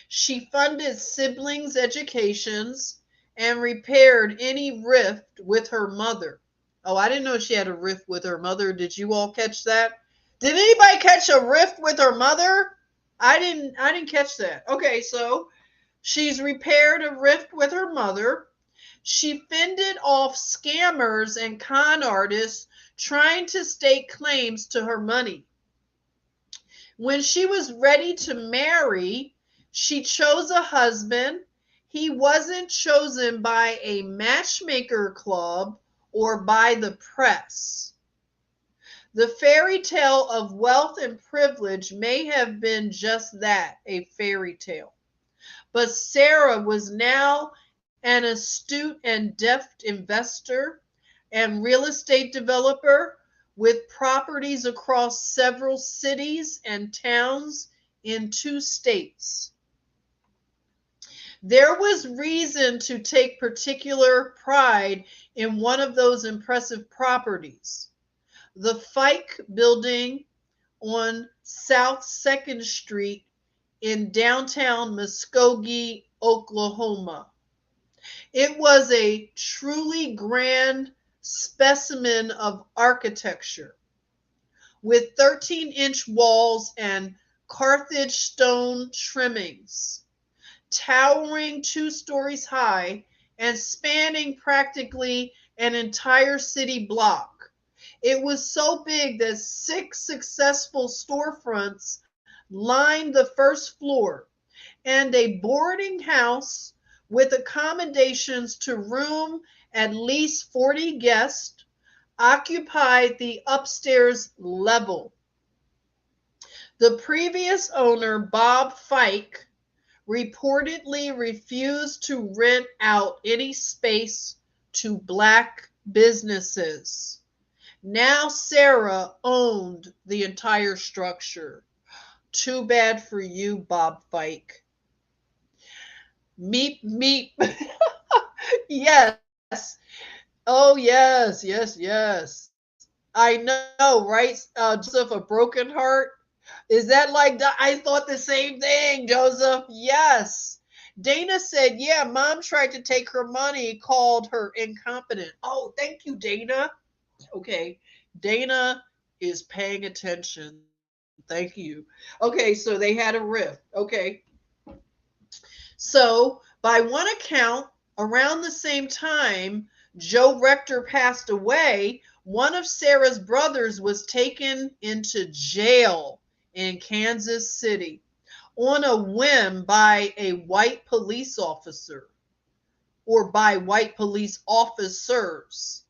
She funded siblings' educations and repaired any rift with her mother. Oh, I didn't know she had a rift with her mother. Did you all catch that? Did anybody catch a rift with her mother? I didn't catch that. Okay, so she's repaired a rift with her mother. She fended off scammers and con artists trying to stake claims to her money. When she was ready to marry, She chose a husband. He wasn't chosen by a matchmaker club or by the press. The fairy tale of wealth and privilege may have been just that, a fairy tale. But Sarah was now an astute and deft investor and real estate developer with properties across several cities and towns in 2 states. There was reason to take particular pride in one of those impressive properties, the Fike building on South 2nd Street in downtown Muskogee, Oklahoma. It was a truly grand specimen of architecture with 13-inch walls and Carthage stone trimmings, towering 2 stories high and spanning practically an entire city block. It was so big that 6 successful storefronts lined the first floor, and a boarding house with accommodations to room at least 40 guests occupied the upstairs level. The previous owner, Bob Fike, reportedly refused to rent out any space to black businesses. Now Sarah owned the entire structure. Too bad for you, Bob Fike. Meep, meep. Yes. Oh, yes, yes, yes. I know, right? Joseph, a broken heart. Is that like, I thought the same thing, Joseph. Yes. Dana said, yeah, mom tried to take her money, called her incompetent. Oh, thank you, Dana. Okay. Dana is paying attention. Thank you. Okay, so they had a rift. Okay. So, by one account, around the same time Joe Rector passed away, one of Sarah's brothers was taken into jail in Kansas City on a whim by a white police officer or by white police officers.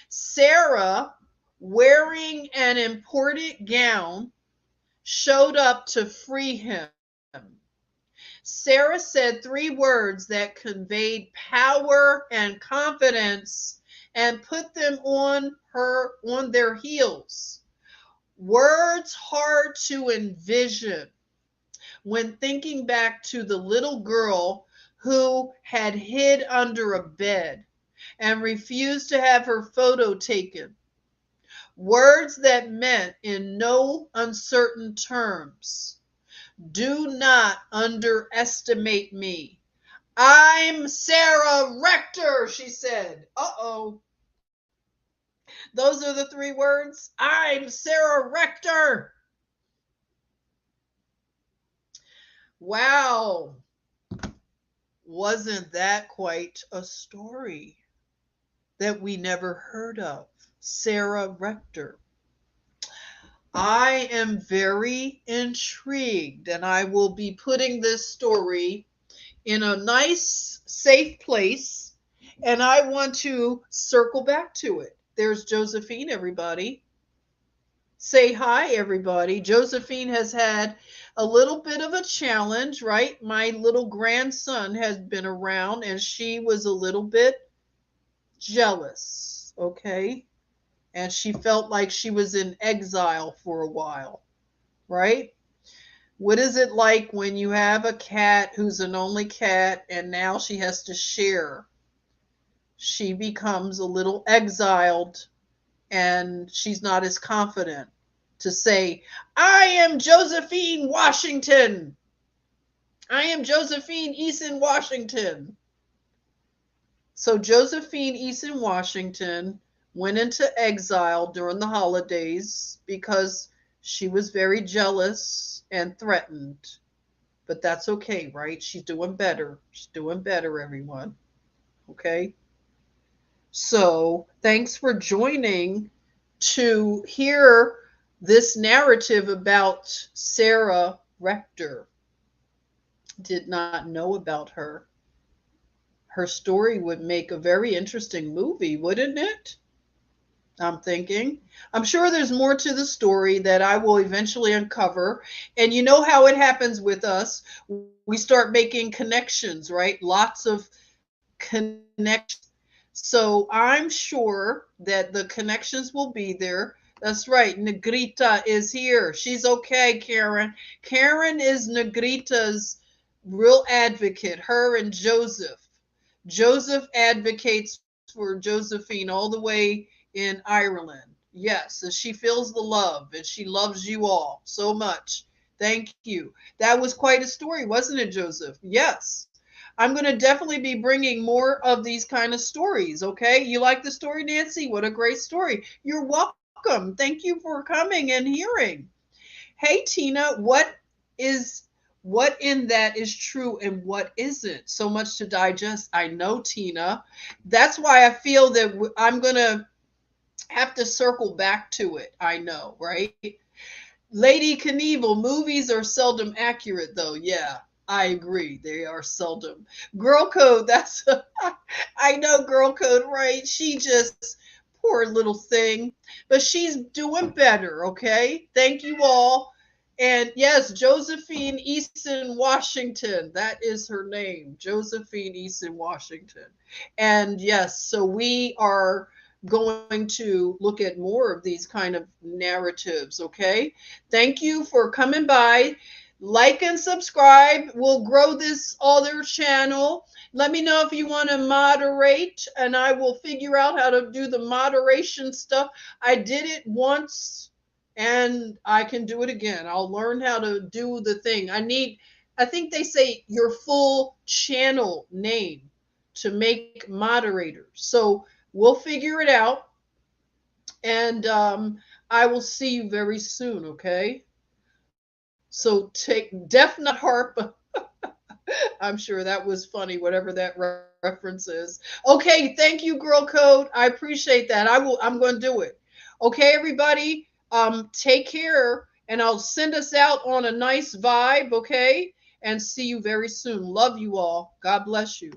Sarah, wearing an imported gown, showed up to free him. Sarah said 3 words that conveyed power and confidence and put them on their heels. Words hard to envision when thinking back to the little girl who had hid under a bed and refused to have her photo taken. Words that meant in no uncertain terms, do not underestimate me. I'm Sarah Rector, she said. Uh-oh. Those are the 3 words. I'm Sarah Rector. Wow. Wasn't that quite a story that we never heard of? Sarah Rector. I am very intrigued, and I will be putting this story in a nice, safe place, and I want to circle back to it. There's Josephine, everybody. Say hi, everybody. Josephine has had a little bit of a challenge, right? My little grandson has been around, and she was a little bit jealous, okay? And she felt like she was in exile for a while, right? What is it like when you have a cat who's an only cat and now she has to share? She becomes a little exiled and she's not as confident to say, I am Josephine Washington. I am Josephine Eason Washington. So Josephine Eason Washington went into exile during the holidays because she was very jealous and threatened. But that's okay, right? She's doing better. She's doing better, everyone. Okay? So thanks for joining to hear this narrative about Sarah Rector. Did not know about her. Her story would make a very interesting movie, wouldn't it? I'm thinking. I'm sure there's more to the story that I will eventually uncover. And you know how it happens with us. We start making connections, right? Lots of connections. So I'm sure that the connections will be there. That's right. Negrita is here. She's okay, Karen. Karen is Negrita's real advocate, her and Joseph. Joseph advocates for Josephine all the way in Ireland. Yes, and she feels the love and she loves you all so much. Thank you. That was quite a story, wasn't it, Joseph? Yes. I'm going to definitely be bringing more of these kind of stories, okay? You like the story, Nancy? What a great story. You're welcome. Thank you for coming and hearing. Hey, Tina, is what in that is true and what isn't? So much to digest. I know, Tina. That's why I feel that I'm going to have to circle back to it. I know, right? Lady Knievel, movies are seldom accurate, though. Yeah, I agree. They are seldom. Girl Code, I know Girl Code, right? She just, poor little thing. But she's doing better, okay? Thank you all. And yes, Josephine Easton Washington. That is her name, Josephine Easton Washington. And yes, so we are going to look at more of these kind of narratives, okay? Thank you for coming by. Like and subscribe. We'll grow this other channel. Let me know if you want to moderate, and I will figure out how to do the moderation stuff. I did it once and I can do it again. I'll learn how to do the thing. I think they say your full channel name to make moderators. So we'll figure it out. And I will see you very soon, okay? So take Def Not Harp. I'm sure that was funny, whatever that reference is. Okay, thank you, Girl Code. I appreciate that. I'm going to do it. Okay, everybody. Take care, and I'll send us out on a nice vibe, okay? And see you very soon. Love you all. God bless you.